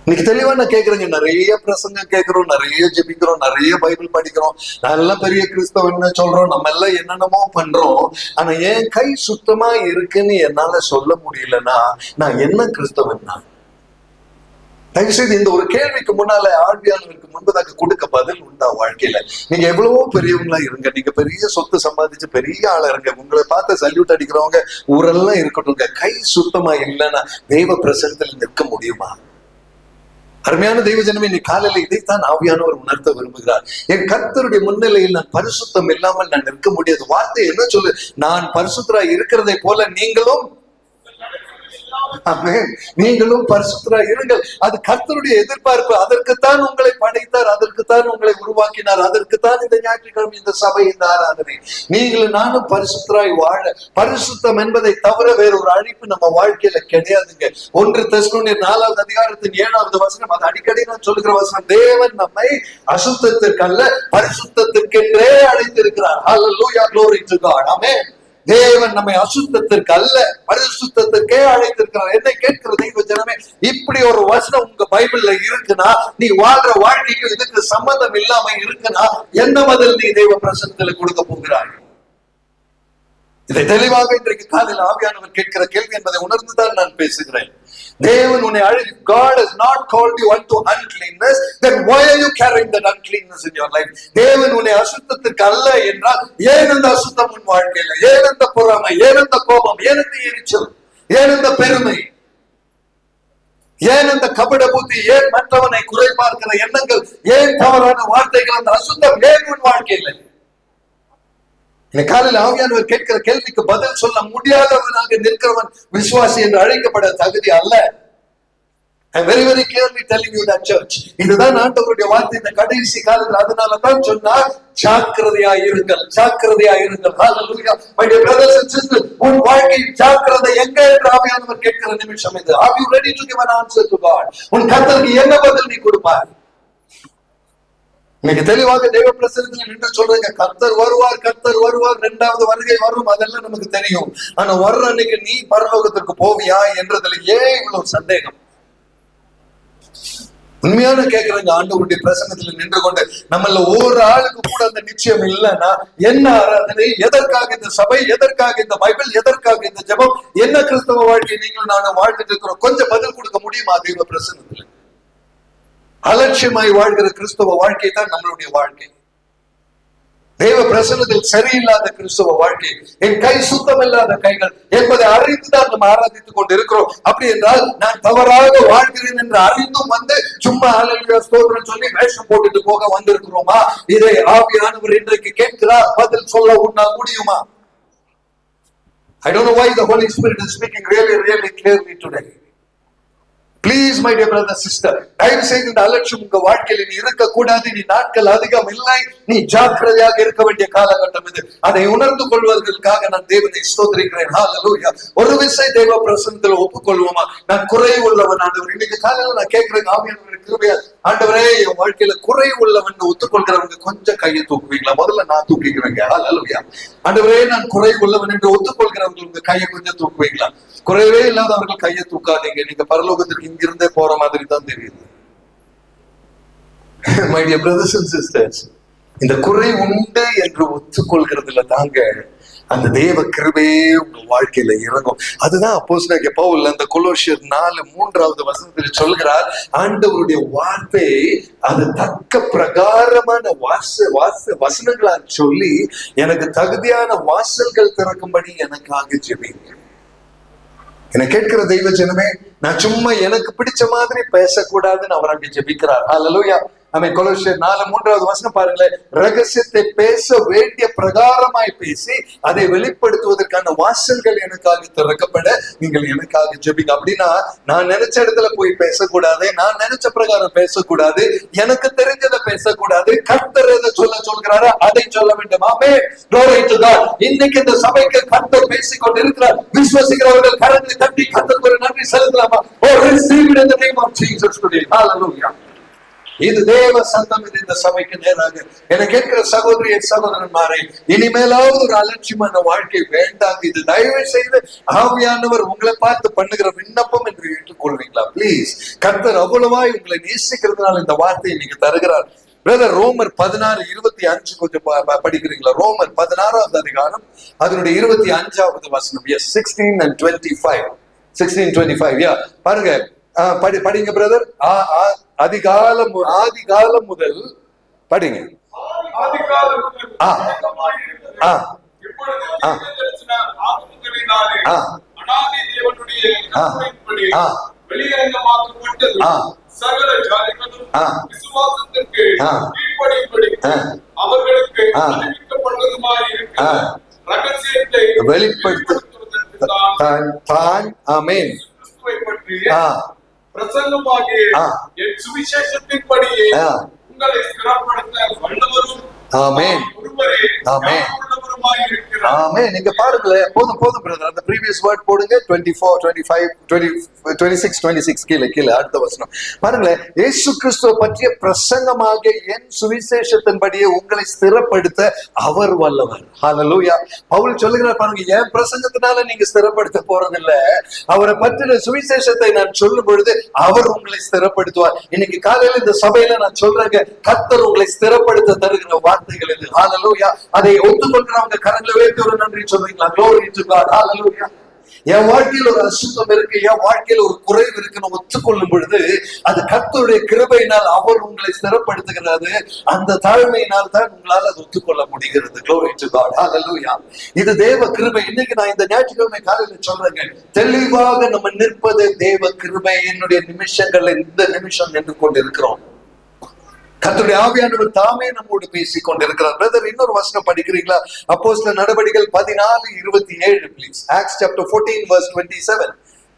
இன்னைக்கு தெளிவா நான் கேட்கிறேங்க. நிறைய பிரசங்கம் கேட்கிறோம், நிறைய ஜெபிக்கிறோம், நிறைய பைபிள் படிக்கிறோம், நல்ல பெரிய கிறிஸ்தவன்னு சொல்றோம், நம்ம எல்லாம் என்னென்னமோ பண்றோம். ஆனா என் கை சுத்தமா இருக்குன்னு என்னால சொல்ல முடியலன்னா நான் என்ன கிறிஸ்தவன்? நான் தயவுசெய்து இந்த ஒரு கேள்விக்கு முன்னால ஆழ்வியாளருக்கு முன்பதாக கொடுக்க பதில் உண்டா வாழ்க்கையில? நீங்க எவ்வளவோ பெரியவங்களா இருங்க, நீங்க பெரிய சொத்து சம்பாதிச்சு பெரிய ஆளா இருங்க, உங்களை பார்த்து சல்யூட் அடிக்கிறவங்க ஊரெல்லாம் இருக்கட்டும், கை சுத்தமா இல்லைன்னா தெய்வ பிரசனத்தில் நிற்க முடியுமா? அருமையான தெய்வ ஜனமே, இன்னைக்கு காலையில இதைத்தான் ஆவியானவர் உணர்த்த விரும்புகிறார். என் கர்த்தருடைய முன்னிலையில் நான் பரிசுத்தம் இல்லாமல் நான் நிற்க முடியாது. வார்த்தை என்ன சொல்லு? நான் பரிசுத்தராய் இருக்கிறதை போல நீங்களும் நீங்களும் பரிசுத்தராய் இருங்கள். அது கர்த்தருடைய எதிர்பார்ப்பு. அதற்குத்தான் உங்களை படைத்தார், அதற்குத்தான் உங்களை உருவாக்கினார், அதற்குத்தான் இந்த ஞாயிற்றுக்கிழமை இந்த சபை, இந்த ஆராதனை. நீங்களும் நானும் பரிசுத்தராய் வாழ, பரிசுத்தம் என்பதை தவிர வேறொரு அழைப்பு நம்ம வாழ்க்கையில கிடையாதுங்க. 1 தெசலோனியர் 4வது அதிகாரத்தின் 7வது வசனம், அது அடிக்கடி நான் சொல்லுகிற வசனம். தேவன் நம்மை அசுத்தத்திற்கு அல்ல பரிசுத்தத்திற்கென்றே அழைத்திருக்கிறார். ஹல்லேலூயா, glory to God. ஆமென். தேவன் நம்மை அசுத்தத்திற்கு அல்ல பரிசுத்தத்திற்கே அழைத்திருக்கிறார். என்னை கேட்கிற தெய்வ ஜனமே, இப்படி ஒரு வசனம் உங்க பைபிள்ல இருக்குன்னா, நீ வாழ்ற வாழ்க்கைக்கு இதுக்கு சம்பந்தம் இல்லாம இருக்குன்னா, என்ன பதில் நீ தெய்வ பிரசன்னத்துல கொடுக்க போகிறாய்? இதை தெளிவாக இன்றைக்கு காலையில் ஆவியானவர் கேட்கிற கேள்வி என்பதை உணர்ந்துதான் நான் பேசுகிறேன். தேவன் உன்னை அழைத்து, God has not called you unto uncleanness, then why are you carrying that uncleanness in your life? தேவன் உன்னை அசுத்தத்திற்கு அல்ல என்றால் ஏன் அந்த அசுத்தம் உன் வாழ்க்கையில? ஏன் அந்த பொறாமை? ஏன் அந்த கோபம்? ஏன் அந்த எரிச்சல்? ஏன் அந்த பெருமை? ஏன் அந்த கபட புத்தி? ஏன் மற்றவனை குறை பார்க்கிற எண்ணங்கள்? ஏன் தவறான வார்த்தைகள்? அந்த அசுத்தம் ஏன் உன் வாழ்க்கையில? காலையில் ஆவியானவர் கேட்கிற கேள்விக்கு பதில் சொல்ல முடியாதவனாக நிற்கிறவன் விசுவாசி என்று அழைக்கப்பட தகுதி அல்ல. I'm very very clearly telling you that, church. இதுதான் ஆண்டவருடைய வார்த்தை இந்த கடைசி காலத்தில். அதனாலதான் சொன்னார், ஜாக்கிரதையா இருங்கள், ஜாக்கிரதையா இருங்கள். Hallelujah. My dear brothers and sisters, உன் வாழ்க்கை ஜாக்கிரதை எங்க என்று ஆவியானவர் கேட்கிற நிமிஷம் இது. Are you ready to give an answer to God? உன் கர்த்தருக்கு என்ன பதில் நீ கொடுப்பாய்? இன்னைக்கு தெளிவாக தெய்வ பிரசன்னத்தில் நின்று சொல்றீங்க, கர்த்தர் வருவார், கர்த்தர் வருவார், 2வது வருகை வரும், அதெல்லாம் நமக்கு தெரியும். ஆனா வர்ற அன்னைக்கு நீ பரலோகத்திற்கு போவியா என்றதுல ஏன் இவ்வளவு சந்தேகம்? உண்மையான கேட்கிறேங்க. ஆண்டவருடைய பிரசன்னத்தில் நின்று கொண்டு நம்மள ஒரு ஆளுக்கு கூட அந்த நிச்சயம் இல்லைன்னா, என்ன ஆராதனை, எதற்காக இந்த சபை, எதற்காக இந்த பைபிள், எதற்காக இந்த ஜெபம், என்ன கிறிஸ்தவ வாழ்க்கை நீங்களும் நானும் வாழ்ந்துட்டு இருக்கிறோம்? கொஞ்சம் பதில் கொடுக்க முடியுமா தெய்வ பிரசன்னத்தில்? அலட்சியமாய் வாழ்கிற கிறிஸ்தவ வாழ்க்கை தான் நம்மளுடைய வாழ்க்கை. தெய்வ பிரசன்னத்தில் சரியில்லாத கிறிஸ்தவ வாழ்க்கை, என் கை சுத்தம் இல்லாத கைகள் என்பதை அறிந்துதான் நம்ம ஆராதித்துக் கொண்டு இருக்கிறோம். அப்படி என்றால் நான் தவறாக வாழ்கிறேன் என்று அறிந்தும் வந்து சும்மா ஹல்லேலூயா ஸ்தோத்திரம் சொல்லி வேஷம் போட்டுட்டு போக வந்திருக்கிறோமா? இதை ஆவியானவர் இன்றைக்கு கேட்கிறார். பதில் சொல்ல உன்னால் முடியுமா? I don't know why the Holy Spirit is speaking really clearly today. Please, my dear brother, sister, தயவு செய்து இந்த அலட்சியம் உங்க வாழ்க்கையில் நீ இருக்க கூடாது. நீ நாட்கள் அதிகம் இல்லை, நீ ஜாக்கிரதையாக இருக்க வேண்டிய காலகட்டம் இது. அதை உணர்ந்து கொள்வதற்காக நான் தேவனை ஸ்தோத்திரிக்கிறேன். ஹல்லேலூயா. ஒரு விசை தெய்வ பிரசன்னத்தில் ஒப்புக்கொள்வோமா? நான் குறை உள்ளவன் ஆண்டவர். இன்னைக்கு காலையில நான் கேட்கிறேன், ஆவியானவருடைய கிருபையா, ஆண்டவரே என் வாழ்க்கையில குறை உள்ளவன் ஒத்துக்கொள்கிறவங்க கொஞ்சம் கையை தூக்குவீங்களா? முதல்ல நான் தூக்கிக்கிறேங்க. ஹல்லேலூயா. ஆண்டவரே நான் குறை உள்ளவன் என்று ஒத்துக்கொள்கிறவங்க உங்க கையை கொஞ்சம் தூக்குவீங்களா? குறைவே இல்லாதவர்கள் கையை தூக்காதீங்க. நீங்க பரலோகத்திற்கு இங்கிருந்தே போற மாதிரி தான் தெரியுது. My dear brothers and sisters, இந்த குறை உண்டு என்று ஒத்துக்கொள்கிறதுல தாங்க அந்த தேவ கிருபையே உங்க வாழ்க்கையில இறங்கும். அதுதான் அப்போஸ்தலனாகிய பவுல் அந்த கொலோசியர் 4:3வது வசனத்தில் சொல்கிறார், ஆண்டவருடைய வார்த்தை அது தக்க பிரகாரமான வசனங்களால் சொல்லி எனக்கு தகுதியான வாசல்கள் திறக்கும்படி எனக்காக ஜெபிங்க. என்னை கேட்கிற தெய்வ ஜனமே, நான் சும்மா எனக்கு பிடிச்ச மாதிரி பேசக்கூடாதுன்னு அவர் அங்கே ஜெபிக்கிறார். ஹல்லேலூயா. கொலோசியர் 4:3 பாருங்களேன். ரகசியத்தை பேச வேண்டிய பிரகாரமாய் பேசி அதை வெளிப்படுத்துவதற்கான வாசல்கள் எனக்காக திறக்கப்பட நீங்கள் எனக்காக ஜெபிங்க. அப்படின்னா நான் நினைச்ச இடத்துல போய் பேசக்கூடாது, நான் நினைச்ச பிரகாரம் பேசக்கூடாது, எனக்கு தெரிஞ்சதை பேசக்கூடாது. கர்த்தர் எதை சொல்கிறாரோ அதை சொல்ல வேண்டும். ஆமென். Glory to God. இன்னைக்கு இந்த சபைக்கு கர்த்தர் பேசிக் கொண்டிருக்கிறார். விசுவாசிக்கிறவர்கள் கரங்களை தட்டி கர்த்தருக்கு ஒரு நன்றி செலுத்தலாமா? Oh, receive it in the name of Jesus today. Hallelujah. இது தேவ சத்தம். இது இந்த சபைக்கு நேராக என கேட்கிற சகோதரிய சகோதரன்மாரே, இனிமேலாவது ஒரு அலட்சியமான வாழ்க்கை வேண்டாம். இது தயவு செய்து ஆவியானவர் உங்களை பார்த்து பண்ணுகிற விண்ணப்பம் என்று ஏற்றுக்கொள்வீங்களா? பிளீஸ். கர்த்தர் அவ்வளவாய் உங்களை நேசிக்கிறதுனால இந்த வார்த்தையை நீங்க தருகிறார். பிரதர், ரோமர் 16:25 கொஞ்சம் படிக்கிறீங்களா? ரோமர் 16வது அதிகாரம் அதனுடைய 25வது வசனம். Yes, 16 and 25. 16:25. யா, பாருங்க, படிங்க பிரதர். ஆதி காலம் முதல் படிங்க. சகல ஜாதிகளும் விசுவாசத்திற்கு கீழ்ப்படியும்படிக்கு அவர்களுக்கு அறிவிக்கப்பட்டதுமாய் இருக்கிற ரகசியத்தை வெளிப்படுத்துவதற்குத்தான் ஆமென் கிறிஸ்துவை பற்றிய பிரசங்கமாகிய என் சுவிசேஷத்தின்படியே உங்களை ஸ்திரப்படுத்த வல்லவரும் ஆமென் ஆமென் ஆமென். நீங்க பாருங்களேன். போதும் பிரதர். அந்த previous word போடுங்க. 24, 25, 26 கீழே அடுத்த வசனம் பாருங்களேன். இயேசு கிறிஸ்துவை பற்றிய பிரசங்கமாக என் சுவிசேஷத்தின்படியே உங்களை ஸ்திரப்படுத்த அவர் வல்லவர். ஹல்லேலூயா. பவுல் சொல்லுகிறார் பாருங்க, என் பிரசங்கத்தினால நீங்க ஸ்திரப்படுத்த போறதில்ல, அவரை பற்றின சுவிசேஷத்தை நான் சொல்லும் பொழுது அவர் உங்களை ஸ்திரப்படுத்துவார். இன்னைக்கு காலையில இந்த சபையில நான் சொல்றேங்க, கர்த்தர் உங்களை ஸ்திரப்படுத்த தருகிற வார்த்தைகள் இது. ஹல்லேலூயா. அதை ஒத்துக்கொள்கிறவங்க கரங்களை உயர்த்தி ஒரு நன்றி சொல்றீங்களா? Glory to God. Hallelujah. என் வாழ்க்கையில் ஒரு அசுத்தம் இருக்கு, என் வாழ்க்கையில் ஒரு குறைவு இருக்குன்னு ஒத்துக்கொள்ளும் பொழுது அது கர்த்தருடைய கிருபையினால் அவர் உங்களை ஸ்திரப்படுத்துகிறது. அந்த தாழ்மையினால் தான் உங்களால் அது ஒத்துக்கொள்ள முடிகிறது. Glory to God. Hallelujah. இது தேவ கிருபை. இன்னைக்கு நான் இந்த ஞாயிற்றுக்கிழமை காலையில் சொல்றேங்க, தெளிவாக நம்ம நிற்பது தேவ கிருபை. என்னுடைய நிமிஷங்கள்ல இந்த நிமிஷம் நின்று கொண்டு இருக்கிறோம். கர்த்தருடைய ஆவியானவர் தாமே நம்மோடு பேசிக் கொண்டிருக்கிறார். பிரதர், இன்னொரு வசனம் படிக்கிறீங்களா? அப்போஸ்தலர் நடபடிகள் 14:27 ப்ளீஸ். Acts chapter 14 verse 27.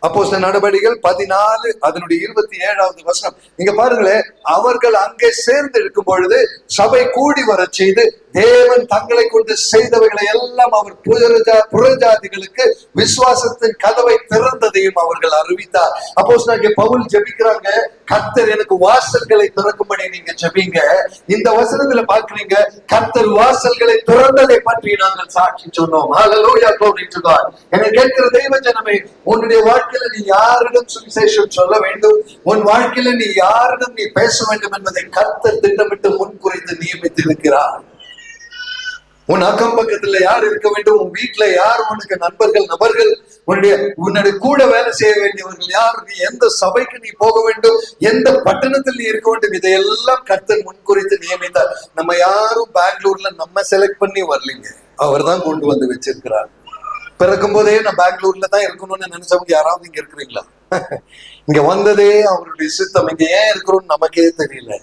அப்போஸ்தலர் நடபடிகள் 14 அதனுடைய 27வது வசனம். நீங்க பாருங்களேன், அவர்கள் அங்கே சேர்ந்து இருக்கும் பொழுது சபை கூடி வர செய்து தேவன் தங்களை கொண்டு செய்தவைகளை எல்லாம் அவர் புறஜாதிகளுக்கு விசுவாசத்தின் கதவை திறந்ததையும் அவர்கள் அறிவித்தார். அப்போஸ்தலர் பவுல் ஜெபிக்கிறாங்க, கர்த்தர் எனக்கு வாசல்களை திறக்கும்படி நீங்க ஜெபிங்க. இந்த வசனத்துல பாக்குறீங்க, கர்த்தர் வாசல்களை திறந்ததை பற்றி நாங்கள் சாட்சி சொன்னோம். ஹல்லேலூயா. Glory to God. என்னை கேட்கிற தெய்வ ஜனமே, உன்னுடைய வாழ்க்கையில நீ யாரிடம் சுவிசேஷம் சொல்ல வேண்டும், உன் வாழ்க்கையில நீ யாரிடம் நீ பேச வேண்டும் என்பதை கர்த்தர் திட்டமிட்டு முன்குறித்து நியமித்து இருக்கிறார். உன் அக்கம் பக்கத்துல யார் இருக்க வேண்டும், உன் வீட்டுல யார் உனக்கு நபர்கள், உன்னுடைய கூட வேலை செய்ய வேண்டியவர்கள் யார், நீ எந்த சபைக்கு நீ போக வேண்டும், எந்த பட்டணத்தில் நீ இருக்க வேண்டும், இதையெல்லாம் கர்த்தர் முன்குறித்து நியமித்தார். நம்ம யாரும் பெங்களூர்ல நம்ம செலக்ட் பண்ணி வரலீங்க, அவர் தான் கொண்டு வந்து வச்சிருக்கிறார். பிறக்கும் போதே நான் பெங்களூர்ல தான் இருக்கணும்னு நினைச்சவங்க யாராவது இங்க இருக்கிறீங்களா? இங்க வந்ததே அவருடைய சித்தம். இங்க ஏன் இருக்கிறோம்னு நமக்கே தெரியல.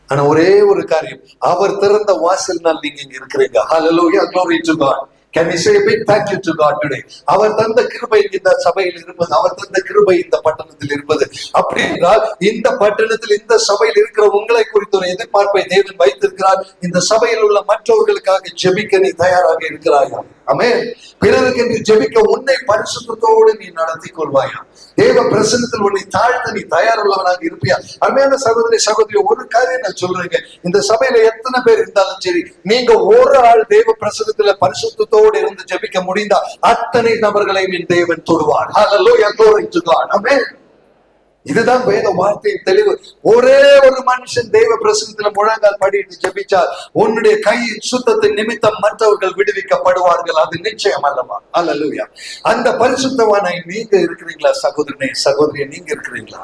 ஆனா ஒரே ஒரு காரியம், அவர் திறந்த வாசல்னால் நீங்க இங்க இருக்கிறீங்க. Hallelujah. Glory to God. Can we say a big thank you to God today? அவர் தந்த கிருபை இந்த சபையில் இருப்பது, அவர் தந்த கிருபை இந்த பட்டணத்தில் இருப்பது. அப்படி என்றால் இந்த பட்டணத்தில் இந்த சபையில் இருக்கிற உங்களை குறித்த ஒரு எதிர்பார்ப்பை தேவன் வைத்திருக்கிறார். இந்த சபையில் உள்ள மற்றவர்களுக்காக ஜெபிக்க நீ தயாராக இருக்கிறாயா? ஆமென். பிறருக்கு என்று ஜெபிக்க உன்னை பரிசுத்தத்தோடு நீ நடத்தி கொள்வாயா? தேவ பிரசன்னத்தில் உன்னை தாழ்த்த நீ தயாருள்ளவனாக இருப்பியா? அருமையான சகோதரி, ஒரு காரியம் நான் சொல்றேங்க, இந்த சபையில எத்தனை பேர் இருந்தாலும் சரி, நீங்க ஒரு ஆள் தேவ பிரசன்னத்துல பரிசுத்தத்தோடு இருந்து ஜெபிக்க முடிந்தா அத்தனை நபர்களையும் என் தேவன் தொடுவார். Hallelujah. Glory to God. ஆமென். இதுதான் வேத வார்த்தையின் தெளிவு. ஒரே ஒரு மனுஷன் தேவ பிரசன்னத்துல முழங்கால் படிட்டு ஜெபிச்சார், உன்னுடைய கையின் சுத்தத்தின் நிமித்தம் மற்றவர்கள் விடுவிக்கப்படுவார்கள். அது நிச்சயம் அல்லவா? அல்லேலூயா. அந்த பரிசுத்தவானை நீங்க இருக்கிறீங்களா? சகோதரியே நீங்க இருக்கிறீங்களா?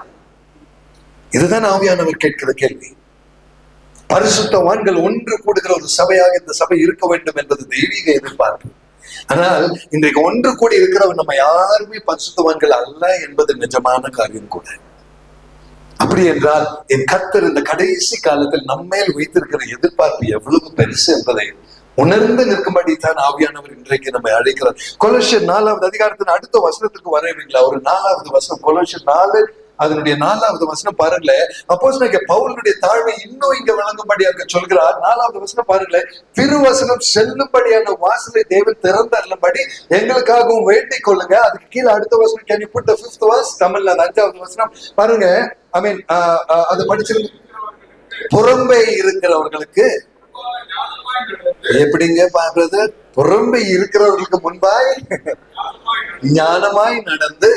இதுதான் ஆவியானவர் கேட்கிற கேள்வி. பரிசுத்தவான்கள் ஒன்று கூடுகிற ஒரு சபையாக இந்த சபை இருக்க வேண்டும் என்பது தெய்வீக எதிர்பார்ப்பு. ஆனால் இன்றைக்கு ஒன்று கூடி இருக்கிறவன் நம்ம யாருமே பரிசுத்தவான்கள் அல்ல என்பது நிஜமான காரியம் கூட. அப்ப அப்படி என்றால் என் கர்த்தர் இந்த கடைசி காலத்தில் நம்மேல் வைத்திருக்கிற எதிர்பார்ப்பு எவ்வளவு பெருசு என்பதை உணர்ந்து நிற்கும்படி தான் ஆவியானவர் இன்றைக்கு நம்மை அழைக்கிறார். கொலோசியர் 4வது அதிகாரத்தின் அடுத்த வசனத்துக்கு வரவீங்களா? ஒரு 4வது வசனம், கொலோசியர் 4 அதனுடைய 4வது வசனம் பாருங்களேன். அப்போஸ்தலனாகிய பவுலுடைய தாழ்மை இன்னும் இங்க விளங்கும்படி அங்க சொல்கிறார். 4வது வசனம் பாருங்களேன். திருவசனம் செல்லும்படியான வாசலை தேவன் திறந்தருளும்படி எங்களுக்காகவும் வேண்டிக் கொள்ளுங்க. அதுக்கு கீழே அடுத்த வசனம், can you put the 5th verse? தமிழ்ல 5வது வசனம் பாருங்க. ஐ மீன் அது படிச்சிருங்க. புறம்பே இருக்கிறவர்களுக்கு எப்படிங்க பிரதர்? புறம்பே இருக்கிறவர்களுக்கு முன்பாய் ஞானமாய் நடந்து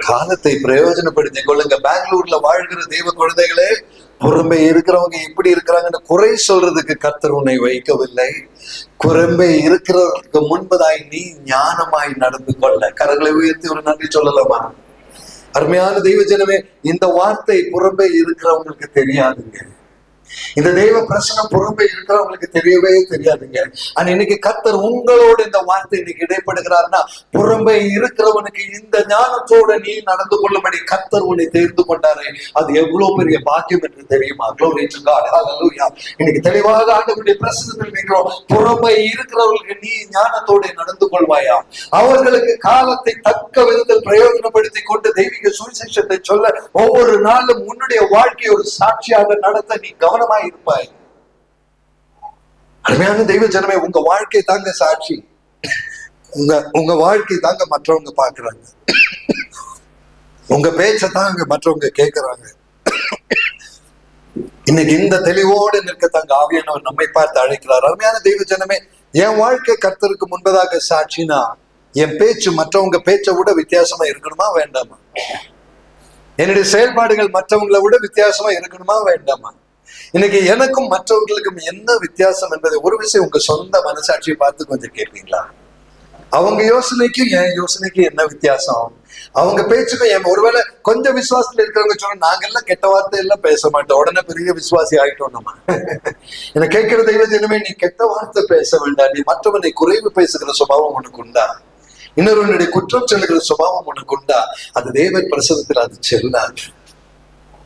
காலத்தை பிரயோஜனப்படுத்திக் கொள்ளுங்க. பெங்களூர்ல வாழ்கிற தெய்வ குழந்தைகளே, புறம்பே இருக்கிறவங்க எப்படி இருக்கிறாங்கன்னு குறை சொல்றதுக்கு கர்த்தர் உன்னை வைக்கவில்லை. புறம்பே இருக்கிறவர்களுக்கு முன்பதாய் நீ ஞானமாய் நடந்து கொள்ள. கரங்களை உயர்த்தி ஒரு நன்றி சொல்லலாமா? அருமையான தெய்வ ஜனமே, இந்த வார்த்தை புறம்பே இருக்கிறவங்களுக்கு தெரியாதுங்க. இந்த தெய்வ பிரசனம் புறம்பே இருக்கிறவங்களுக்கு தெரியவே தெரியாதுங்க. ஆனா இன்னைக்கு கர்த்தர் உங்களோட இந்த வார்த்தை இன்னைக்கு இடைப்படுகிறார்னா, புறம்பே இருக்கிறவனுக்கு இந்த ஞானத்தோட நீ நடந்து கொள்ளும்படி கர்த்தர் உன்னை தேர்ந்து கொண்டாரே, அது எவ்வளவு பெரிய பாக்கியம் என்று தெரியுமா? Glory to God. Hallelujah. இன்னைக்கு தெளிவாக ஆண்டவருடைய பிரசனத்தில் நிற்கிறோம். புறம்பே இருக்கிறவர்களுக்கு நீ ஞானத்தோட நடந்து கொள்வாயா? அவர்களுக்கு காலத்தை தக்க விதத்தில் பிரயோஜனப்படுத்தி கொண்டு தெய்வீக சுவிசேஷத்தை சொல்ல ஒவ்வொரு நாளும் உன்னுடைய வாழ்க்கையை ஒரு சாட்சியாக நடத்த நீ கவனமாய் இருப்பாய். அருமையான தெய்வ ஜனமே, உங்க வாழ்க்கை தாங்க சாட்சி. உங்க வாழ்க்கை தாங்க மற்றவங்க பாக்குறாங்க. உங்க பேச்ச தாங்க மற்றவங்க கேட்கிறாங்க. இன்னைக்கு இந்த தெளிவோடு நிற்க தாங்க ஆவியானவர் நம்மை பார்த்து அழைக்கிறார். அருமையான தெய்வ ஜனமே, என் வாழ்க்கை கர்த்தருக்கு முன்பதாக சாட்சினா என் பேச்சு மற்றவங்க பேச்சை விட வித்தியாசமா இருக்கணுமா வேண்டாமா? என்னுடைய செயல்பாடுகள் மற்றவங்களை விட வித்தியாசமா இருக்கணுமா வேண்டாமா? இன்னைக்கு எனக்கும் மற்றவர்களுக்கும் என்ன வித்தியாசம் என்பதை ஒரு விஷயம் உங்க சொந்த மனசாட்சியை பார்த்து கொஞ்சம் கேட்பீங்களா? அவங்க யோசனைக்கும் என் யோசனைக்கும் என்ன வித்தியாசம்? அவங்க பேச்சுக்கும் என் ஒருவேளை கொஞ்சம் விசுவாசத்துல இருக்கிறவங்க சொல்ல, நாங்க எல்லாம் கெட்ட வார்த்தை எல்லாம் பேச மாட்டோம், உடனே பெரிய விசுவாசி ஆயிட்டோம் நம்ம. என்ன கேட்கிற தெய்வ ஜனமே, நீ கெட்ட வார்த்தை பேச வேண்டாம். நீ மற்றவனை குறைவு பேசுகிற சுபாவம் உனக்கு உண்டா? இன்னொருவனுடைய குற்றம் சொல்லுகிற சுபாவம் உனக்கு உண்டா? அது தேவ பிரசனத்தில் அது செல்லாது.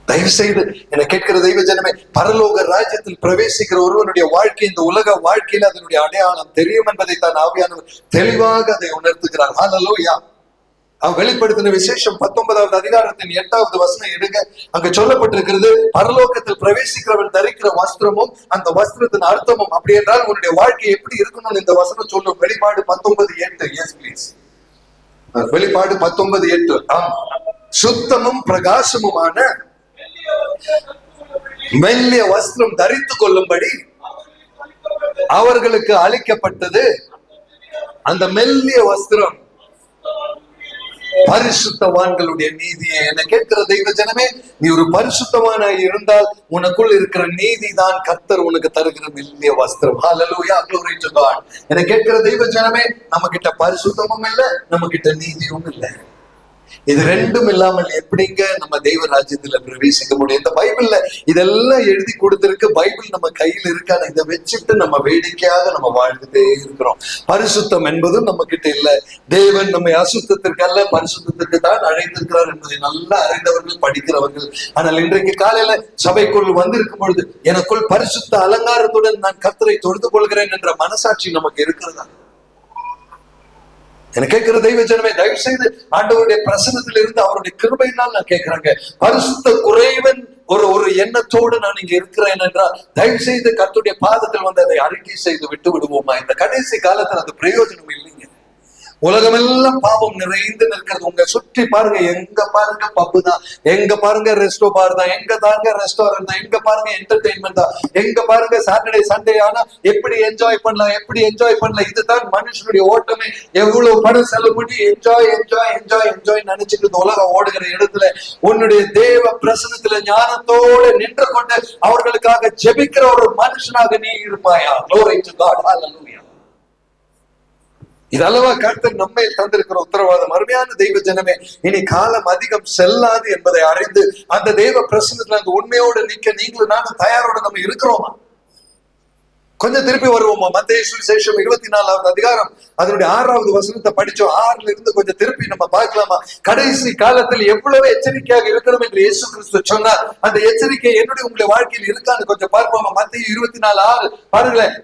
தயவு செய்து என்னை கேட்கிற தெய்வ ஜனமே, பரலோக ராஜ்யத்தில் பிரவேசிக்கிற ஒருவனுடைய வாழ்க்கை இந்த உலக வாழ்க்கையில அதனுடைய அடையாளம் தெரியும் என்பதை தான் ஆவியானவர் தெளிவாக அதை உணர்த்துகிறார். ஹல்லேலூயா. அவன் வெளிப்படுத்தின விசேஷம் 19வது அதிகாரத்தின் 8வது வசனம் எடுங்க. அங்க சொல்லப்பட்டிருக்கிறது, பரலோகத்தில் பிரவேசிக்கிறவன் தரிக்கிற வஸ்திரமும் அந்த வஸ்திரத்தின் அர்த்தமும். அப்படி என்றால் உன்னுடைய வாழ்க்கை எப்படி இருக்கணும்னு இந்த வசனம் சொல்லும். வெளிப்பாடு 19:8. Yes please. வெளிப்பாடு 19:8. சுத்தமும் பிரகாசமுமான மெல்லிய வஸ்திரம் தரித்துக் கொள்ளும்படி அவர்களுக்கு அளிக்கப்பட்டது. அந்த மெல்லிய வஸ்திரம் பரிசுத்தவான்களுடைய நீதியை. என்ன கேட்கிற தெய்வ ஜனமே, நீ ஒரு பரிசுத்தவான இருந்தால் உனக்குள் இருக்கிற நீதி தான் கர்த்தர் உனக்கு தருகிற மெல்லிய வஸ்திரம். ஹல்லேலூயா. Glory to God. என்ன கேட்கிற தெய்வ ஜனமே, நம்ம கிட்ட பரிசுத்தமும் இல்லை, நம்ம கிட்ட நீதியும் இல்லை. இது ரெண்டும் இல்லாமல் எப்படிங்க நம்ம தெய்வ ராஜ்யத்துல பிரவேசிக்க முடியும்? இந்த பைபிள்ல இதெல்லாம் எழுதி கொடுத்திருக்கு. பைபிள் நம்ம கையில இருக்காது. இதை வச்சுட்டு நம்ம வேடிக்கையாக நம்ம வாழ்ந்துட்டே இருக்கிறோம். பரிசுத்தம் என்பதும் நம்ம கிட்ட இல்ல. தேவன் நம்மை அசுத்தத்திற்கு அல்ல பரிசுத்தத்திற்கு தான் அழைத்திருக்கிறார் என்பதை நல்லா அறிந்தவர்கள், படிக்கிறவர்கள். ஆனால் இன்றைக்கு காலையில சபைக்குள் வந்திருக்கும் பொழுது எனக்குள் பரிசுத்த அலங்காரத்துடன் நான் கர்த்தரை தொழுது கொள்கிறேன் என்ற மனசாட்சி நமக்கு இருக்கிறதா? எனக்கு கேட்கிற தெய்வ ஜனமே, தயவு செய்து ஆண்டவருடைய பிரசன்னத்தில் இருந்து அவருடைய கிருபையினால் நான் கேட்கிறாங்க, பரிசுத்த குறைவன் ஒரு எண்ணத்தோடு நான் இங்க இருக்கிறேன் என்றால் தயவு செய்து கர்த்தருடைய பாதத்தில் வந்து அதை அறிக்கை செய்து விட்டு விடுவோமா? இந்த கடைசி காலத்தில் அது பிரயோஜனம் இல்லைங்க. உலகமெல்லாம் பாவம் நிறைந்து நிற்கிறது. உங்க சுற்றி பாருங்க, எங்க பாருங்க பப்பு தான், எங்க பாருங்க ரெஸ்டோ பார் தான், எங்க தாங்க ரெஸ்டாரண்ட் தான், எங்க பாருங்க என்டர்டெயின்மெண்ட் தான், எங்க பாருங்க சாட்டர்டே சண்டே ஆனா எப்படி என்ஜாய் பண்ணலாம், எப்படி என்ஜாய் பண்ணலாம். இதுதான் மனுஷனுடைய ஓட்டமே. எவ்வளவு பணம் செலவு பண்ணி என்ஜாய் என்ஜாய் என்ஜாய் என்ஜாய் நினைச்சிட்டு இந்த உலகம் ஓடுகிற இடத்துல உன்னுடைய தேவ பிரசனத்துல ஞானத்தோடு நின்று கொண்டு அவர்களுக்காக ஜெபிக்கிற ஒரு மனுஷனாக நீ இருப்பாயா? Glory to God. Hallelujah. இதல்லவா கர்த்தர் நம்மை தந்திருக்கிற உத்தரவாதம். அருமையான தெய்வ ஜனமே, இனி காலம் அதிகம் செல்லாது என்பதை அறிந்து அந்த தெய்வ பிரசன்னத்துல அந்த உண்மையோடு நிக்க நீங்களும் நானும் தயாரோடு நம்ம இருக்கிறோமா? கொஞ்சம் திருப்பி வருவோமா? மத்தேயு சுவிசேஷம் 24வது அதிகாரம் அதனுடைய 6வது வசனத்தை படிச்சோம். 6ல இருந்து கொஞ்சம் திருப்பி நம்ம பார்க்கலாமா? கடைசி காலத்தில் எவ்வளவு எச்சரிக்கையாக இருக்கணும் என்று இயேசு கிறிஸ்து சொன்னார். அந்த எச்சரிக்கை என்னுடைய உங்களுடைய வாழ்க்கையில் இருக்கான்னு கொஞ்சம் பார்ப்போமா? மத்தேயு 24:6 பாருங்களேன்.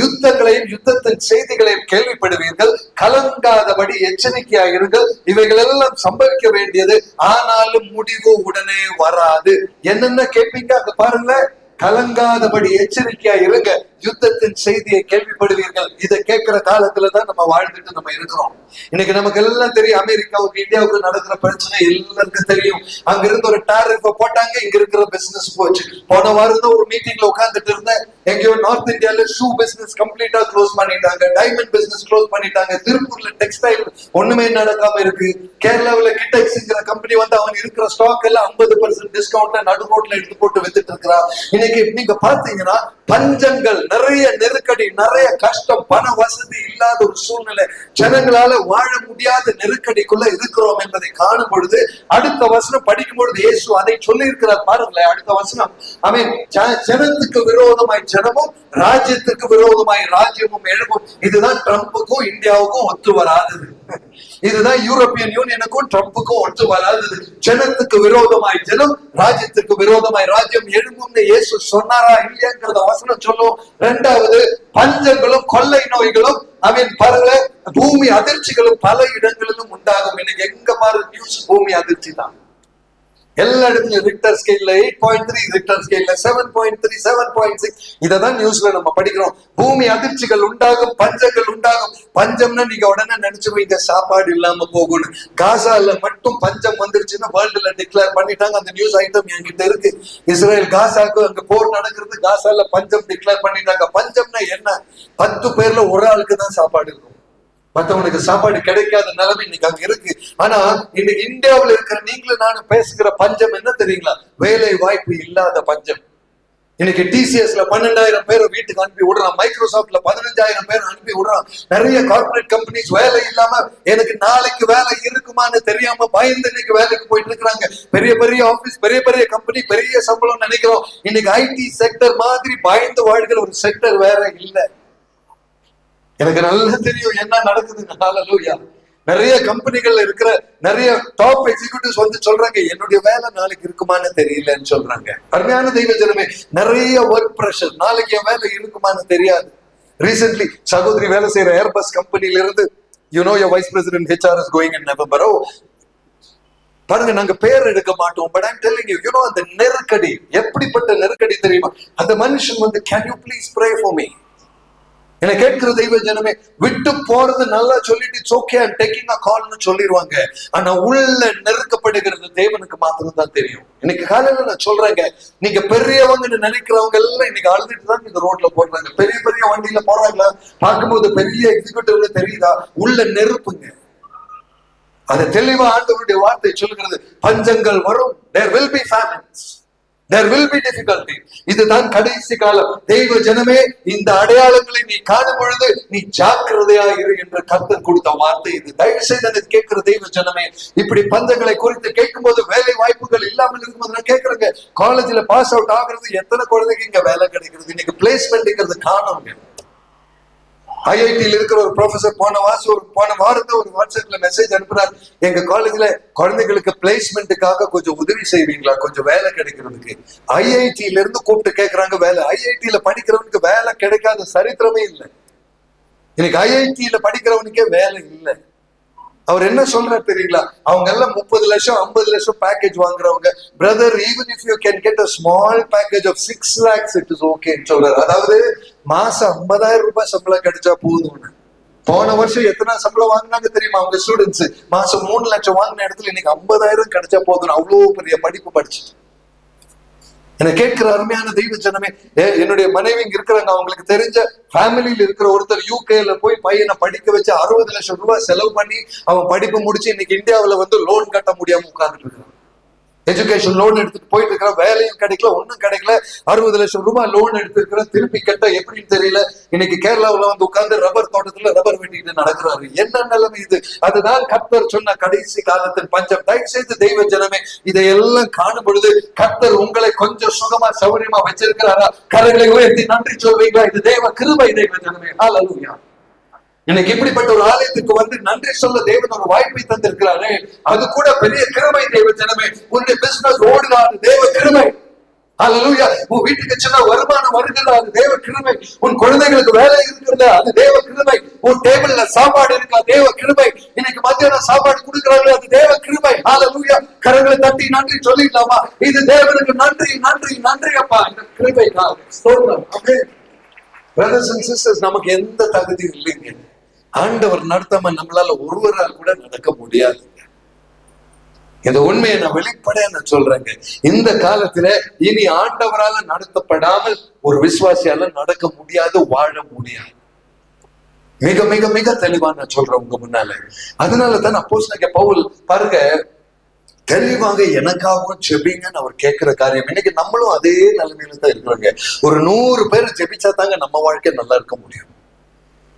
யுத்தங்களையும் யுத்தத்தின் செய்திகளையும் கேள்விப்படுவீர்கள், கலங்காதபடி எச்சரிக்கையாக இருங்கள், இவைகள் எல்லாம் சம்பவிக்க வேண்டியது, ஆனாலும் முடிவு உடனே வராது. என்னென்ன கேட்பீங்க அங்க பாருங்களேன். கலங்காதபடி எச்சரிக்கையா இருங்க, யுத்தத்தின் செய்தியை கேள்விப்படுவீர்கள். இதை கேட்கிற காலத்துலதான் நம்ம வாழ்ந்துட்டு நம்ம இருக்கிறோம். இன்னைக்கு நமக்கு எல்லாம் தெரியும், அமெரிக்காவுக்கு இந்தியாவுக்கு நடக்கிற பிரச்சனை எல்லாருக்கும் தெரியும். அங்க இருந்து ஒரு டாரிஃப போட்டாங்க, இங்க இருக்கிற பிசினஸ் போச்சு. போன வாரம் தான் ஒரு மீட்டிங்ல உட்கார்ந்துட்டு இருந்தேன். எங்கேயோ நார்த் இந்தியால ஷூ பிசினஸ் கம்ப்ளீட்டா க்ளோஸ் பண்ணிட்டாங்க, டைமண்ட் பிசினஸ் க்ளோஸ் பண்ணிட்டாங்க, திருப்பூர்ல டெக்ஸ்டைல் ஒண்ணுமே நடக்காம இருக்கு, கேரளாவில கிட்டெக்ஸ்ங்கிற கம்பெனி வந்து அவன் இருக்கிற ஸ்டாக் எல்லாம் 50% டிஸ்கவுண்ட்ல நடு ரோட்ல எடுத்து போட்டு வித்துட்டு இருக்கிறான். இன்னைக்கு நீங்க பாத்தீங்கன்னா பஞ்சங்கள், நிறைய நெருக்கடி, நிறைய கஷ்டம், பண வசதி இல்லாத ஒரு சூழ்நிலை, ஜனங்களால வாழ முடியாத நெருக்கடிக்குள்ள இருக்கிறோம் என்பதை காணும் பொழுது அடுத்த வசனம் படிக்கும் பொழுது இயேசு அதை சொல்லி இருக்கிறார். பாருங்களேன் அடுத்த வசனம். ஆமென். ஜனத்துக்கு விரோதமாய் ஜனமும், ராஜ்யத்துக்கு விரோதமாய் ராஜ்யமும் எழும்பும். இதுதான் ட்ரம்புக்கும் இந்தியாவுக்கும் ஒத்து வராதது. இதுதான் யூரோப்பியன் யூனியனுக்கும் ட்ரம்புக்கும் ஒத்து வராதது. ஜனத்துக்கு விரோதமாய் ஜனம், ராஜ்யத்துக்கு விரோதமாய் ராஜ்யம் எழும்பும்னு இயேசு சொன்னாரா இல்லையாங்கிறத வசனம் சொல்லும். இரண்டாவது, பஞ்சங்களும் கொள்ளை நோய்களும் அவன் பாருங்க, பூமி அதிர்ச்சிகளும் பல இடங்களிலும் உண்டாகும். இன்னைக்கு எங்க பாரு நியூஸ் பூமி அதிர்ச்சி தான். எல்லா இடத்துலயும் ரிக்டர் ஸ்கேல்ல 8.3, ரிக்டர் ஸ்கேல்ல 7.3, 7.6, இததான் நியூஸ்ல நம்ம படிக்கிறோம். பூமி அதிர்ச்சிகள் உண்டாகும், பஞ்சங்கள் உண்டாகும். பஞ்சம்னா நீங்க உடனே நினைச்சுவீங்க சாப்பாடு இல்லாம போகணும். காசால மட்டும் பஞ்சம் வந்துருச்சுன்னா வேர்ல்டுல டிக்ளேர் பண்ணிட்டாங்க. அந்த நியூஸ் ஐட்டம் என்கிட்ட இருக்கு. இஸ்ரேல் காசாக்கு அங்க போர் நடக்கிறது, காசால பஞ்சம் டிக்ளேர் பண்ணிட்டாங்க. பஞ்சம்னா என்ன? 10 பேர்ல ஒரு ஆளுக்கு தான் சாப்பாடு இருக்கும், மற்றவனுக்கு சாப்பாடு கிடைக்காத நிலைமை இன்னைக்கு அங்க இருக்கு. ஆனா இன்னைக்கு இந்தியாவில் இருக்கிற நீங்களும் நானும் பேசுகிற பஞ்சம் என்ன தெரியுங்களா? வேலை வாய்ப்பு இல்லாத பஞ்சம். இன்னைக்கு டிசிஎஸ்ல 12,000 பேரை வீட்டுக்கு அனுப்பி விடுறான், மைக்ரோசாப்ட்ல 15,000 பேர் அனுப்பி விடுறான். நிறைய கார்பரேட் கம்பெனிஸ் வேலை இல்லாம எனக்கு நாளைக்கு வேலை இருக்குமான்னு தெரியாம பயந்து இன்னைக்கு வேலைக்கு போயிட்டு இருக்கிறாங்க. பெரிய பெரிய ஆபீஸ், பெரிய பெரிய கம்பெனி, பெரிய சம்பளம் நினைக்கிறோம். இன்னைக்கு ஐடி செக்டர் மாதிரி பயந்து வாழ்கிற ஒரு செக்டர் வேற இல்லை. எனக்கு நல்லா தெரியும் என்ன நடக்குதுங்க. ஹல்லேலூயா. நிறைய கம்பெனிகள் இருக்கிற நிறைய டாப் எக்ஸிகியூட்டிவ்ஸ் வந்து சொல்றாங்க, என்னுடைய வேலை நாளைக்கு இருக்குமான்னு தெரியலன்னு சொல்றாங்க. அருமையான தெய்வ ஜனமே, நிறைய ஒர்க் பிரஷர், நாளைக்கு என் வேலை இருக்குமான்னு தெரியாது. ரீசென்ட்லி சகோதரி வேலை செய்யற ஏர்பஸ் கம்பெனில இருந்து, you know your vice president HR is going in November. பாருங்க, நாங்க பேர் எடுக்க மாட்டோம், but I'm telling you, you know அந்த நெருக்கடி எப்படிப்பட்ட நெருக்கடி தெரியுமா? அந்த மனுஷன் வந்து can you please pray for me, என்னை கேட்கிற தெய்வ ஜனமே, விட்டு போறது நல்லா சொல்லிட்டு it's okay I'm taking a கால்னு சொல்லிடுவாங்க. ஆனா உள்ள நெருக்கப்படுகிறது தேவனுக்கு மாத்திரம் தான் தெரியும். இன்னைக்கு காலையில நான் சொல்றேங்க, நீங்க பெரியவங்கன்னு நினைக்கிறவங்க எல்லாம் இன்னைக்கு அழுதுட்டு தான் இந்த ரோட்ல போடுறாங்க. பெரிய பெரிய வண்டியில போறாங்களா? பார்க்கும்போது பெரிய எக்ஸிகியூட்டிவ்ல தெரியுதா? உள்ள நெருப்புங்க. அது தெளிவா ஆண்டவருடைய வார்த்தை சொல்கிறது. பஞ்சங்கள் வரும், there will be famines, there will be difficulty. இதுதான் கடைசி காலம். தெய்வ ஜனமே, இந்த அடையாளங்களை நீ காணும் பொழுது நீ ஜாக்கிரதையா இரு என்று கர்த்தர் கொடுத்த வார்த்தை இது. தயவு செய்து அதை கேட்கிற தெய்வ ஜனமே, இப்படி பஞ்சங்களை குறித்து கேட்கும் போது, வேலை வாய்ப்புகள் இல்லாமல் இருக்கும்போது நான் கேட்கிறேங்க, காலேஜ்ல பாஸ் அவுட் ஆகுறது எத்தனை குழந்தைக்கு இங்க வேலை கிடைக்கிறது? இன்னைக்கு பிளேஸ்மெண்ட்ங்கிறது காணுங்க. ஐஐடியில் இருக்கிற ஒரு ப்ரொஃபசர் போன வாரத்தை ஒரு வாட்ஸ்அப்ல மெசேஜ் அனுப்புறாரு, எங்க காலேஜ்ல குழந்தைகளுக்கு பிளேஸ்மெண்ட்டுக்காக கொஞ்சம் உதவி செய்வீங்களா, கொஞ்சம் வேலை கிடைக்கிறதுக்கு. ஐஐடியில இருந்து கூப்பிட்டு கேட்கறாங்க வேலை. ஐஐடியில படிக்கிறவனுக்கு வேலை கிடைக்காத சரித்திரமே இல்லை. இன்னைக்கு ஐஐடியில படிக்கிறவனுக்கே வேலை இல்லை. அவர் என்ன சொல்றாரு தெரியுங்களா? அவங்க எல்லாம் 30 லட்சம் 50 லட்சம் பேக்கேஜ் வாங்குறவங்க. Brother, even if you can get a small package of 6 lakhs it is okay சொல்றாரு. அதாவது மாசம் 50,000 ரூபாய் சம்பளம் கிடைச்சா போதும்னு. போன வருஷம் எத்தனை சம்பளம் வாங்கினாங்க தெரியுமா அவங்க ஸ்டூடெண்ட்ஸ்? மாசம் 3 லட்சம் வாங்கின இடத்துல இன்னைக்கு 50,000 கிடைச்சா போதும். அவ்வளவு பெரிய படிப்பு படிச்சு என்னை கேட்கிற அருமையான தெய்வ ஜனமே, என்னுடைய மனைவி இங்க இருக்கிறாங்க, அவங்களுக்கு தெரிஞ்ச ஃபேமிலியில இருக்கிற ஒருத்தர் யூகேல போய் பையனை படிக்க வச்சு 60 லட்சம் ரூபாய் செலவு பண்ணி அவன் படிப்பு முடிச்சு இன்னைக்கு இந்தியாவில வந்து லோன் கட்ட முடியாம உட்கார்ந்துட்டு இருக்கான். எஜுகேஷன் லோன் எடுத்துட்டு போயிட்டு இருக்கிற, வேலையும் கிடைக்கல, ஒன்னும் கிடைக்கல. 60 லட்சம் ரூபாய் லோன் எடுத்திருக்கிற, திருப்பி கட்ட எப்படின்னு தெரியல. இன்னைக்கு கேரளாவுல வந்து உட்கார்ந்து ரப்பர் தோட்டத்துல ரப்பர் வெட்டிட்டு நடக்கிறாரு. என்ன நிலைமை இது? அதுதான் கர்த்தர் சொன்ன கடைசி காலத்தின் பஞ்சம். தயவு செய்து தெய்வ ஜனமே, இதையெல்லாம் காணும் பொழுது கர்த்தர் உங்களை கொஞ்சம் சுகமா சௌகரியமா வச்சிருக்கிறாரா? கரங்களை உயர்த்தி நன்றி சொல்வீங்களா? இது தேவ கிருபை தெய்வ ஜனமே. ஹல்லேலூயா. இன்னைக்கு இப்படிப்பட்ட ஒரு ஆலயத்துக்கு வந்து நன்றி சொல்ல தேவன் ஒரு வாய்ப்பை தந்திருக்கிறாரு. அது கூட பெரிய கிருபை தேவ ஜனமே. உன்னுடைய பிசினஸ் ஓடுகாது, தேவ கிருபை. ஹல்லேலூயா. உன் வீட்டுக்கு சின்ன வருமானம் வருகிறது, அது தேவ கிருபை. உன் குழந்தைகளுக்கு வேலை இருக்கிறது, அது தேவ கிருபை. உன் டேபிள்ல சாப்பாடு இருக்கா, தேவ கிருபை. இன்னைக்கு மத்தியானம் சாப்பாடு கொடுக்கிறார்கள், அது தேவ கிருபை. ஹல்லேலூயா. கரங்களை தட்டி நன்றி சொல்லிடலாமா? இது தேவனுக்கு நன்றி, நன்றி, நன்றி அப்பா, இந்த கிருபைக்காக ஸ்தோத்திரம். ஆமென். பிரதர்ஸ் அண்ட் சிஸ்டர்ஸ், நமக்கு எந்த தகுதியும் இல்லைங்க. ஆண்டவர் நடத்தாம நம்மளால ஒருவரால் கூட நடக்க முடியாது. இந்த உண்மையை நான் வெளிப்படையா நான் சொல்றேங்க. இந்த காலத்துல இனி ஆண்டவரால நடத்தப்படாமல் ஒரு விசுவாசியால நடக்க முடியாது, வாழ முடியாது. மிக மிக மிக தெளிவா நான் சொல்றேன் உங்க முன்னால. அதனாலதான் அப்போஸ்தலனாகிய பவுல் பாருங்க, தெளிவாக எனக்காகவும் ஜெபிங்கன்னு அவர் கேட்கிற காரியம். இன்னைக்கு நம்மளும் அதே நிலைமையில தான் இருக்கிறோங்க. ஒரு 100 பேர் ஜெபிச்சா தாங்க நம்ம வாழ்க்கை நல்லா இருக்க முடியும்.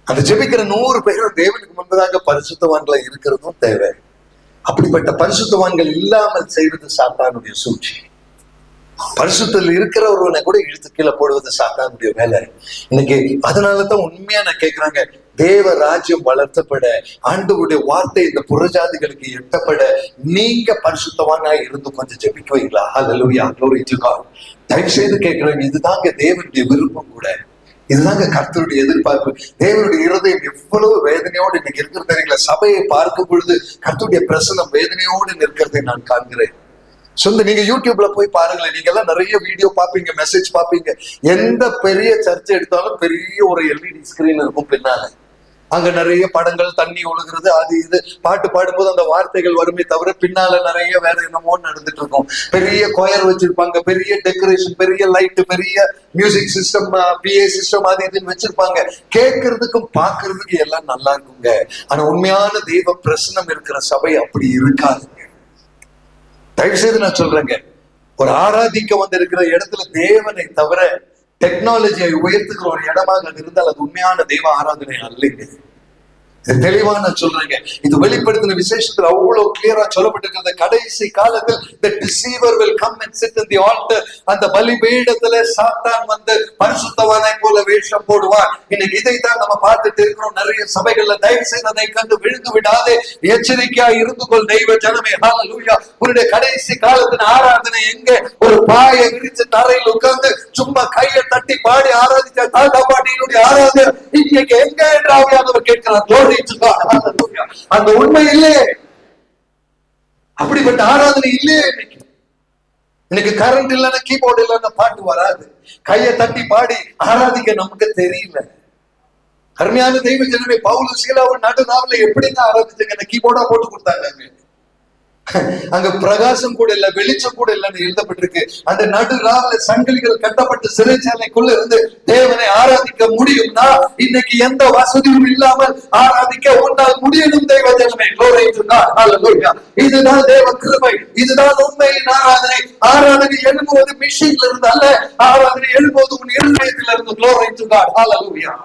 அந்த ஜெபிக்கிற 100 பேரும் தேவனுக்கு முன்பதாக பரிசுத்தவான்களா இருக்கிறதும் தேவை. அப்படிப்பட்ட பரிசுத்தவான்கள் இல்லாமல் செய்வது சாத்தானுடைய சூழ்ச்சி. பரிசுத்தத்தில் இருக்கிறவர்களை கூட இழுத்து கீழே போடுவது சாத்தானுடைய வேலை இன்னைக்கு. அதனாலதான் உண்மையா நான் கேட்கிறாங்க, தேவ ராஜ்யம் வளர்த்தப்பட, ஆண்டவருடைய வார்த்தை இந்த புறஜாதிகளுக்கு எட்டப்பட நீங்க பரிசுத்தவானா இருந்து கொஞ்சம் ஜெபிக்க வைங்களா? ஹல்லேலூயா, glory to God. தயவு செய்து கேட்கிறேன், இதுதாங்க தேவனுடைய விருப்பம் கூட, இதுதாங்க கர்த்தருடைய எதிர்பார்ப்பு. தேவனுடைய இருதயம் எவ்வளவு வேதனையோடு இன்னைக்கு இருக்கிறது தெரியல. சபையை பார்க்கும் பொழுது கர்த்தருடைய பிரசனம் வேதனையோடு நிற்கிறதை நான் காண்கிறேன். சொந்த நீங்க யூடியூப்ல போய் பாருங்களேன், நீங்க எல்லாம் நிறைய வீடியோ பாப்பீங்க, மெசேஜ் பாப்பீங்க. எந்த பெரிய சர்ச்சை எடுத்தாலும் பெரிய ஒரு எல்இடி ஸ்கிரீன் இருக்கும் பின்னால. அங்க நிறைய படங்கள், தண்ணி ஒழுகிறது, அது இது. பாட்டு பாடும்போது அந்த வார்த்தைகள் வருமே தவிர பின்னால நிறைய வேற என்னமோ நடந்துட்டு இருக்கும். பெரிய கொயர் வச்சிருப்பாங்க, பெரிய டெக்கரேஷன், பெரிய லைட், பெரிய மியூசிக் சிஸ்டம், PA சிஸ்டம், அது இதுன்னு வச்சிருப்பாங்க. கேட்கறதுக்கும் பாக்குறதுக்கும் எல்லாம் நல்லா இருக்குங்க. ஆனா உண்மையான தெய்வ பிரசனம் இருக்கிற சபை அப்படி இருக்காதுங்க. தயவு செய்து நான் சொல்றேங்க, ஒரு ஆராதிக்க வந்து இருக்கிற இடத்துல தேவனை தவிர டெக்னாலஜியை உயர்த்துக்கிற ஒரு இடமாக அது இருந்தால் அது உண்மையான தெய்வ ஆராதனை அல்லைங்க. தெளிவா நான் சொல்றேங்க. இது வெளிப்படுத்தின விசேஷத்துல அவ்வளவு கிளியரா சொல்லப்பட்டிருக்கிறது. கடைசி காலத்தில் the deceiver will come and sit in the altar. அந்த பலிபீடத்துல சாத்தான் வந்து பரிசுத்தவானை போல வேஷம் போடுவார். இன்னைக்கு இதைத்தான் நம்ம பார்த்துட்டு இருக்கிறோம் நிறைய சபைகள்ல. தயவு செய்து அதை கண்டு விழுந்து விடாதே, எச்சரிக்கையா இருந்து கொள் தெய்வ ஜனமே. ஹல்லேலூயா. உன்னுடைய கடைசி காலத்தின் ஆராதனை எங்க? ஒரு பாயை விரிச்சு தரையில் உட்கார்ந்து சும்மா கையை தட்டி பாடி ஆராதிச்ச தாத்தா பாட்டியினுடைய ஆராதனை இன்னைக்கு எங்க என்று ஆவியானவர் கேட்கிறார். அந்த உண்மை இல்லையே, அப்படிப்பட்ட ஆராதனை இல்லையே. இன்னைக்கு கரண்ட் இல்லைன்னா, கீபோர்டு இல்லைன்னா பாட்டு வராது. கையை தட்டி பாடி ஆராதிக்க நமக்கு தெரியல. அருமையான தெய்வ ஜனமே, பவுலும் சீலாவும் நடுநாவல எப்படிங்க ஆராதிச்சாங்க? கீபோர்டா போட்டு கொடுத்தாங்க. அங்க பிரகாசம் கூட இல்ல, வெளிச்சம் கூட இல்லைன்னு எழுதப்பட்டிருக்கு. அந்த நடுராவில சங்கிலிகள் கட்டப்பட்டு சிறைச்சாலைக்குள்ள இருந்து தேவனை ஆராதிக்க முடியும்னா இன்னைக்கு எந்த வசதியும் இல்லாமல் ஆராதிக்க உன்னால் முடியணும் தெய்வ ஜனமே. glory to God. hallelujah. இதுதான் தேவ கிருபை, இதுதான் உண்மையின் ஆராதனை. ஆராதனை எழும்போது மிஷின்ல இருந்து அல்ல, ஆராதனை எழும்போது உன் இருதயத்தில் இருந்து. glory to God. hallelujah.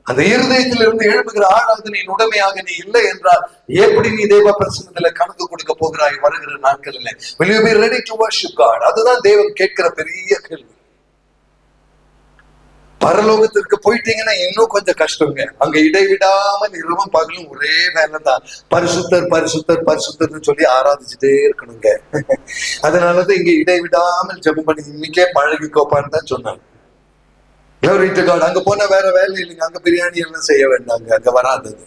அந்த இருதயத்தில் இருந்து எழுப்புகிற ஆராதனையின் உடமையாக நீ இல்லை என்றால் எப்படி நீ தேவ பிரசன்னத்துல கணக்கு கொடுக்க போகிறாய் வருகிற நாட்களில்? will you be ready to worship God? அதுதான் தேவன் கேட்கிற பெரிய கேள்வி. பரலோகத்திற்கு போயிட்டீங்கன்னா இன்னும் கொஞ்சம் கஷ்டங்க. அங்க இடைவிடாமல் இரவும் பகலும் ஒரே வேலை தான். பரிசுத்தர் பரிசுத்தர் பரிசுத்தர்னு சொல்லி ஆராதிச்சுட்டே இருக்கணுங்க. அதனாலதான் இங்க இடைவிடாமல் ஜெபம் பண்ணி இன்னைக்கே பழகிக்கோப்பான்னு தான் சொன்னாங்க. glory to God. அங்க போனா வேற வேலை இல்லைங்க. அங்க பிரியாணி எல்லாம் செய்ய வேண்டாங்க, அங்க வராதது.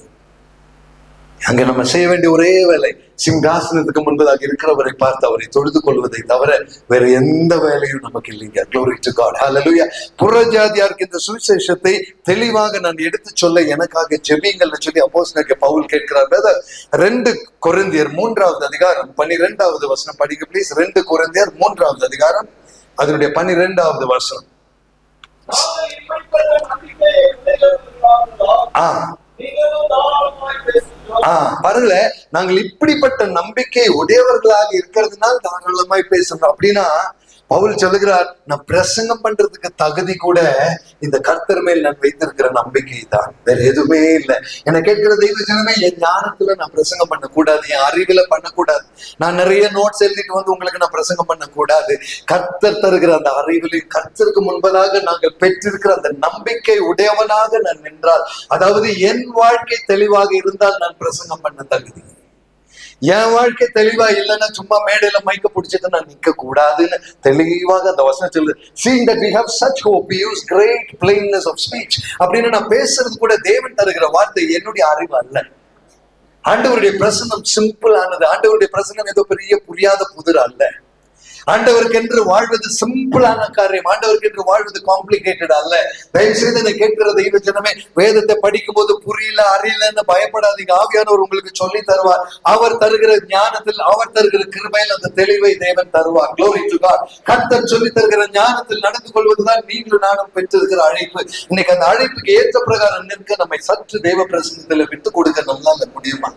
அங்க நம்ம செய்ய வேண்டிய ஒரே வேலை சிங்காசனத்துக்கு முன்பதாக இருக்கிறவரை பார்த்து அவரை தொழுது கொள்வதை தவிர வேற எந்த வேலையும் நமக்கு இல்லைங்க. glory to God. hallelujah. புறஜாதியாருக்கு இந்த சுவிசேஷத்தை தெளிவாக நான் எடுத்து சொல்ல எனக்காக ஜெபிங்கள்னு சொல்லி அப்போஸ்தலனாகிய பவுல் கேட்கிறார். 2 கொரிந்தியர் 3வது அதிகாரம் 12வது வசனம் படிக்க ப்ளீஸ். 2 கொரிந்தியர் 3வது அதிகாரம் அதனுடைய 12வது வசனம். மிகவும் தாராளமாய் பேசுகிறோம். பாருங்களேன், நாங்கள் இப்படிப்பட்ட நம்பிக்கை உடையவர்களாக இருக்கிறதுனால் தாராளமாய் பேசுறோம். அப்படின்னா பவுல் சொல்லுகிறார், நான் பிரசங்கம் பண்றதுக்கு தகுதி கூட இந்த கர்த்தர் மேல் நான் வைத்திருக்கிற நம்பிக்கை தான், வேற எதுவுமே இல்லை. என்னை கேட்கிற தெய்வ ஜனமே, என் ஞானத்துல நான் பிரசங்கம் பண்ணக்கூடாது, என் அறிவுல பண்ணக்கூடாது, நான் நிறைய நோட்ஸ் எழுதிட்டு வந்து உங்களுக்கு நான் பிரசங்கம் பண்ணக்கூடாது. கர்த்தர் தருகிற அந்த அறிவிலையும் கர்த்தருக்கு முன்பதாக நாங்கள் பெற்றிருக்கிற அந்த நம்பிக்கை உடையவனாக நான் நின்றால், அதாவது என் வாழ்க்கை தெளிவாக இருந்தால் நான் பிரசங்கம் பண்ண தகுதி. என் வாழ்க்கை தெளிவா இல்லைன்னா சும்மா மேடையில மைக்க பிடிச்சிட்டு நான் நிக்க கூடாதுன்னு தெளிவாக அந்த வசனம் சொல்லுது. Seeing that we have such hope, we use great plainness of speech. அப்படின்னு நான் பேசுறது கூட தேவன் தருகிற வார்த்தை, என்னுடைய அறிவு அல்ல. ஆண்டவருடைய பிரசனம் சிம்பிள் ஆனது. ஆண்டவருடைய பிரசனம் ஏதோ பெரிய புரியாத புதிர் அல்ல. ஆண்டவருக்கு என்று வாழ்வது சிம்பிளான காரியம். ஆண்டவருக்கு என்று வாழ்வது காம்ப்ளிகேட்டட் அல்ல. தயவு செய்து என்னை கேட்கிற தெய்வ ஜனமே, வேதத்தை படிக்கும் போது புரியல அறியலன்னு பயப்படாதீங்க. ஆவியானவர் உங்களுக்கு சொல்லி தருவார். அவர் தருகிற ஞானத்தில், அவர் தருகிற கிருபையில் அந்த தெளிவை தேவன் தருவார். Glory to God. கர்த்தர் சொல்லி தருகிற ஞானத்தில் நடந்து கொள்வதுதான் நீங்களும் நானும் பெற்றிருக்கிற அழைப்பு. இன்னைக்கு அந்த அழைப்புக்கு ஏற்ற பிரகாரம் நிற்க நம்மை சற்று தேவ பிரசன்னத்துல விட்டு கொடுக்க நம்மளால முடியுமா?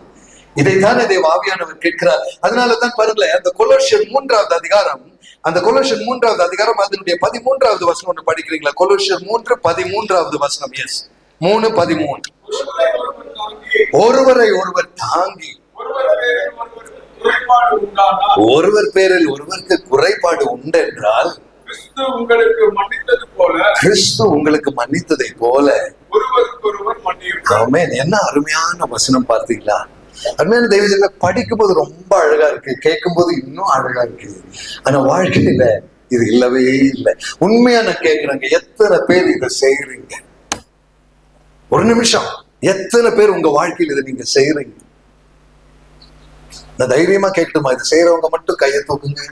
இதைத்தான் தேவ ஆவியானவர் கேட்கிறார். அதனாலதான் பாருங்களேன், அந்த கொலோசியர் 3வது அதிகாரம், அந்த கொலோசியர் 3வது அதிகாரம் அதனுடைய 13வது வசனம் ஒன்று படிக்கிறீங்களா? கொலோசியர் 3:13 வசனம். எஸ், 3:13. ஒருவரை ஒருவர் தாங்கி, ஒருவர் பேரில் ஒருவருக்கு குறைபாடு உண்டென்றால் கிறிஸ்து உங்களுக்கு மன்னித்தது போல, கிறிஸ்து உங்களுக்கு மன்னித்ததை போல ஒருவருக்கு ஒருவர் மன்னியுங்கள். ஆமென். என்ன அருமையான வசனம் பார்த்தீங்களா? அருமையான தெய்வ படிக்கும் போது ரொம்ப அழகா இருக்கு, கேட்கும் போது இன்னும் அழகா இருக்கு. ஆனா வாழ்க்கையில இது இல்லவே இல்லை. உண்மையா நான் கேட்கிறேங்க, எத்தனை பேர் இதை செய்யறீங்க? ஒரு நிமிஷம், எத்தனை பேர் உங்க வாழ்க்கையில் இதை நீங்க செய்யறீங்க? நான் தைரியமா கேட்கணுமா? இதை செய்யறவங்க மட்டும் கையை தூக்குங்க.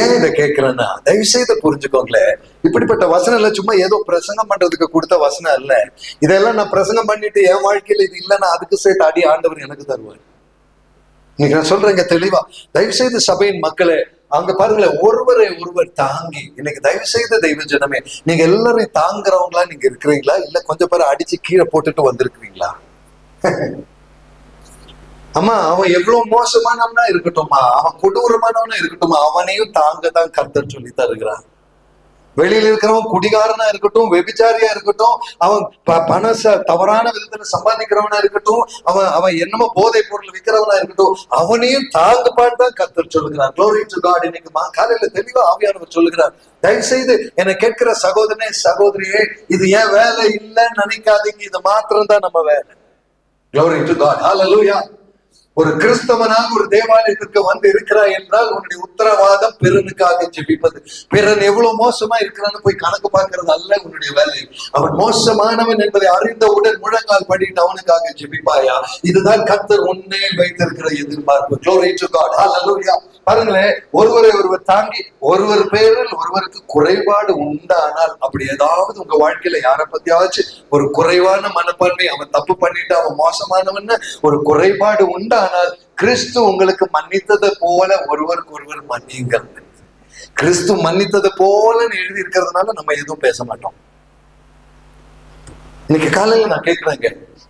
ஏன் இதை கேட்கிறேன்னா, தயவு செய்து புரிஞ்சுக்கோங்களேன், இப்படிப்பட்ட வசனம் இல்ல சும்மா ஏதோ பிரசங்கம் பண்றதுக்கு கொடுத்த வசனம் இல்ல. இதெல்லாம் நான் பிரசங்கம் பண்ணிட்டு என் வாழ்க்கையில இது இல்லைன்னா அதுக்கு சேர்த்து அடி ஆண்டவர் எனக்கு தருவார். இன்னைக்கு நான் சொல்றேங்க தெளிவா, தயவு செய்து சபையின் மக்களே, அங்க பாருங்களேன், ஒருவரை ஒருவர் தாங்கி. இன்னைக்கு தயவு செய்த தெய்வ ஜனமே, நீங்க எல்லாரையும் தாங்குறவங்களா நீங்க இருக்கிறீங்களா? இல்ல கொஞ்சம் பேர் அடிச்சு கீழே போட்டுட்டு வந்திருக்கிறீங்களா? அம்மா, அவன் எவ்வளவு மோசமானவனா இருக்கட்டும்மா, அவன் கொடூரமானவனா இருக்கட்டும்மா, அவனையும் தாங்க தான் கர்த்தர் சொல்லி தருகிறான். வெளியில இருக்கிறவன் குடிகாரனா இருக்கட்டும், வெபிச்சாரியா இருக்கட்டும், அவன் தவறான விதத்துல சம்பாதிக்கிறவனா இருக்கட்டும், அவன் என்னமோ போதை பொருள் விற்கிறவனா இருக்கட்டும், அவனையும் தாங்குப்பான்னு தான் கர்த்தர் சொல்லுகிறார். Glory to God. இன்னைக்கு காலையில தெளிவா ஆவியானவர் சொல்லுகிறார். தயவு செய்து என்னை கேட்கிற சகோதரனே சகோதரியே, இது ஏன் வேலை இல்லைன்னு நினைக்காதீங்க, இது மாத்திரம் தான் நம்ம வேலை. Glory to God. Hallelujah. ஒரு கிறிஸ்தவனாக ஒரு தேவாலயத்திற்கு வந்து இருக்கிறாய் என்றால் உன்னுடைய உத்தரவாதம் பிறனுக்காக ஜெபிப்பது. பிறன் எவ்வளவு மோசமா இருக்கிறான்னு போய் கணக்கு பார்க்கறது அல்ல உன்னுடைய வேலை. அவன் மோசமானவன் என்பதை அறிந்தவுடன் முழங்கால் படிட்டு அவனுக்காக ஜெபிப்பாயா? இதுதான் கர்த்தர் உன்மேல் வைத்திருக்கிற எதிர்பார்ப்பு. Glory to God. Hallelujah. பாருங்களேன், ஒருவரை ஒருவர் தாங்கி, ஒருவர் பேரில் ஒருவருக்கு குறைபாடு உண்டானால், அப்படி ஏதாவது உங்க வாழ்க்கையில யாரை பத்தியாச்சும் ஒரு குறைவான மனப்பான்மை, அவன் தப்பு பண்ணிட்டு அவன் மோசமானவன்னு ஒரு குறைபாடு உண்டானால், கிறிஸ்து உங்களுக்கு மன்னித்ததை போல ஒருவருக்கு ஒருவர் மன்னியுங்கள். கிறிஸ்து மன்னித்ததை போலன்னு எழுதி இருக்கிறதுனால நம்ம எதுவும் பேச மாட்டோம். இன்னைக்கு காலையில நான் கேட்கிறேங்க,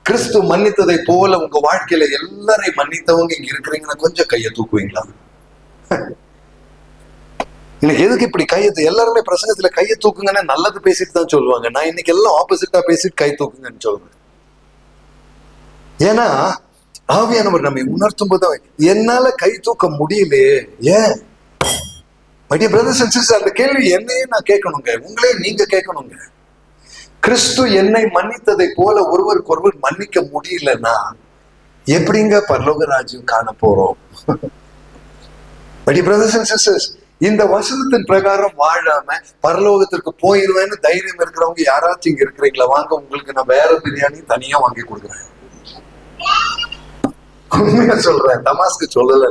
கிறிஸ்து மன்னித்ததை போல உங்க வாழ்க்கையில எல்லாரையும் மன்னித்தவங்க இங்க இருக்கிறீங்கன்னா கொஞ்சம் கையை தூக்குவீங்களா? இன்னைக்கு எதுக்கு இப்படி கையெழுத்து? எல்லாருமே பிரசங்கத்துல கையை தூக்குங்கன்னா நல்லது பேசிட்டு தான் சொல்லுவாங்க. நான் இன்னைக்கு எல்லாம் ஆப்போசிட்டா பேசிட்டு கை தூக்குங்கன்னு சொல்றேன். ஏன்னா ஆவியானவர் நம்மை உணர்த்தும் போது என்னால கை தூக்க முடியலையே. ஏன்? My dear brothers and sisters, அந்த கேள்வி என்னையே நான் கேட்கணுங்க, உங்களையும் நீங்க கேட்கணுங்க. கிறிஸ்து என்னை மன்னித்ததை போல ஒருவருக்கு ஒருவர் மன்னிக்க முடியலன்னா எப்படிங்க பரலோக ராஜ்யம் காண போறோம்? My dear brothers and sisters, இந்த வசனத்தின் பிரகாரம் வாழாம பரலோகத்திற்கு போயிருவேன்னு தைரியம் இருக்கிறவங்க யாராச்சும் இங்க இருக்கிறீங்களா? வாங்க, உங்களுக்கு நான் வேற பிரியாணி தனியா வாங்கி கொடுக்குறேன். உண்மையா சொல்றேன், தமாஸ்க்கு சொல்லல.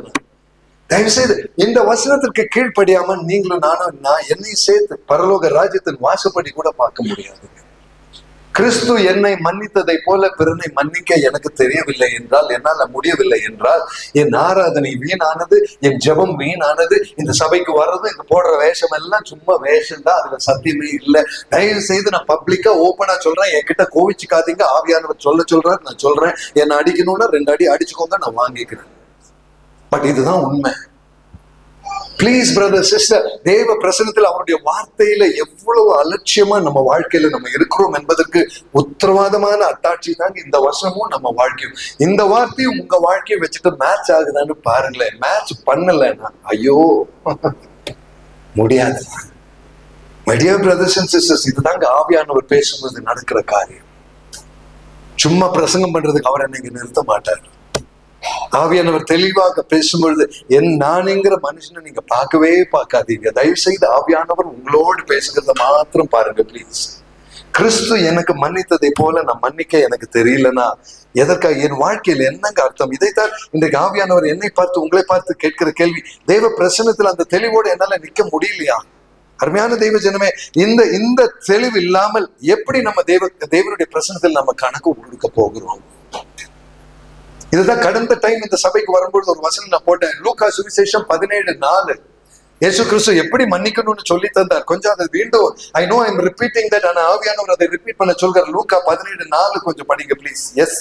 தயவு செய்து இந்த வசனத்திற்கு கீழ்ப்படியாம நீங்களும் நானும் என்னையும் சேர்த்து பரலோக ராஜ்யத்தின் வாசப்படி கூட பார்க்க முடியாது. கிறிஸ்து என்னை மன்னித்ததை போல பிறனை மன்னிக்க எனக்கு தெரியவில்லை என்றால், என்னால முடியவில்லை என்றால், என் ஆராதனை வீணானது, என் ஜெபம் வீணானது. இந்த சபைக்கு வர்றது, இந்த போடுற வேஷம் எல்லாம் சும்மா வேஷம் தான், அதுல சத்தியமே இல்லை. தயவு செய்து நான் பப்ளிக்கா ஓப்பனா சொல்றேன், என்கிட்ட கோவிச்சுக்காதீங்க. ஆவியானவர் சொல்றாரு, நான் சொல்றேன். என்னை அடிக்கணும்னா 2 அடி அடிச்சுக்கோங்க, நான் வாங்கிக்கிறேன். பட் இதுதான் உண்மை. பிளீஸ் பிரதர் சிஸ்டர், தேவ பிரசன்னத்தில் அவருடைய வார்த்தையில எவ்வளவு அலட்சியமா நம்ம வாழ்க்கையில நம்ம இருக்கிறோம் என்பதற்கு உத்தரவாதமான அத்தாட்சி தாங்க இந்த வசனமும் நம்ம வாழ்க்கையும். இந்த வார்த்தையும் உங்க வாழ்க்கையும் வச்சுட்டு மேட்ச் ஆகுதான்னு பாருங்களேன். மேட்ச் பண்ணலன்னா ஐயோ முடியாது. My dear brothers and sisters, இதுதாங்க ஆவியானவர் பேசும்போது நடக்கிற காரியம். சும்மா பிரசங்கம் பண்றதுக்கு அவர் என்னை நிறுத்த மாட்டார். ஆவியானவர் தெளிவாக பேசும்பொழுது நானுங்கிற மனுஷனை நீங்க பார்க்கவே பார்க்காதீங்க. தயவு செய்து ஆவியானவர் உங்களோடு பேசுகிறத மாத்திரம் பாருங்க பிளீஸ். கிறிஸ்து எனக்கு மன்னித்ததை போல நான் மன்னிக்க எனக்கு தெரியலன்னா எதற்காக? என் வாழ்க்கையில் என்னங்க அர்த்தம்? இதைத்தான் இன்றைக்கு ஆவியானவர் என்னை பார்த்து உங்களை பார்த்து கேட்கிற கேள்வி. தெய்வ பிரசன்னத்தில் அந்த தெளிவோடு என்னால நிக்க முடியலையா? அருமையான தெய்வ ஜனமே, இந்த தெளிவு இல்லாமல் எப்படி நம்ம தேவனுடைய பிரசன்னத்தில் நம்ம கணக்கு கொடுக்க போகிறோம்? இதுதான் கடந்த டைம் இந்த சபைக்கு வரும்பொழுது ஒரு வசனம் நான் போட்டேன். லூக்கா சுவிசேஷம் 17:4. இயேசு கிறிஸ்து எப்படி மன்னிக்கணும்னு சொல்லி தந்தார். கொஞ்சம் அதை மீண்டும் I know I am repeating that, ஆனா ஆவியானவர் அதை ரிப்பீட் பண்ண சொல்றார். லூக்கா 17:4 கொஞ்சம் படிங்க ப்ளீஸ். எஸ்.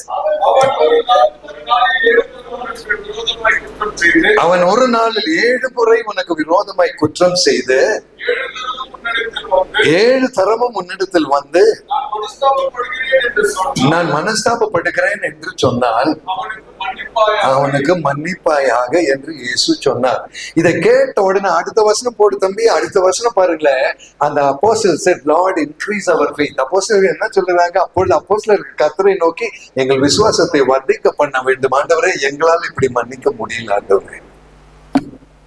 அவன் ஒரு நாளில் 7 முறை உனக்கு விரோதமாய் குற்றம் செய்து 7 தரமும் உன்னிடத்தில் வந்து நான் மனஸ்தாபப்படுகிறேன் என்று சொன்னால் அவனுக்கு மன்னிப்பாயாக என்று இயேசு சொன்னார். இதை கேட்ட உடனே அடுத்த வசனம் போடு தம்பி, அடுத்த வசனம் பாருங்களேன். அந்த அப்போஸ்தலர் said, Lord increase our faith. அப்போஸ்தலர் என்ன சொல்றாங்க? அப்பொழுது அப்போஸ்தலர் கர்த்தரை நோக்கி எங்கள் விசுவாசத்தை வர்த்திக்க பண்ண வேண்டும் ஆண்டவரே, எங்களால் இப்படி மன்னிக்க முடியல ஆண்டவரே,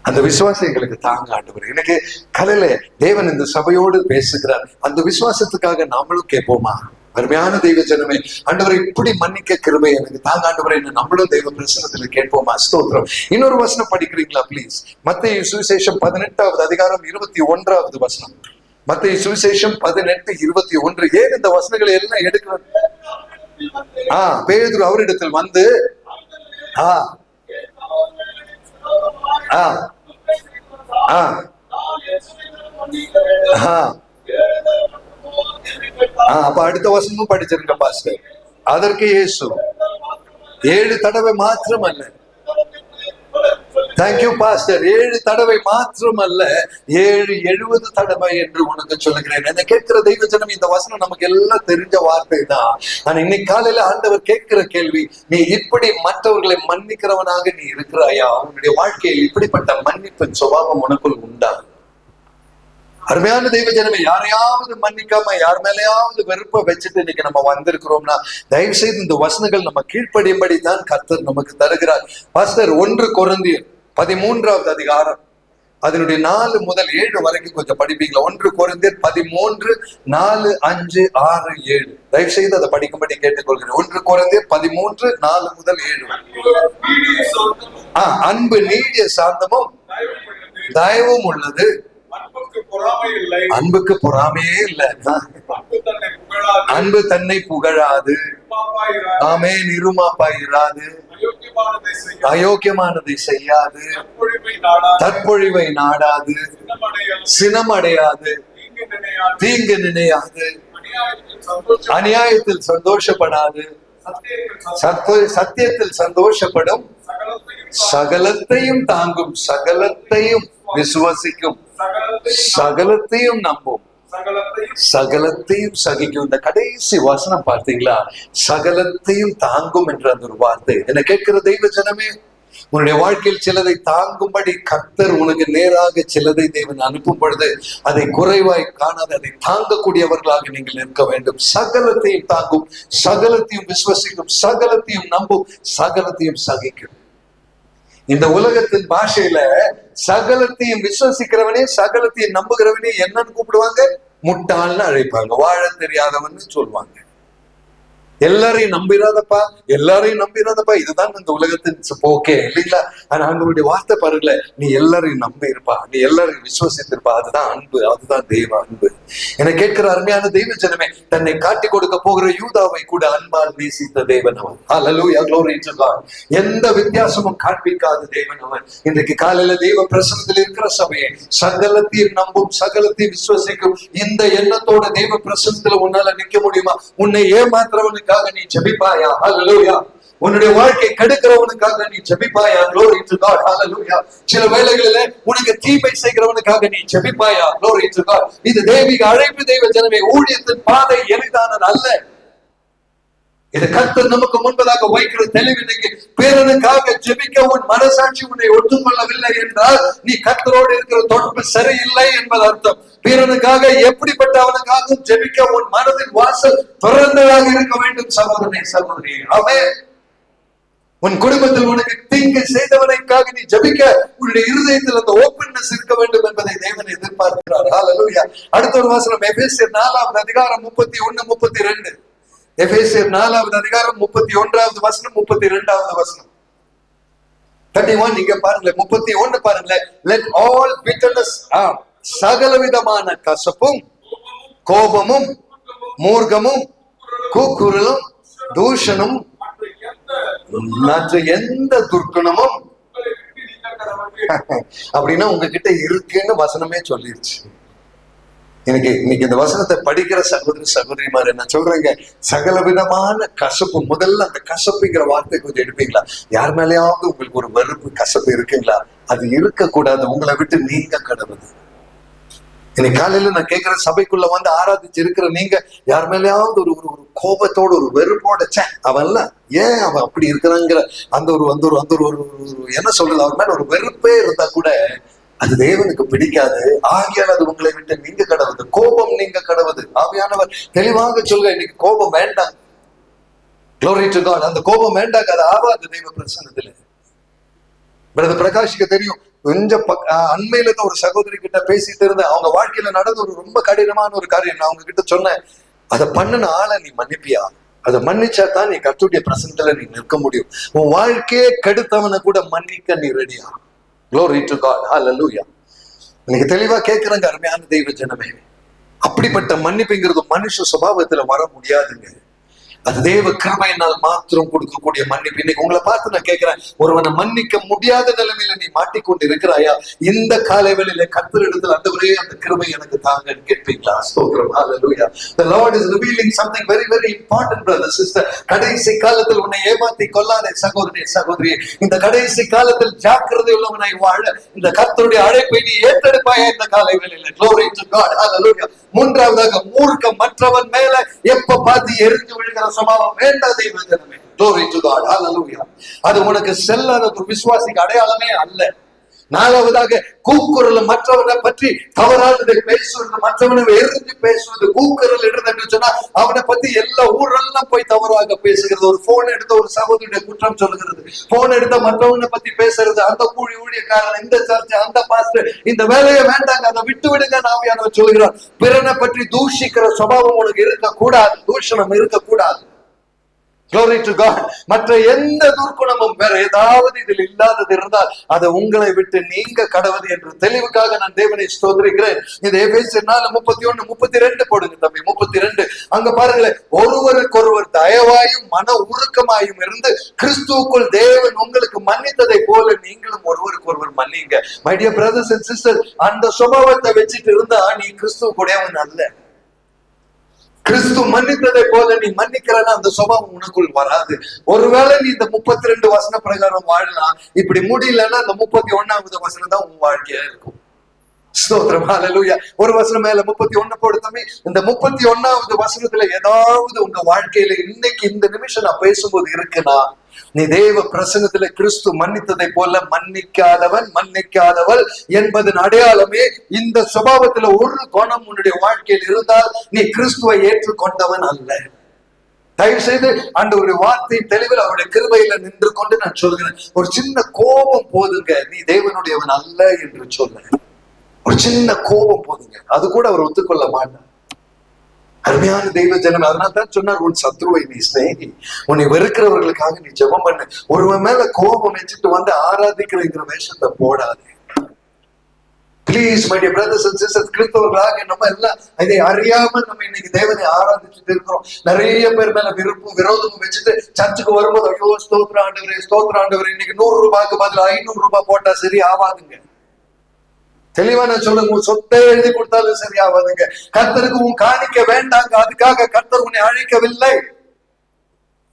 அந்த விசுவாசம் எங்களுக்கு தாங்க ஆண்டவரே. எனக்கு கலையில தேவன் இந்த சபையோடு பேசுகிறார். அந்த விசுவாசத்துக்காக நாமளும் கேட்போமா? அருமையான தெய்வ ஜனமே, ஆண்டவரை இப்படி மன்னிக்க கிருபை எனக்கு தாங்க ஆண்டவரை, நம்மளும் தெய்வ பிரசன்னத்துல கேட்போமா? ஸ்தோத்திரம். இன்னொரு வசனம் படிக்கிறீங்களா ப்ளீஸ்? மத்தேயு சுவிசேஷம் 18வது அதிகாரம் 21வது வசனம். மத்தேயு சுவிசேஷம் 18:21. ஏன் இந்த வசனங்களை எல்லாம் எடுக்கிறது? பேதுரு அவரிடத்தில் வந்து அப்ப அடுத்த வசனமும் படிச்சிருங்க பாஸ்டர். அதற்கு இயேசு 7 தடவை மாத்திரம் அல்ல, தேங்க்யூ பாஸ்டர், 7 தடவை மாத்திரம் அல்ல 70 தடவை என்று உனக்கு சொல்லுகிறேன். என்ன கேட்கிற தெய்வ ஜனம், இந்த வசனம் நமக்கு எல்லாம் தெரிஞ்ச வார்த்தை தான். ஆனா இன்னைக்கு காலையில ஆண்டவர் கேட்கிற கேள்வி, நீ இப்படி மற்றவர்களை மன்னிக்கிறவனாக நீ இருக்கிறாயா? உன்னுடைய வாழ்க்கையில் இப்படிப்பட்ட மன்னிப்பின் சுபாவம் உனக்குள் உண்டா? அருமையான தெய்வ ஜனமே, யாரையாவது மன்னிக்காம யார் மேலேயாவது வெறுப்ப வச்சுட்டு இன்னைக்கு நம்ம வந்திருக்கிறோம்னா தயவு செய்து இந்த வசனங்கள் நம்ம கீழ்ப்படியும்படி தான் கர்த்தர் நமக்கு தருகிறார். பாஸ்டர் 1 கொரிந்தியர் 13வது அதிகாரம் அதனுடைய 4 முதல் 7 வரைக்கும் கொஞ்சம் படிப்பீங்களா? 1 கொரிந்தியர் 13, 4, 5, 6, 7. தயவு செய்து அதை படிக்கும்படி கேட்டுக்கொள்கிறேன். 1 கொரிந்தியர் 13, 4 முதல் 7. அன்பு நீடிய சாந்தமும் தயவும் உள்ளது, அன்புக்கு பொறாமையே இல்லை, அன்பு தன்னை புகழாது, ஆமென், இருமாப்பாயிராது, அயோக்கியமானதை செய்யாது, தற்பொழிவை நாடாது, சினமடையாது, தீங்கு நினையாது, அநியாயத்தில் சந்தோஷப்படாது, சத்தியத்தில் சந்தோஷப்படும், சகலத்தையும் தாங்கும், சகலத்தையும் விசுவசிக்கும், சகலத்தையும் நம்பும், சகலத்தையும் சகிக்கும். இந்த கடைசி வசனம் பார்த்தீங்களா? சகலத்தையும் தாங்கும் என்ற அந்த ஒரு வார்த்தை. என்ன கேட்கிற தெய்வ ஜனமே, உன்னுடைய வாழ்க்கையில் சிலதை தாங்கும்படி கர்த்தர் உனக்கு நேராக சிலதை தேவன் அனுப்பும் பொழுது அதை குறைவாய் காணாது, அதை தாங்கக்கூடியவர்களாக நீங்கள் இருக்க வேண்டும். சகலத்தையும் தாங்கும், சகலத்தையும் விசுவசிக்கும், சகலத்தையும் நம்பும், சகலத்தையும் சகிக்கும். இந்த உலகத்தின் பாஷையில சகலத்தையும் விசுவசிக்கிறவனே, சகலத்தையும் நம்புகிறவனே என்னன்னு கூப்பிடுவாங்க? முட்டாள்னு அழைப்பாங்க, வாழ தெரியாதவன்னு சொல்லுவாங்க. எல்லாரையும் நம்பிராதப்பா, எல்லாரையும் நம்பிராதப்பா, இதுதான் இந்த உலகத்தின் போக்கே இல்லைங்களா? ஆனா ஆண்டவருடைய வார்த்தை பாருங்களேன், நீ எல்லாரையும் நம்பி இருப்பா, நீ எல்லாரையும் விசுவசித்திருப்பா, அதுதான் அன்பு, அதுதான் தெய்வ அன்பு. என கேட்கிற அருமையான தெய்வ ஜனமே, தன்னை காட்டி கொடுக்க போகிற யூதாவை கூட அன்பால் நேசித்த தேவன் அவன். ஹல்லேலூயா, glory to God. எந்த வித்தியாசமும் காண்பிக்காத தேவன் அவன். இன்றைக்கு காலையில தெய்வ பிரசன்னத்தில் இருக்கிற சபையை, சகலத்தையும் நம்பும், சகலத்தையும் விசுவசிக்கும் இந்த எண்ணத்தோட தெய்வ பிரசன்னத்துல உன்னால நிக்க முடியுமா? உன்னை ஏமாத்துறவனுக்காக நீ ஜெபிப்பாயா? ஹல்லேலூயா. உன்னுடைய வாழ்க்கை கெடுக்கிறவனுக்காக நீ ஜெபிப்பாயா? glory to God. ஹல்லேலூயா. சில வேளைகளில உனக்கு தீமை செய்கிறவனுக்காக நீ ஜெபிப்பாயா? glory to God. இது தெய்வீக அழைப்பு தெய்வ ஜனமே. ஊழியத்தின் பாதை எளிதானது அல்ல. இது கர்த்தர் நமக்கு முன்பதாக வைக்கிற தெளிவினைக்கு பிறனுக்காக ஜெபிக்க உன் மனசாட்சி உன்னை ஒத்துக்கொள்ளவில்லை என்றால் நீ கர்த்தரோடு இருக்கிற தொடர்பு சரியில்லை என்பது அர்த்தம். பிறனுக்காக எப்படிப்பட்டவனுக்காக ஜெபிக்க உன் மனதின் வாசல் திறந்ததாக இருக்க வேண்டும் சகோதரனே, சகோதரி. ஆமென். உன் குடும்பத்தில் உனக்கு தீங்கு செய்தவனைக்காக நீ ஜெபிக்க உன்னுடைய இருதயத்தில் அந்த ஓப்பன்னஸ் இருக்க வேண்டும் என்பதை தேவன் எதிர்பார்க்கிறார். ஹல்லேலூயா. அடுத்த ஒரு வசனம் எபேசியர் 4வது அதிகாரம் 31 32. எபேசியர் 4வது அதிகாரம் 31வது வசனம் 32வது வசனம். 31 நீங்க பாருங்க, 31 பாருங்க. let all bitterness, சகலவிதமான கசப்பும் கோபமும் மூர்க்கமும் கூக்குரலும் தூஷணும் மற்ற எந்த துர்க்குணமும் அப்படின்னா உங்ககிட்ட இருக்குன்னு வசனமே சொல்லிருச்சு. இன்னைக்கு இந்த வசனத்தை படிக்கிற சகோதரி சகோதரிமார் என்ன சொல்றீங்க? சகல விதமான கசப்பு. முதல்ல அந்த கசப்புங்கிற வார்த்தை கொஞ்சம் எடுப்பீங்களா? யார் மேலேயாவது உங்களுக்கு ஒரு வெறுப்பு கசப்பு இருக்குங்களா? அது இருக்கக்கூடாது. உங்களை விட்டு நீங்க கடவுது. இன்னைக்கு காலையில நான் கேட்கிற சபைக்குள்ள வந்து ஆராதிச்சு இருக்கிற நீங்க யார் மேலேயாவது ஒரு ஒரு கோபத்தோட ஒரு வெறுப்போட அவன்ல ஏன் அவன் அப்படி இருக்கிறாங்கிற அந்த ஒரு என்ன சொல்றது, அவன் மேல ஒரு வெறுப்பே இருந்தா கூட அது தேவனுக்கு பிடிக்காது. ஆகியால் அது உங்களை விட்டு நீங்க கடவுது. கோபம் நீங்க கடவுது. ஆவியானவர் தெளிவாக சொல்ல, இன்னைக்கு கோபம் வேண்டாம். glory to God. அந்த கோபம் வேண்டாங்க. அது ஆவாது தெய்வ பிரசன்னத்துல. பிரதர் பிரகாஷுக்கு தெரியும். கொஞ்சம் அண்மையில ஒரு சகோதரி கிட்ட பேசிட்டு இருந்தேன். அவங்க வாழ்க்கையில நடந்த ஒரு ரொம்ப கடினமான ஒரு காரியம். நான் அவங்க கிட்ட சொன்னேன், அதை பண்ணின ஆளை நீ மன்னிப்பியா? அதை மன்னிச்சா தான் நீ கர்த்தருடைய பிரசன்னத்துல நீ நிற்க முடியும். உன் வாழ்க்கையே கெடுத்தவனை கூட மன்னிக்க நீ ரெடியா? glory to God. hallelujah. இன்னைக்கு தெளிவா கேட்கிறங்க அருமையான தெய்வ ஜனமே. அப்படிப்பட்ட மன்னிப்புங்கிறது மனுஷ சுபாவத்துல வர முடியாதுங்க. அது தேவ கிருபையினால் மாத்திரம் கொடுக்கக்கூடிய மன்னிப்பு. இன்னைக்கு உங்களை பார்த்து நான் கேட்கிறேன், ஒருவனை மன்னிக்க முடியாத நிலைமையில நீ மாட்டிக்கொண்டு இருக்கிறாயா? இந்த காலை வேளையில கர்த்தர் இடத்துல ஆண்டவரே அந்த கிருபை எனக்கு தாங்கன்னு கேட்பீங்களா? ஸ்தோத்திரம். ஹல்லேலூயா. The Lord is revealing something very very important brother sister. கடைசி காலத்தில் உன்னை ஏமாத்தி கொள்ளாதே சகோதரி சகோதரி. இந்த கடைசி காலத்தில் ஜாக்கிரதை உள்ளவனாய் வாழ இந்த கர்த்தருடைய அழைப்பை நீ ஏற்றெடுப்பாயா இந்த காலை வேளையில? glory to God. ஹல்லேலூயா. மூன்றாவதாக மூர்க்கம் மற்றவன் மேல எப்ப பார்த்து எரிஞ்சு விழுகிற சுபாவம் வேண்டாம் தெய்வ ஜனமே. glory to God. hallelujah. அது உனக்கு செல்லாத ஒரு விசுவாசிக்கு அடையாளமே அல்ல. நாலாவதாக கூக்குரல் மற்றவனை பற்றி தவறானதை பேசுவது, மற்றவனை எரிஞ்சு பேசுவது. கூக்குரல் என்று சொன்னா அவனை பத்தி எல்லா ஊரெல்லாம் போய் தவறாக பேசுகிறது. ஒரு போன் எடுத்த ஒரு சகோதரியுடைய குற்றம் சொல்லுகிறது, போன் எடுத்த மற்றவனை பத்தி பேசுறது, அந்த ஊழியக்காரன், இந்த சர்ச்சை, அந்த பாஸ்டர், இந்த வேலையை வேண்டாங்க, அதை விட்டு விடுங்க ஆவியானவர் சொல்லுகிறார். பிறனை பற்றி தூஷிக்கிற சுபாவம் உனக்கு இருக்கக்கூடாது. தூஷணம் இருக்கக்கூடாது. glory to God. மற்ற எந்த துர்க்குணமும் வேற ஏதாவது இதில் இல்லாதது இருந்தால் அதை உங்களை விட்டு நீங்க கடவுது என்று தெளிவுக்காக நான் தேவனை ஸ்தோத்திரிக்கிறேன். இது எபேசியர் 4:31 32 போடுங்க தம்பி. 32 அங்க பாருங்களேன். ஒருவருக்கொருவர் தயவாயும் மன உருக்கமாயும் இருந்து கிறிஸ்துவுக்குள் தேவன் உங்களுக்கு மன்னித்ததை போல நீங்களும் ஒருவருக்கொருவர் மன்னிங்க. my dear brothers and sisters, அந்த சுபாவத்தை வச்சுட்டு இருந்தா நீ கிறிஸ்துவ கூடவன் அல்ல. கிறிஸ்து மன்னித்ததை போல நீ மன்னிக்கிறன்னா அந்த சுபாவம் உனக்குள் வராது. ஒருவேளை நீ இந்த 32 வசன பிரகாரம் வாழலாம், இப்படி முடியலன்னா அந்த 31வது வசனம் தான் உன் வாழ்க்கையா இருக்கும். ஸ்தோத்திரம். ஹல்லேலூயா. ஒரு வசனம் மேல 31 போடுத்தமே. இந்த 31வது வசனத்துல ஏதாவது உங்க வாழ்க்கையில இன்னைக்கு இந்த நிமிஷம் நான் பேசும்போது இருக்குன்னா, நீ தேவ பிரசன்னத்துல கிறிஸ்து மன்னித்ததை போல மன்னிக்காதவன் மன்னிக்காதவள் என்பதன் அடையாளமே இந்த சுபாவத்துல ஒரு குணம் உன்னுடைய வாழ்க்கையில் இருந்தால் நீ கிறிஸ்துவை ஏற்றுக்கொண்டவன் அல்ல. தயவு செய்து ஆண்டவருடைய வார்த்தை தெளிவில் அவருடைய கிருபையில நின்று கொண்டு நான் சொல்கிறேன், ஒரு சின்ன கோபம் போதுங்க, நீ தேவனுடையவன் அல்ல என்று சொல்ல. ஒரு சின்ன கோபம் போதுங்க, அது கூட அவர் ஒத்துக்கொள்ள மாட்டார். அருமையான தெய்வ ஜனம். அதனால தான் சொன்னார், உன் சத்ருவை நீ ஸ்நேகி, உன்னை வெறுக்கிறவர்களுக்காக நீ ஜெபம் பண்ணு. ஒருவன் மேல கோபம் வச்சுட்டு வந்து ஆராதிக்கிறங்கிற வேஷத்தை போடாதே. Please my dear brothers and sisters, கிறிஸ்தவர்களாக நம்ம எல்லாம் இதை அறியாமல் நம்ம இன்னைக்கு தேவனை ஆராதிச்சுட்டு இருக்கிறோம். நிறைய பேர் மேல விருப்பம் விரோதமும் வச்சுட்டு சர்ச்சுக்கு வரும்போது ஐயோ ஸ்தோத்திர ஆண்டவரே, இன்னைக்கு 100 ரூபாய்க்கு பதில் 500 ரூபாய் போட்டா சரி ஆவாதுங்க. தெளிவா நான் சொல்லுங்க, உன் சொத்தை எழுதி கொடுத்தாலும் சரி ஆவாதுங்க. கர்த்தருக்கு உன் காணிக்க வேண்டாங்க, அதுக்காக கர்த்தர் உன்னை அழைக்கவில்லை.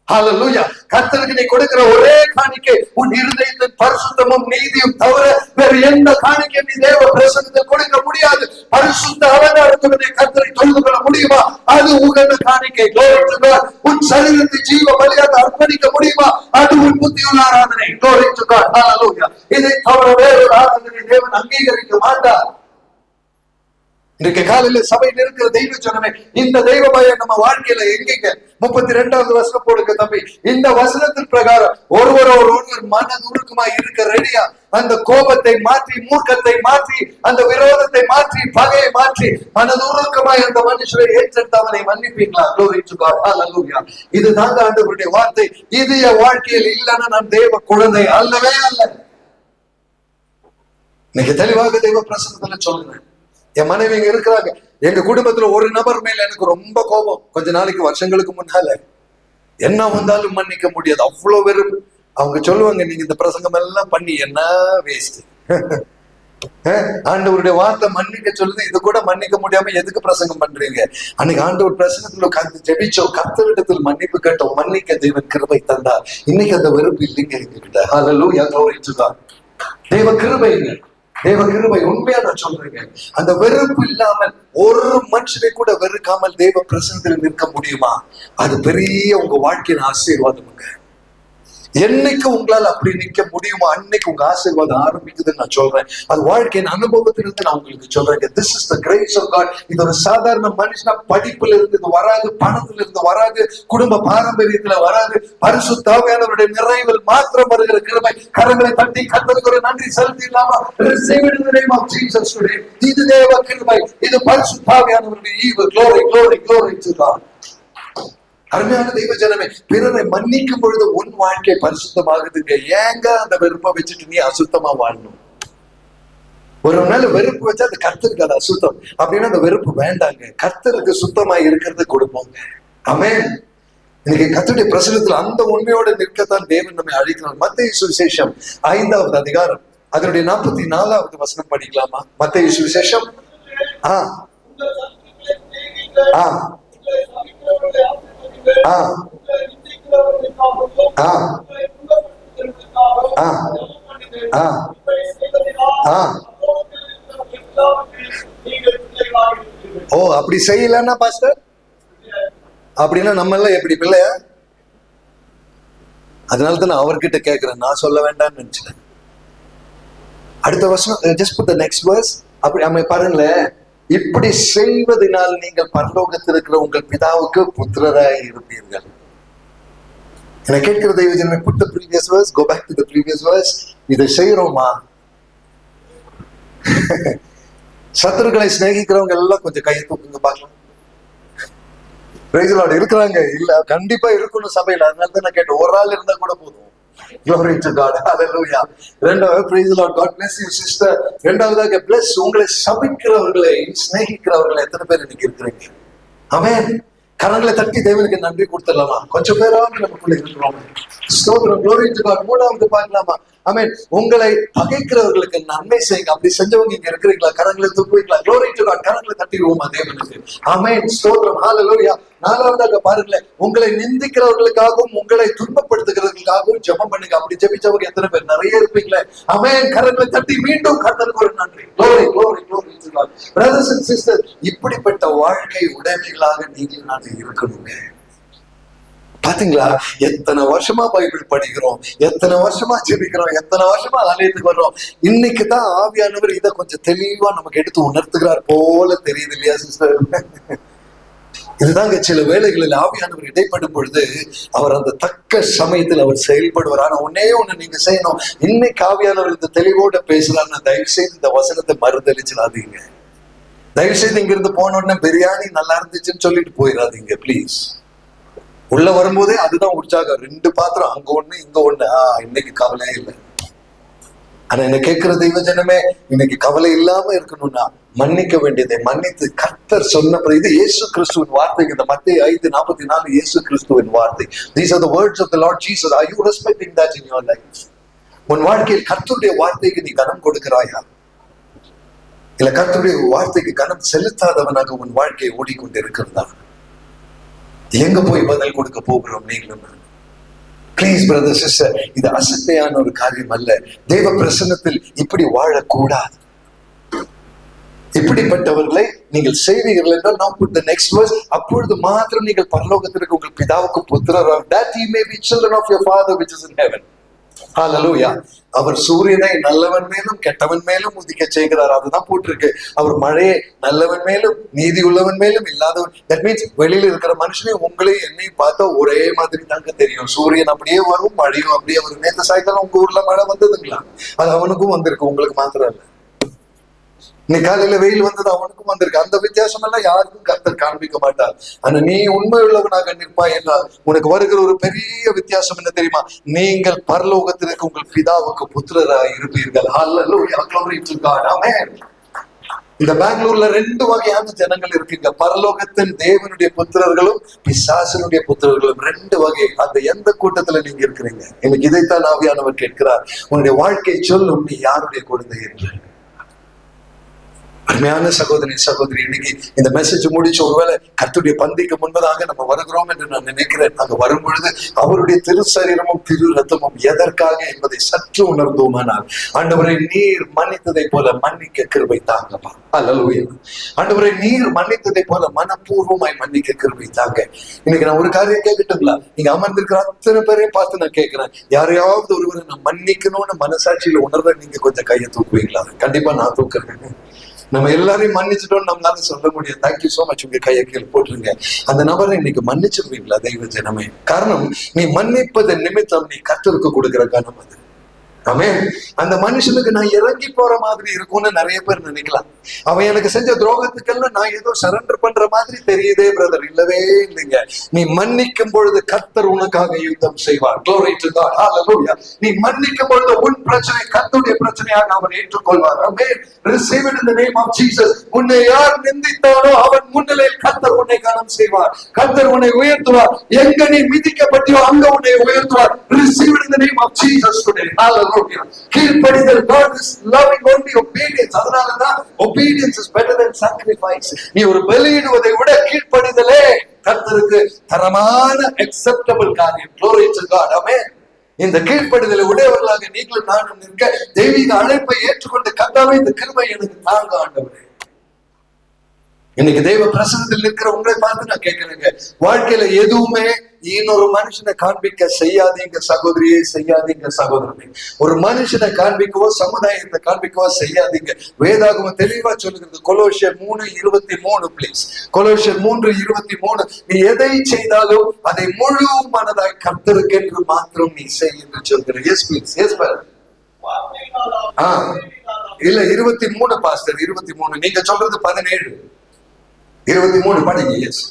ஹல்லேலூயா. கர்த்தருக்கு நீ கொடுக்கிற ஒரே காணிக்கை உன் இருதயத்தின் பரிசுத்தமும் நீதியும் தவிர வேற எந்த காணிக்கை நீ தேவ பிரசன்னத்தில் கொடுக்க முடியாது. பரிசுத்த அலங்காரத்துடனே கர்த்தரை தொழுது கொள்ள முடியுமா? அது உகந்த காணிக்கை. உன் சரீரத்தை ஜீவ பலியாக அர்ப்பணிக்க முடியுமா? அது உன் புத்தியுள்ள ஆராதனை. ஹல்லேலூயா. இதை தவிர வேறொரு ஆராதனை தேவன் அங்கீகரிக்க மாட்டார். இன்றைக்கு காலையில சபையில் இருக்கிற தெய்வ ஜனமே, இந்த தெய்வ பயம் நம்ம வாழ்க்கையில எங்கீங்க? 32வது வசனம் போடுங்க தம்பி. இந்த வசனத்தின் பிரகாரம் ஒருவர் மனதுருக்கமா இருக்க ரெடியா? அந்த கோபத்தை மாற்றி, மூர்க்கத்தை மாற்றி, அந்த விரோதத்தை மாற்றி, பகையை மாற்றி மனதுருக்கமாய் அந்த மனுஷரை ஏற்றெடுத்து அவனை மன்னிப்பீங்களா? Glory to God. Hallelujah. இதுதாங்க ஆண்டவருடைய வார்த்தை. இது என் வாழ்க்கையில் இல்லைன்னா நான் தேவ குழந்தை அல்லவே அல்ல. இன்னைக்கு தெளிவாக தெய்வ பிரசன்னத்துல சொல்றேன். என் மனைவி இங்க இருக்கிறாங்க. எங்க குடும்பத்துல ஒரு நபர் மேல எனக்கு ரொம்ப கோபம். கொஞ்ச நாளைக்கு வருஷங்களுக்கு முன்னால என்ன வந்தாலும் மன்னிக்க முடியாது, அவ்வளவு வெறுப்பு. அவங்க சொல்லுவாங்க, நீங்க இந்த பிரசங்கம் எல்லாம் பண்ணி என்ன வேஸ்ட். ஆண்டவருடைய வார்த்தை மன்னிக்க சொல்லுது, இது கூட மன்னிக்க முடியாம எதுக்கு பிரசங்கம் பண்றீங்க? அன்னைக்கு ஆண்டவர் பிரசங்கத்துல உட்கார்ந்து ஜெபிச்சோம், கர்த்தரிடத்தில் மன்னிப்பு கேட்டோம், மன்னிக்க தேவன் கிருபை தந்தார். இன்னைக்கு அந்த வெறுப்பு இல்லைங்க எங்ககிட்ட. ஹல்லேலூயா. glory to God. தேவ கிருபைங்க, தேவ கிருபை. உண்மையா நான் சொல்றேங்க, அந்த வெறுப்பு இல்லாமல் ஒரு மனுஷனை கூட வெறுக்காமல் தேவ பிரசன்னத்தில் நிற்க முடியுமா? அது பெரிய உங்க வாழ்க்கையின் ஆசீர்வாதமுங்க. என்னைக்கு உங்களால் அப்படி நிக்க முடியுமோ அன்னைக்கு உங்க ஆசீர்வாதம் ஆரம்பிக்குதுன்னு நான் சொல்றேன். அது வாழ்க்கையின் அனுபவத்திலிருந்து நான் உங்களுக்கு சொல்றேன். This is the grace of God. இது ஒரு சாதாரண மனுஷனா படிப்புல இருந்து இது வராது, பணத்துல இருந்து வராது, குடும்ப பாரம்பரியத்துல வராது. பரிசுத்த ஆவியானவருடைய நிறைவில் மாத்திரம் வருகிற கிருபை. கரங்களை தட்டி கர்த்தருக்கு ஒரு நன்றி செலுத்திடலாமா? Receive it in the name of Jesus today. இது தேவ கிருபை, இது பரிசுத்த ஆவியானவருடைய ஈவு. Glory, glory, glory to God. அருமையான தெய்வ ஜனமே, பிறரை மன்னிக்கும் பொழுது உன் வாழ்க்கை பரிசுத்தமாகுதுங்க. ஏங்க அந்த வெறுப்பை வச்சுட்டு நீ அசுத்தமா வாழணும்? ஒரு நாள் வெறுப்பு வச்சா அது கர்த்தருக்கு அது அசுத்தம். அப்படின்னா அந்த வெறுப்பு வேண்டாங்க, கர்த்தருக்கு சுத்தமா இருக்கிறது கொடுப்போங்க. ஆமென். இன்னைக்கு கர்த்தருடைய பிரசன்னத்தில் அந்த உண்மையோட நிற்கத்தான் தேவன் நம்மை அழைக்கிறார். மத்தேயு சுவிசேஷம் 5வது அதிகாரம் அதனுடைய 44வது வசனம் படிக்கலாமா? மத்தேயு சுவிசேஷம் ஓ அப்படி செய்யலன்னா பாஸ்டர், அப்படின்னா நம்ம எல்லாம் எப்படி பிள்ளையா? அதனாலதான் நான் அவர்கிட்ட கேட்கிறேன், நான் சொல்ல வேண்டாம்னு நினைச்சேன். அடுத்த வருஷம் just put the next verse. அப்படி நம்ம பாருங்களேன், இப்படி செய்வதனால் நீங்கள் பரலோகத்தில் இருக்கிற உங்கள் பிதாவுக்கு புத்திரராய் இருப்பீர்கள். என்ன கேட்கிற தெய்வ ஜனமே, put the previous verse, go back to the previous verse. இதை செய்யறோமா? சத்துருக்களை சிநேகிக்கிறவங்க எல்லாம் கொஞ்சம் கையை தூக்குங்க பார்க்கலாம். Praise the Lord. இருக்கிறாங்க இல்ல? கண்டிப்பா இருக்கணும் சபையில. அதனால தான் நான் கேட்டேன், ஒரு ஆள் இருந்தா கூட போதும். Glory to God. Hallelujah. இரண்டாவது, praise the Lord. God bless you sister. இரண்டாவதாக bless உங்களை சபிக்கிறவர்களை சிநேகிக்கிறவர்களை எத்தனை பேர் இன்னைக்கு இருக்கிறீங்க? ஆமென். கரங்களை தட்டி தேவனுக்கு நன்றி கொடுத்துடலாமா? கொஞ்சம் பேராவது நமக்குள்ள இருக்கிறோம். ஸ்தோத்திரம். Glory to God. மூணாவது பார்க்கலாமா? ஆமென். உங்களை பகைக்கிறவர்களுக்கு நன்மை செய்யுங்க. அப்படி செஞ்சவங்க இங்க இருக்கிறீங்களா? கரங்களை தூக்குவீங்களா? Glory to God. கரங்களை தட்டிடுவோமா தேவனுக்கு? ஆமென். ஸ்தோத்திரம். ஹல்லேலூயா. நாலாவதாக பாருங்களேன், உங்களை நிந்திக்கிறவர்களுக்காகவும் உங்களை துன்பப்படுத்துகிறவர்களுக்காகவும் ஜெபம் பண்ணுங்க. அப்படி ஜெபிச்சவங்க எத்தனை பேர்? நிறைய இருப்பீங்களே. ஆமென். கரங்களை தட்டி மீண்டும் கர்த்தருக்கு ஒரு நன்றி. Glory, glory, glory to God. Brothers and sisters, இப்படிப்பட்ட வாழ்க்கை உடைமைகளாக நீங்கள் நான் இருக்கணுங்க. பாத்தீங்களா? எத்தனை வருஷமா பைபிள் படிக்கிறோம், எத்தனை வருஷமா ஜெபிக்கிறோம், எத்தனை வருஷமா ஆலயத்துக்கு வர்றோம். இன்னைக்கு தான் ஆவியானவர் இதை கொஞ்சம் தெளிவா நமக்கு எடுத்து உணர்த்துகிறார் போல தெரியுது இல்லையா சிஸ்டர்? இதுதாங்க சில வேளைகளில் ஆவியானவர் இடைப்படும் பொழுது அவர் அந்த தக்க சமயத்தில் அவர் செயல்படுவார். ஆனா ஒன்னே ஒண்ணு நீங்க செய்யணும். இன்னைக்கு ஆவியானவர் இந்த தெளிவோட பேசுறாருன்னா தயவு செய்து இந்த வசனத்தை மறுதளிச்சிடாதீங்க. தயவு செய்து இங்க இருந்து போன உடனே பிரியாணி நல்லா இருந்துச்சுன்னு சொல்லிட்டு போயிடாதீங்க பிளீஸ். உள்ள வரும்போதே அதுதான் உற்சாகம். 2 பாத்திரம், அங்க ஒண்ணு இங்க ஒண்ணு. இன்னைக்கு கவலையே இல்லை. ஆனா என்ன கேட்கிற தெய்வ ஜனமே, இன்னைக்கு கவலை இல்லாம இருக்கணும்னா மன்னிக்க வேண்டியதை மன்னித்து கர்த்தர் சொன்ன இது இயேசு கிறிஸ்துவின் வார்த்தை. இந்த மத்தேயு 5:44 இயேசு கிறிஸ்துவின் வார்த்தை. These are the words of the Lord Jesus. Are you respecting that in your life? உன் வாழ்க்கையில் கர்த்தருடைய வார்த்தைக்கு நீ கனம் கொடுக்கிறாயா? இல்ல கர்த்தருடைய வார்த்தைக்கு கனம் செலுத்தாதவனாக உன் வாழ்க்கையை ஓடிக்கொண்டிருக்கிறதா? எங்க போய் பதில் கொடுக்க போகிறோம் நீங்களும்? பிளீஸ் பிரதர் சிஸ்டர், இது அசட்டையான ஒரு காரியம் அல்ல. தேவ பிரசன்னத்தில் இப்படி வாழக்கூடாது. இப்படிப்பட்டவர்களை நீங்கள் செய்வீர்கள் என்றால் now put the next verse. அப்பொழுது மாத்திரம் நீங்கள் பரலோகத்திற்கு உங்கள் பிதாவுக்கு புத்திரராக, that ye may be children of your father which is in heaven. Hallelujah. அவர் சூரியனை நல்லவன் மேலும் கெட்டவன் மேலும் உதிக்க செய்கிறார். அதுதான் போட்டிருக்கு. அவர் மழையை நல்லவன் மேலும் நீதி உள்ளவன் மேலும் இல்லாதவன். தட் மீன்ஸ் வெளியில இருக்கிற மனுஷனையும் உங்களையும் என்னையும் பார்த்தா ஒரே மாதிரி தாங்க தெரியும். சூரியன் அப்படியே வரும், மழையும் அப்படியே வரும். நேற்று சாயங்காலம் உங்க ஊர்ல மழை வந்ததுங்களா? அது அவனுக்கும் வந்திருக்கு, உங்களுக்கு மாத்திரம் இல்ல. இன்னைக்கு காலையில வெயில் வந்தது, அவனுக்கும் வந்திருக்கு. அந்த வித்தியாசம் எல்லாம் யாருக்கும் கர்த்தர் காண்பிக்க மாட்டார். ஆனா நீ உண்மை உள்ளவனாக நிற்பாய் என்றால் உனக்கு வருகிற ஒரு பெரிய வித்தியாசம் என்ன தெரியுமா? நீங்கள் பரலோகத்திற்கு உங்கள் பிதாவுக்கு புத்திரராய் இருப்பீர்கள். ஹல்லேலூயா, glory to God. ஆமென். இந்த பெங்களூர்ல 2 வகையான ஜனங்கள் இருக்குங்க. பரலோகத்தின் தேவனுடைய புத்திரர்களும் பிசாசனுடைய புத்திரர்களும் 2 வகை. அந்த எந்த கூட்டத்துல நீங்க இருக்கிறீங்க? இன்னைக்கு இதைத்தான் ஆவியானவர் கேட்கிறார். உன்னுடைய வாழ்க்கை சொல்லும் நீ யாருடைய குழந்தை என்று. அருமையான சகோதரி சகோதரி, இன்னைக்கு இந்த மெசேஜ் முடிச்சு ஒருவேளை கர்த்தருடைய பந்திக்கு முன்பதாக நம்ம வருகிறோம் என்று நான் நினைக்கிறேன். அங்க வரும் பொழுது அவருடைய திரு சரீரமும் திரு ரத்தமும் எதற்காக என்பதை சற்று உணர்ந்தோமானால், ஆண்டவரை நீர் மன்னித்ததை போல மன்னிக்க கிருபை தாங்கப்பா. அல்லேலூயா. ஆண்டவரை நீர் மன்னித்ததை போல மனப்பூர்வமாய் மன்னிக்க கிருபை தாங்க. இன்னைக்கு நான் ஒரு காரியம் கேட்கட்டுங்களா? நீங்க அமர்ந்திருக்கிற அத்தனை பேரையும் பார்த்து நான் கேட்கிறேன், யாரையாவது ஒருவரை நான் மன்னிக்கணும்னு மனசாட்சியில உணர்ற நீங்க கொஞ்சம் கையை தூக்குவீங்களா? கண்டிப்பா நான் தூக்குறேன். நம்ம எல்லாரையும் மன்னிச்சிட்டோம் நம்மளால சொல்ல முடியாது. Thank you so much. உங்க கையை கீழே போட்டுருங்க. அந்த நபரை இன்னைக்கு மன்னிச்சிருவீங்களா தெய்வ ஜனமே? காரணம், நீ மன்னிப்பதன் நிமித்தம் நீ கர்த்தருக்கு கொடுக்கிற கனம் அது. ஆமென். அந்த மனுஷனுக்கு நான் இறங்கி போற மாதிரி இருக்கும்னு நிறைய பேர் நினைக்கலாம். அவன் எனக்கு செஞ்ச துரோகத்துக்கெல்லாம் நான் ஏதோ சரண்டர் பண்ற மாதிரி தெரியுதே பிரதர். இல்லவே இல்லைங்க. நீ மன்னிக்கும் பொழுது கர்த்தர் உனக்காக யுத்தம் செய்வார். Glory to God. Hallelujah. நீ மன்னிக்கும் பொழுது உன் பிரச்சனை கர்த்தருடைய பிரச்சனையாக அவர் ஏற்றுக்கொள்வார். ஆமென். Receive it in the name of Jesus. உன்னை யார் நிந்தித்தானோ அவன் முன்னிலையில் கர்த்தர் உன்னை கனம் செய்வார். கர்த்தர் உன்னை உயர்த்துவார். எங்க நீ மிதிக்கப்பட்டியோ அங்க உன்னை உயர்த்துவார். Receive it in the name of Jesus today. Hallelujah. கீழ்ப்படிதல். God is loving only obedience. அதனாலதான் obedience is better than sacrifice. நீ ஒரு பலியிடுவதை விட கீழ்ப்படிதலே கர்த்தருக்கு தரமான acceptable காரியம். Glory to God. Amen. இந்த கீழ்ப்படிதலை உடையவர்களாக நீங்களும் நானும் நிற்க தெய்வீக அழைப்பை ஏற்றுக்கொண்டு கர்த்தாவே இந்த கிருபை எனக்கு தாங்க ஆண்டவரே. இன்னைக்கு தெய்வ பிரசன்னத்தில் இருக்கிற உங்களை பார்த்து நான் கேட்கிறேங்க, வாழ்க்கையில எதுவுமே இன்னொரு மனுஷனை காண்பிக்க செய்யாதீங்க சகோதரியே, செய்யாதீங்க சகோதரனே. ஒரு மனுஷனை காண்பிக்கவோ சமுதாயத்தை காண்பிக்கவோ செய்யாதீங்க. வேதாகமம் தெளிவா சொல்லுகிறது. கொலோசியர் 3:23 பிளீஸ். கொலோசியர் 3:23. நீ எதை செய்தாலும் அதை முழு மனதாய் கர்த்தருக்கென்று மாத்திரம் நீ செய் என்று சொல்கிறேன். Yes please. எஸ் பார். இல்ல 23 பாஸ்டர், 23. நீங்க சொல்றது 17. 23 படிங்க. எஸ்.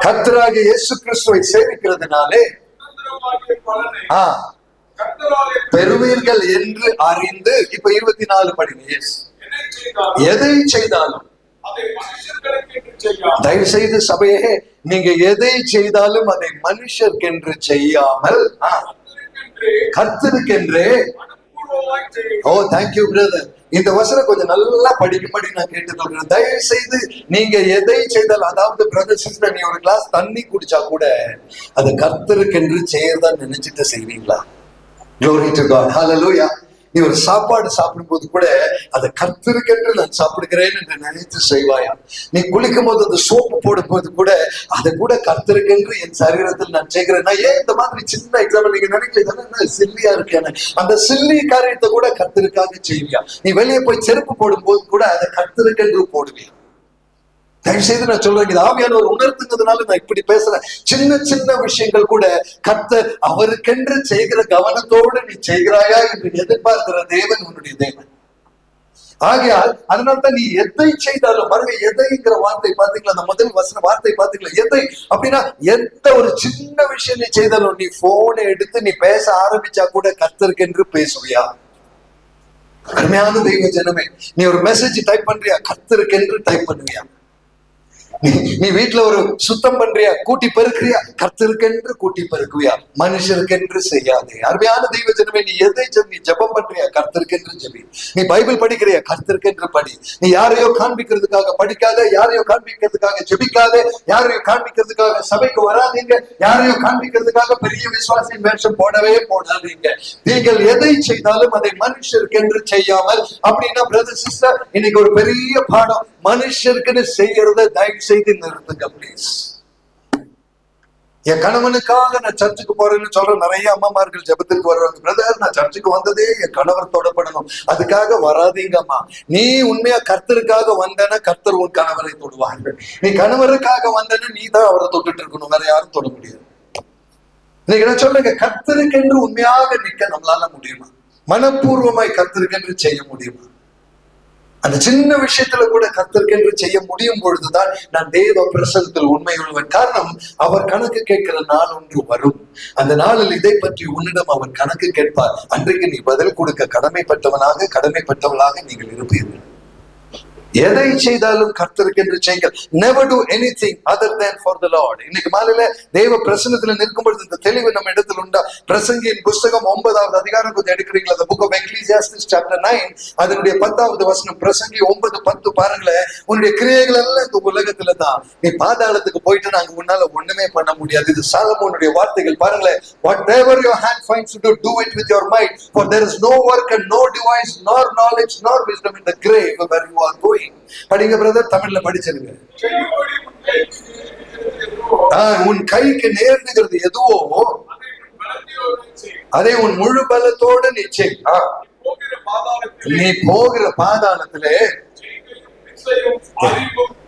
கர்த்தராகிய இயேசு கிறிஸ்துவை சேவிக்கிறதுனாலே பெறுவீர்கள் என்று அறிந்து. இப்ப 24 படிங்க. எஸ். எதை செய்தாலும், தயவு செய்து சபையே, நீங்க எதை செய்தாலும் அதை மனுஷர்க்கென்று செய்யாமல் கர்த்தருக்கென்றே. ஓ தேங்க்யூ பிரதர். இந்த வசனம் கொஞ்சம் நல்லா படிக்கும்படி நான் கேட்டுக்கொள்கிறேன். தயவு செய்து நீங்க எதை செய்தாலும், அதாவது பிரதர் சிஸ்டர், நீ ஒரு கிளாஸ் தண்ணி குடிச்சா கூட அது கர்த்தருக்கென்று செய்யறதான் நினைச்சிட்டு செய்வீங்களா? Glory to God. Hallelujah. நீ ஒரு சாப்பாடு சாப்பிடும் போது கூட அதை கர்த்தருக்கென்று நான் சாப்பிடுகிறேன் என்று நினைத்து செய்வாயா? நீ குளிக்கும் போது அந்த சோப்பு போடும் போது கூட அதை கூட கர்த்தருக்கென்று என் சரீரத்தில் நான் செய்கிறேன். நான் ஏன் இந்த மாதிரி சின்ன எக்ஸாம்பிள் நீங்க நினைக்கல, சில்லியா இருக்கேன். அந்த சில்லி காரியத்தை கூட கர்த்தருக்காக செய்வியா? நீ வெளியே போய் செருப்பு போடும் போது கூட அதை கர்த்தருக்கென்று போடுவியா? தயவு செய்து நான் சொல்றேன், இது ஆவியானவர் உணர்த்துங்கிறதுனால நான் இப்படி பேசுறேன். சின்ன சின்ன விஷயங்கள் கூட கர்த்தர் அவருக்கென்று செய்கிற கவனத்தோடு நீ செய்கிறாயா என்று எதிர்பார்க்கிற தேவன் உன்னுடைய தேவன். ஆகையால் அதனால்தான் நீ எதை செய்தாலும் பாருங்க, எதைங்கிற வார்த்தை பாத்தீங்களா, அந்த முதல் வசன வார்த்தை பாத்தீங்களா, எதை அப்படின்னா எந்த ஒரு சின்ன விஷயம் நீ செய்தாலும், நீ போனை எடுத்து நீ பேச ஆரம்பிச்சா கூட கர்த்தருக்கென்று பேசுவியா? அருமையான தெய்வ ஜனமே, நீ ஒரு மெசேஜ் டைப் பண்றியா, கர்த்தருக்கென்று டைப் பண்ணுவியா? நீ வீட்டுல ஒரு சுத்தம் பண்றியா, கூட்டி பெருக்கிறியா, கர்த்தருக்கென்று கூட்டி பெருக்குவியா? மனுஷருக்கென்று செய்யாதே. அருமையான தெய்வ ஜனமே, நீ எதை நீ ஜெபம் பண்றியா, கர்த்தருக்கென்று ஜெபி. நீ பைபிள் படிக்கிறியா, கர்த்தருக்கென்று படி. நீ யாரையோ காண்பிக்கிறதுக்காக படிக்காத, யாரையோ காண்பிக்கிறதுக்காக ஜெபிக்காத, யாரையோ காண்பிக்கிறதுக்காக சபைக்கு வராதீங்க, யாரையோ காண்பிக்கிறதுக்காக பெரிய விசுவாசியின் வேஷம் போடவே போடாதீங்க. நீங்கள் எதை செய்தாலும் அதை மனுஷருக்கென்று செய்யாமல், அப்படின்னா பிரதர் சிஸ்டர், இன்னைக்கு ஒரு பெரிய பாடம், மனுஷருக்குன்னு செய்யறத தயவு செய்து நிறுத்துங்க பிளீஸ். என் கணவனுக்காக நான் சர்ச்சுக்கு போறேன்னு சொல்ற நிறைய அம்மாமார்கள் ஜெபத்திற்கு வருவாங்க. பிரதர், நான் சர்ச்சுக்கு வந்ததே என் கணவர் தொடப்படணும், அதுக்காக வராதீங்கம்மா. நீ உண்மையா கர்த்தருக்காக வந்தனா கர்த்தர் உன் கணவரை தொடுவாங்க. நீ கணவருக்காக வந்தனா நீ தான் அவரை தொட்டுட்டு இருக்கணும், வேற யாரும் தொட முடியாது. இன்னைக்கு நான் சொல்லுங்க, கர்த்தருக்கென்று உண்மையாக நிக்க நம்மளால முடியுமா? மனப்பூர்வமாய் கர்த்தருக்கென்று செய்ய முடியுமா? அந்த சின்ன விஷயத்துல கூட கர்த்தருக்கென்று செய்ய முடியும் பொழுதுதான் நான் தேவ பிரசன்னத்தில் உண்மை உள்ளவன். காரணம், அவர் கணக்கு கேட்கிற நாள் ஒன்று வரும். அந்த நாளில் இதை பற்றி உன்னிடம் அவர் கணக்கு கேட்பார். அன்றைக்கு நீ பதில் கொடுக்க கடமைப்பட்டவளாக நீங்கள் இருப்பீர்கள். எதை செய்தாலும் கர்த்தருக்கென்று செய்யுங்கள். never do anything other than for the Lord. இன்னைக்கு மாலையில தேவ பிரசன்னத்துல நிற்கும் பொழுது இந்த தெளிவு நம்ம இடத்துல உண்டா? பிரசங்கியின் புஸ்தகம் 9வது அதிகாரம் கொஞ்சம் எடுக்கிறீங்களா? the book of Ecclesiastes chapter 9 அதனுடைய 10வது வசனம். பிரசங்கி 9:10 பாருங்களேன். உன்னுடைய கிரியைகள் எல்லாம் இந்த உலகத்துல தான். நீ பாதாளத்துக்கு போயிட்டு நாங்க உன்னால ஒண்ணுமே பண்ண முடியாது. இது சாலமோனுடைய வார்த்தைகள் பாருங்களேன். whatever your hand finds to do it with your might, for there is no work and no device nor knowledge nor wisdom in the grave where you are going. படிங்க பிரதர், தமிழ்ல படிச்சிருங்க. உன் கைக்கு நேர்ந்துகிறது எதுவோ அதை உன் முழு பலத்தோடு நீ செய். நீ போகிற பாதாளத்திலே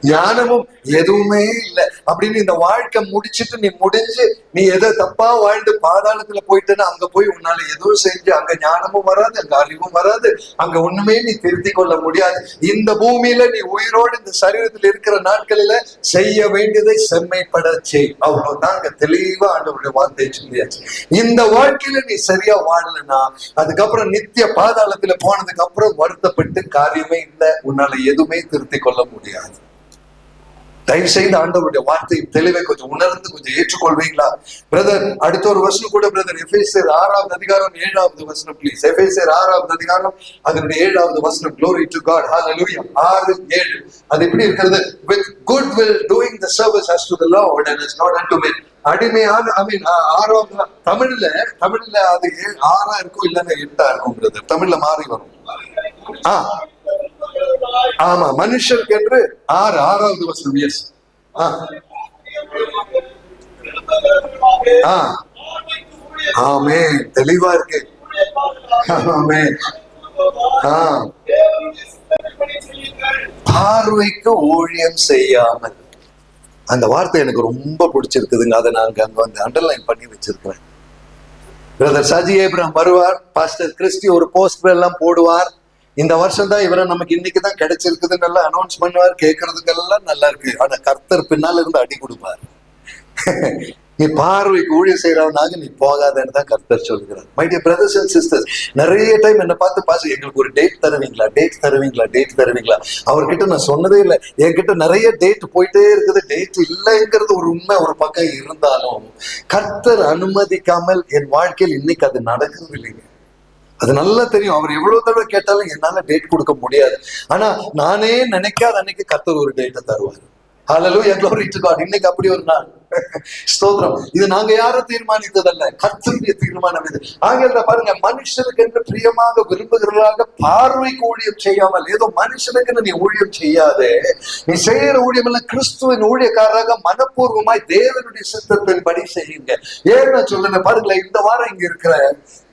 ஞானமும் எதுவுமே இல்லை அப்படின்னு இந்த வாழ்க்கை முடிச்சிட்டு நீ முடிஞ்சு நீ எதை தப்பா வாழ்ந்து பாதாளத்துல போயிட்டேன்னா அங்க போய் உன்னால எதுவும் செஞ்சு அங்க ஞானமும் வராது, அங்க அறிவும் வராது, அங்க ஒண்ணுமே நீ திருத்தி கொள்ள முடியாது. இந்த பூமியில நீ உயிரோடு இந்த சரீரத்தில் இருக்கிற நாட்களில செய்ய வேண்டியதை செம்மைப்பட செய். அவ்வளவுதான் அங்க தெளிவா ஆண்டவருடைய வார்த்தை சொல்லியாச்சு. இந்த வாழ்க்கையில நீ சரியா வாழலன்னா அதுக்கப்புறம் நித்திய பாதாளத்துல போனதுக்கு அப்புறம் வருத்தப்பட்டு காரியமே இல்லை, உன்னால எதுவுமே திருத்தி கொள்ள முடியாது. தயவு செய்து ஆண்டவருடைய வார்த்தை தெளிவை கொஞ்சம் உணர்ந்து கொஞ்சம் ஏற்றுக்கொள்வீங்களா பிரதர்? அடுத்த ஒரு வசனம் கூட பிரதர், எபேசியர் 6வது அதிகாரம் 7வது வசனம் ப்ளீஸ். எபேசியர் 6வது அதிகாரம் அதனுடைய 7வது வசனம். glory to God, hallelujah. 6:7 அது எப்படி இருக்கிறது? with good will doing the service as to the Lord and as not unto men. அடிமையான ஆறாவது தமிழ்ல அது 6 இருக்கும், இல்லைன்னா 8 இருக்கும் பிரதர். தமிழ்ல மாறி வரும். ஆமா, மனுஷருக்கு என்று 6வது வசனம். எஸ், ஆமென், தெளிவா இருக்கு. ஆமென். பார்வைக்கு ஊழியம் செய்யாமல், அந்த வார்த்தை எனக்கு ரொம்ப பிடிச்சிருக்குதுங்க. அதை நாங்க அங்க வந்து அண்டர்லைன் பண்ணி வச்சிருக்கிறேன். பிரதர் சாஜி ஏப்ரஹாம் வருவார், பாஸ்டர் கிறிஸ்டி ஒரு போஸ்டர் எல்லாம் போடுவார். இந்த வருஷம் தான் இவரை நமக்கு இன்னைக்குதான் கிடைச்சிருக்குதுன்னு நல்லா அனௌன்ஸ் பண்ணுவார். கேட்கறதுக்கெல்லாம் நல்லா இருக்கு. ஆனா கர்த்தர் பின்னால இருந்து அடி கொடுப்பார். நீ பார்வைக்கு ஊழியம் செய்யறவனாக நீ போகாதன்னு தான் கர்த்தர் சொல்கிறார். My dear brothers and sisters, நிறைய டைம் என்ன பார்த்து பாச எங்களுக்கு ஒரு டேட் தருவீங்களா? அவர்கிட்ட நான் சொன்னதே இல்லை. என்கிட்ட நிறைய டேட் போயிட்டே இருக்குது. டேட் இல்லைங்கிறது ஒரு உண்மை ஒரு பக்கம் இருந்தாலும் கர்த்தர் அனுமதிக்காமல் என் வாழ்க்கையில் இன்னைக்கு அது நடக்கிறது இல்லைங்க. அது நல்லா தெரியும். அவர் எவ்வளவு தடவை கேட்டாலும் என்னால டேட் கொடுக்க முடியாது. ஆனா நானே நினைக்காத அன்னைக்கு கர்த்தர் ஒரு டேட்டை தருவார். ஹல்லேலூயா, glory to God. இன்னைக்கு அப்படி ஒரு நாள். ஸ்தோத்திரம். இது நாங்க யாரும் தீர்மானித்ததல்ல, கர்த்தருடைய தீர்மானம் இது. ஆகையால பாருங்க, மனுஷனுக்கு என்று பிரியமாக விரும்புகிறவர்களாக பார்வைக்கு ஊழியம் செய்யாமல், ஏதோ மனுஷனுக்கு நீ ஊழியம் செய்யாதே, நீ செய்யற ஊழியம் எல்லாம் கிறிஸ்துவின் ஊழியக்காரராக மனப்பூர்வமாய் தேவனுடைய சித்தத்தின் படி செய்யுங்க. ஏன்னு சொல்லுங்க பாருங்களேன், இந்த வாரம் இங்க இருக்கிற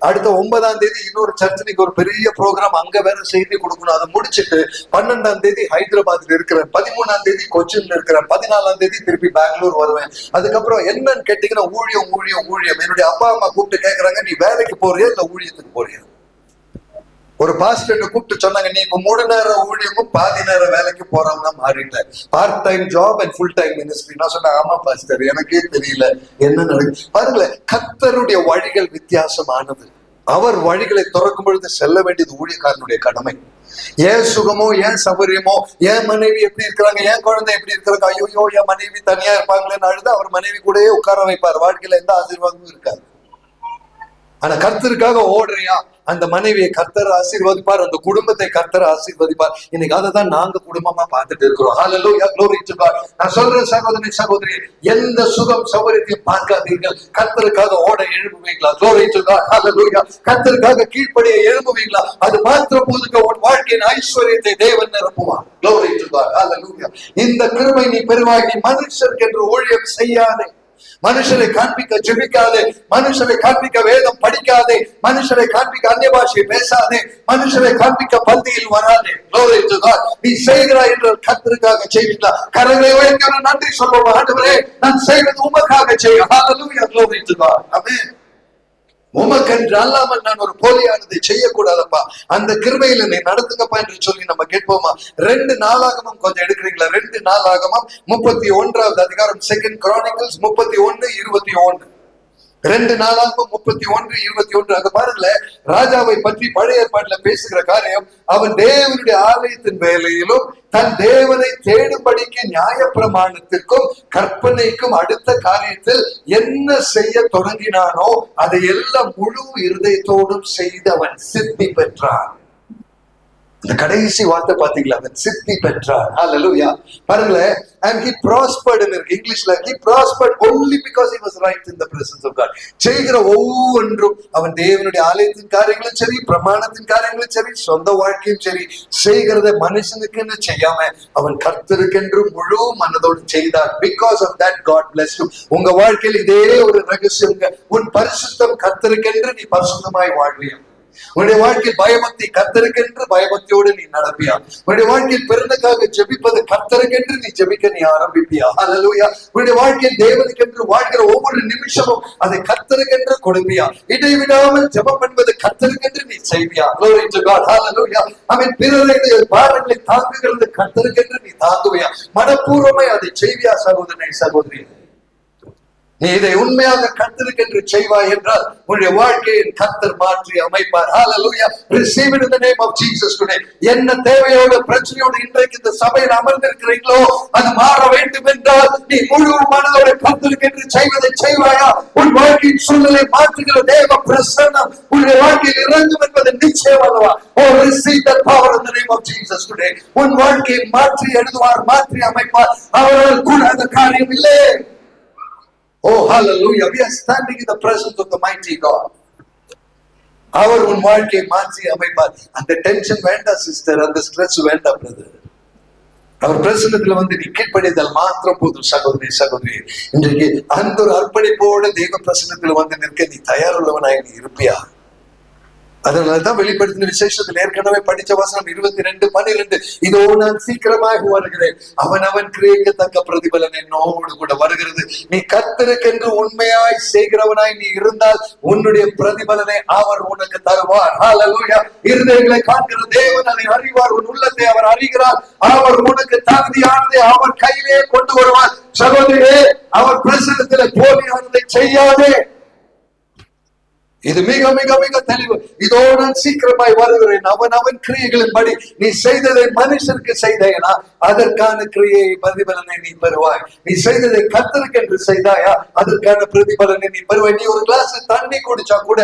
அடுத்த 9ஆம் தேதி இன்னொரு சர்ச்சனைக்கு ஒரு பெரிய ப்ரோக்ராம், அங்க வேற செய்தி கொடுக்கணும். அதை முடிச்சுட்டு 12ஆம் தேதி ஹைதராபாத்ல இருக்கிறேன், 13ஆம் தேதி கொச்சின்ல இருக்கிறேன், 14ஆம் தேதி திருப்பி பெங்களூர் வருவேன். அதுக்கப்புறம் என்னன்னு கேட்டீங்கன்னா ஊழியம். என்னுடைய அப்பா அம்மா கூப்பிட்டு கேட்கறாங்க, நீ வேலைக்கு போறியா இல்ல ஊழியத்துக்கு போறியா? ஒரு பாஸ்டர் கூப்பிட்டு சொன்னாங்க, நீ இப்ப 3 நேர ஊழியமும் பாதி நேர வேலைக்கு போறவங்க மாறிட்ட, part time job and full time ministry. நான் சொன்னேன், ஆமா பாஸ்டர், எனக்கே தெரியல என்ன நடக்குது. பாருங்களேன், கர்த்தருடைய வழிகள் வித்தியாசமானது. அவர் வழிகளை திறக்கும் பொழுது செல்ல வேண்டியது ஊழியக்காரனுடைய கடமை. ஏன் சுகமோ, ஏன் சௌகரியமோ, என் மனைவி எப்படி இருக்கிறாங்க, என் குழந்தை எப்படி இருக்கிறாங்க, ஐயோ என் மனைவி தனியா இருப்பாங்களேன்னு அழுது அவர் மனைவி கூடயே உட்கார வைப்பார். வாழ்க்கையில எந்த ஆசீர்வாதமும் இருக்காது. ஆனா கர்த்தருக்காக ஓடுறியா, அந்த மனைவியை கர்த்தர் ஆசீர்வதிப்பார், அந்த குடும்பத்தை கர்த்தர் ஆசீர்வதிப்பார். இன்னைக்கு அதை தான் நாங்க குடும்பமா பார்த்துட்டு இருக்கிறோம். ஹல்லேலூயா, glory to God. நான் சொல்றேன் சகோதரி சகோதரி, எந்த சுகம் சௌகரியத்தையும் பார்க்காதீர்கள். கர்த்தருக்காக ஓட எழுப்புவீங்களா? glory to God. ஹல்லேலூயா. கர்த்தருக்காக கீழ்ப்படிய எழுப்புவீங்களா? அது மாத்திர போதுங்க உன் வாழ்க்கையின் ஐஸ்வர்யத்தை தேவன் நிரப்புவார். glory to God. ஹல்லேலூயா. இந்த கிருபை நீ பெறுவாய். நீ மனுஷருக்கு என்று ஊழியம் செய்யாதே, மனுஷரை காண்பிக்க ஜெபிக்காதே, மனுஷரை காண்பிக்க வேதம் படிக்காதே, மனுஷரை காண்பிக்க அந்நிய பாஷை பேசாதே, மனுஷரை காண்பிக்க பந்தியில் வராதே. glory to God. நீ செய்கிறாய் என்று கர்த்தருக்காக செய்வீங்களா? கரங்களை உயர்த்தி நன்றி சொல்லுவோம். ஆண்டவரே, நான் செய்வது உமக்காக செய்ய. ஹல்லேலூயா, glory to God. ஆமென். உமக்கென்று அல்லாமல் நான் ஒரு போலியானதை செய்யக்கூடாதப்பா, அந்த கிருபையில நீ நடத்துங்கப்பா என்று சொல்லி நம்ம கேட்போமா? 2 நாளாகமம் கொஞ்சம் எடுக்கிறீங்களா? 2 நாளாகமம் 31வது அதிகாரம், 2 Chronicles 31:21. 2 நாளாகமம் 31:21. அங்க பாருங்களேன், ராஜாவை பற்றி பழைய ஏற்பாட்டுல பேசுகிற காரியம், அவன் தேவனுடைய ஆலயத்தின் வேலையிலும் தன் தேவனை தேடும்படிக்கு நியாய பிரமாணத்திற்கும் கற்பனைக்கும் அடுத்த காரியத்தில் என்ன செய்ய தொடங்கினானோ அதை எல்லாம் முழு இருதயத்தோடும் செய்தவன் சித்தி பெற்றான். இந்த கடைசி வார்த்தை பாத்தீங்களா? அவன் சித்தி பெற்றான். ஹல்லேலூயா. பாருங்களேன், and he prospered in இங்கிலீஷ்ல, he prospered only because he was right in the presence of God. செய்கிற ஒவ்வொன்றும் அவன் தேவனுடைய ஆலயத்தின் காரியங்களும் சரி, பிரமாணத்தின் காரியங்களும் சரி, சொந்த வாழ்க்கையும் சரி, செய்கிறத மனுஷனுக்குன்னு செய்யாம அவன் கர்த்தருக்கென்று முழு மனதோடு செய்தான். because of that God blessed you. உங்க வாழ்க்கையில் இதே ஒரு ரகசியம், உன் பரிசுத்தம் கர்த்தருக்கென்று நீ பரிசுத்தமாய் வாழ்வியா? உன்னுடைய வாழ்க்கையில் பயபக்தி கர்த்தருக்கென்று பயபக்தியோடு நீ நடப்பியா? உன்னுடைய வாழ்க்கையில் பிறனுக்காக ஜெபிப்பது கர்த்தருக்கென்று நீ ஜெபிக்க நீ ஆரம்பிப்பியா? ஹல்லேலூயா. உன்னுடைய வாழ்க்கையில் தேவனுக்கென்று வாழ்கிற ஒவ்வொரு நிமிஷமும் அதை கர்த்தருக்கென்று கொடுப்பியா? இடைவிடாமல் ஜெபம் என்பது கர்த்தருக்கென்று நீ செய்வியா? glory to God. ஹல்லேலூயா. அவன் பிறருடைய பாரங்களை தாங்குகிறது கர்த்தருக்கென்று நீ தாங்குவியா? மனப்பூர்வமாய் அதை செய்வியா? சகோதரனை சகோதரி, நீ இதை உண்மையாக கர்த்தருக்கென்று செய்வாய் என்றால் உன்னுடைய வாழ்க்கையை கர்த்தர் மாற்றி அமைப்பார். ஹல்லேலூயா. receive it in the name of Jesus today. என்ன தேவையோட பிரச்சனையோடு இன்றைக்கு இந்த சபையில் அமர்ந்திருக்கிறீங்களோ அது மாற வேண்டும் என்றால் நீ முழு மனதோட கர்த்தருக்கென்று செய்வதை செய்வாயா? உன் வாழ்க்கையின் சூழ்நிலை மாற்றுகிற தேவ பிரசன்னம் உன்னுடைய வாழ்க்கையில் இறங்கும் என்பது நிச்சயம் அல்லவா? Oh, receive that power in the name of Jesus today. உன் வாழ்க்கையை மாற்றி எழுதுவார், மாற்றி அமைப்பார். அவரால் கூடாத காரியம் இல்லை. Oh, hallelujah. We are standing in the presence of the mighty God. அவர் உன் வாழ்க்கையை மாற்றி அமைப்பார். அந்த டென்ஷன் வேண்டாம் சிஸ்டர், அந்த ஸ்ட்ரெஸ் வேண்டாம் பிரதர். அவர் பிரசன்னத்துல வந்து நீ கீழ்ப்படிதல் மாத்திரம் போதும். சகோதரி சகோதரி, இன்றைக்கு அந்த ஒரு அர்ப்பணிப்போட தெய்வ பிரசன்னத்துல வந்து நிற்க நீ தயாருள்ளவனாய் நீ இருப்பியா? அதனாலதான் வெளிப்படுத்தின விசேஷத்தில் ஏற்கனவே படிச்ச வசனம் 22:12, இதோ நான் சீக்கிரமாக வருகிறேன், அவன் கிரியைக்கத்தக்க பிரதிபலன் என்னோடு கூட வருகிறது. நீ கர்த்தருக்கென்று உண்மையாய் செய்கிறவனாய் நீ இருந்தால் உன்னுடைய பிரதிபலனை அவர் உனக்கு தருவார். ஹல்லேலூயா. இருதயங்களை காண்கிற தேவன் அதை அறிவார். உன் உள்ளத்தை அவர் அறிகிறார். அவர் உனக்கு தகுதியானதை அவர் கையிலே கொண்டு வருவார். சகோதரியே, அவர் பிரசன்னத்தில் போலியானதை செய்யாதே. இது மிக மிக மிக தெளிவு. இதோ நான் சீக்கிரமாய் வருகிறேன், அவன் கிரியைகளின்படி நீ செய்ததை மனுஷருக்கு செய்தேனா அதற்கான கிரியை பிரதிபலனை நீ பெறுவாய். நீ செய்ததை கர்த்தருக்கு என்று செய்தாயா அதற்கான பிரதிபலனை நீ பெறுவாய். நீ ஒரு கிளாஸ் தண்ணி குடிச்சா கூட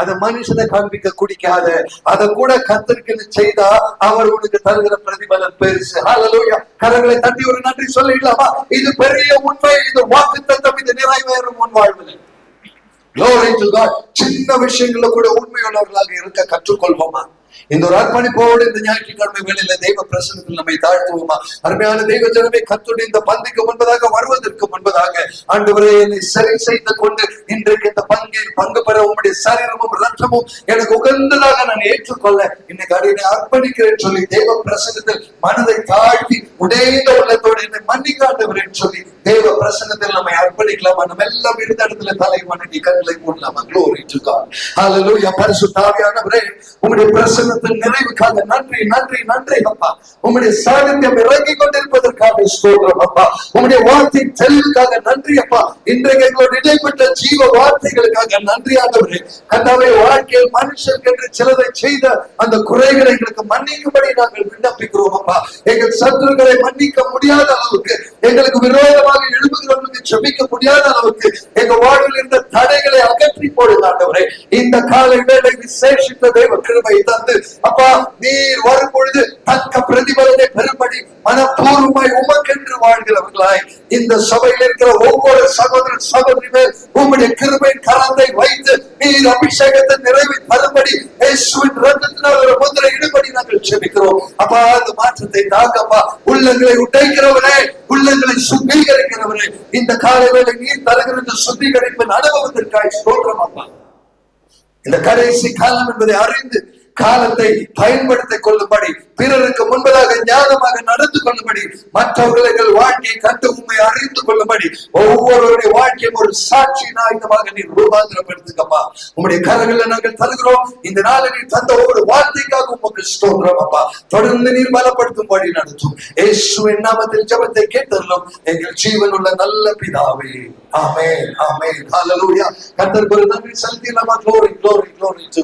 அதை மனுஷனை காண்பிக்க குடிக்காத, அதை கூட கர்த்தருக்கு செய்தா அவர் உனக்கு தருகிற பிரதிபலன் பெருசு. ஹல்லேலூயா. கரங்களை தட்டி ஒரு நன்றி சொல்லிடலாமா? இது பெரிய உண்மை, இது வாக்குத்தத்தம், இது நிறைவேறும் உன் வாழ்வில். glory to God. சின்ன விஷயங்கள கூட உண்மையுள்ளவர்களாக இருக்க கற்றுக்கொள்வோமா? இந்த ஒரு அர்ப்பணிப்போடு இந்த ஞாயிற்றுக்கிழமை வேளையில தெய்வ பிரசன்னத்தில் நம்மை தாழ்த்துவோமா? அருமையான தெய்வ ஜனமே, கர்த்தருடைய இந்த பந்திக்கு முன்பதாக வருவதற்கு முன்பதாக ஆண்டவரே என்னை சரி செய்து கொண்டு இன்றைக்கு இந்த பங்கில் பங்கு பெற உம்முடைய சரீரமும் ரத்தமும் எனக்கு உகந்ததாக நான் ஏற்றுக்கொள்ள இன்னைக்கு அடியை அர்ப்பணிக்கிறேன் சொல்லி தெய்வ பிரசன்னத்தில் மனதை தாழ்த்தி உடைந்த உள்ளத்தோடு என்னை மன்னிக்காண்டவரே சொல்லி தெய்வ பிரசன்னத்தில் நம்மை அர்ப்பணிக்கலாமா? நம்ம எல்லாம் இருந்த இடத்துல தலை வணங்கி கண்களை மூடலாமா? glory to God. hallelujah. பரிசுத்த ஆவியானவரே, உம்முடைய பிரசன்னம் பிரசனத்தின் நிறைவுக்காக நன்றி நன்றி நன்றி அப்பா. உம்முடைய சாநித்தியம் இறங்கி கொண்டிருப்பதற்காக ஸ்தோத்திரம் அப்பா. உம்முடைய வார்த்தை தெளிவுக்காக நன்றி அப்பா. இன்றைக்கு எங்களோடு இடைப்பட்ட ஜீவ வார்த்தைகளுக்காக நன்றி ஆண்டவரே. கர்த்தாவே, வாழ்க்கையில் மனுஷருக்கு என்று சிலதை செய்த அந்த குறைகளை எங்களுக்கு மன்னிக்கும்படி நாங்கள் விண்ணப்பிக்கிறோம் அப்பா. எங்கள் சத்துருக்களை மன்னிக்க முடியாத அளவுக்கு, எங்களுக்கு விரோதமாக எழுப்புகிறவர்களுக்கு ஜெபிக்க முடியாத அளவுக்கு எங்க வாழ்வில் இருந்த தடைகளை அகற்றி போடுங்க ஆண்டவரே. இந்த காலை வேளை விசேஷித்த தேவ கிருபை தந்து அப்பா, நீர் வரும் பொழுது தக்க பிரதிபலனை பெறும்படி மனப்பூர்வமாய் உமக்கென்று வாழ்கிறவர்களாய் இந்த சபையில் இருக்கிற ஒவ்வொரு சகோதர சகோதரி மேல் உம்முடைய கிருபை கரத்தை வைத்து நீர் அபிஷேகத்தை நிறைவை தரும்படி இயேசுவின் இரத்தத்தினால் ஒரு முத்திரை இடும்படி நாங்கள் ஜெபிக்கிறோம் அப்பா. அந்த மாற்றத்தை தாங்கப்பா. உள்ளங்களை உடைக்கிறவரே, உள்ளங்களை சுத்திகரிக்கிறவரே, இந்த காலை வேளை நீர் தருகிற சுத்திகரிப்பின் அனுபவத்திற்காய் ஸ்தோத்திரம் அப்பா. இந்த கடைசி காலம் என்பதை அறிந்து காலத்தை பயன்படுத்திக் கொள்ளும்படி, பிறருக்கு முன்பதாக ஞானமாக நடந்து கொள்ளும்படி, மற்றவர்கள் எங்கள் வாழ்க்கையை கண்டு உண்மை அறிந்து கொள்ளும்படி ஒவ்வொருவருடைய வாழ்க்கையும் ஒரு சாட்சி நாயகமாக நீர் ரூபாந்திரப்படுத்துங்கப்பா. உங்களுடைய கரங்களை நாங்கள் தருகிறோம். இந்த நாளை நீர் தந்த ஒவ்வொரு வார்த்தைக்காக உமக்கு ஸ்தோத்திரம் அப்பா. தொடர்ந்து நீர் பலப்படுத்தும்படி நடத்தும். இயேசுவின் நாமத்தில் ஜெபத்தை கேட்டருளும் எங்கள் ஜீவனுள்ள நல்ல பிதாவே. ஆமென் ஆமென். ஹல்லேலூயா. கர்த்தருக்கு நன்றி செலுத்தலாமா? glory glory glory.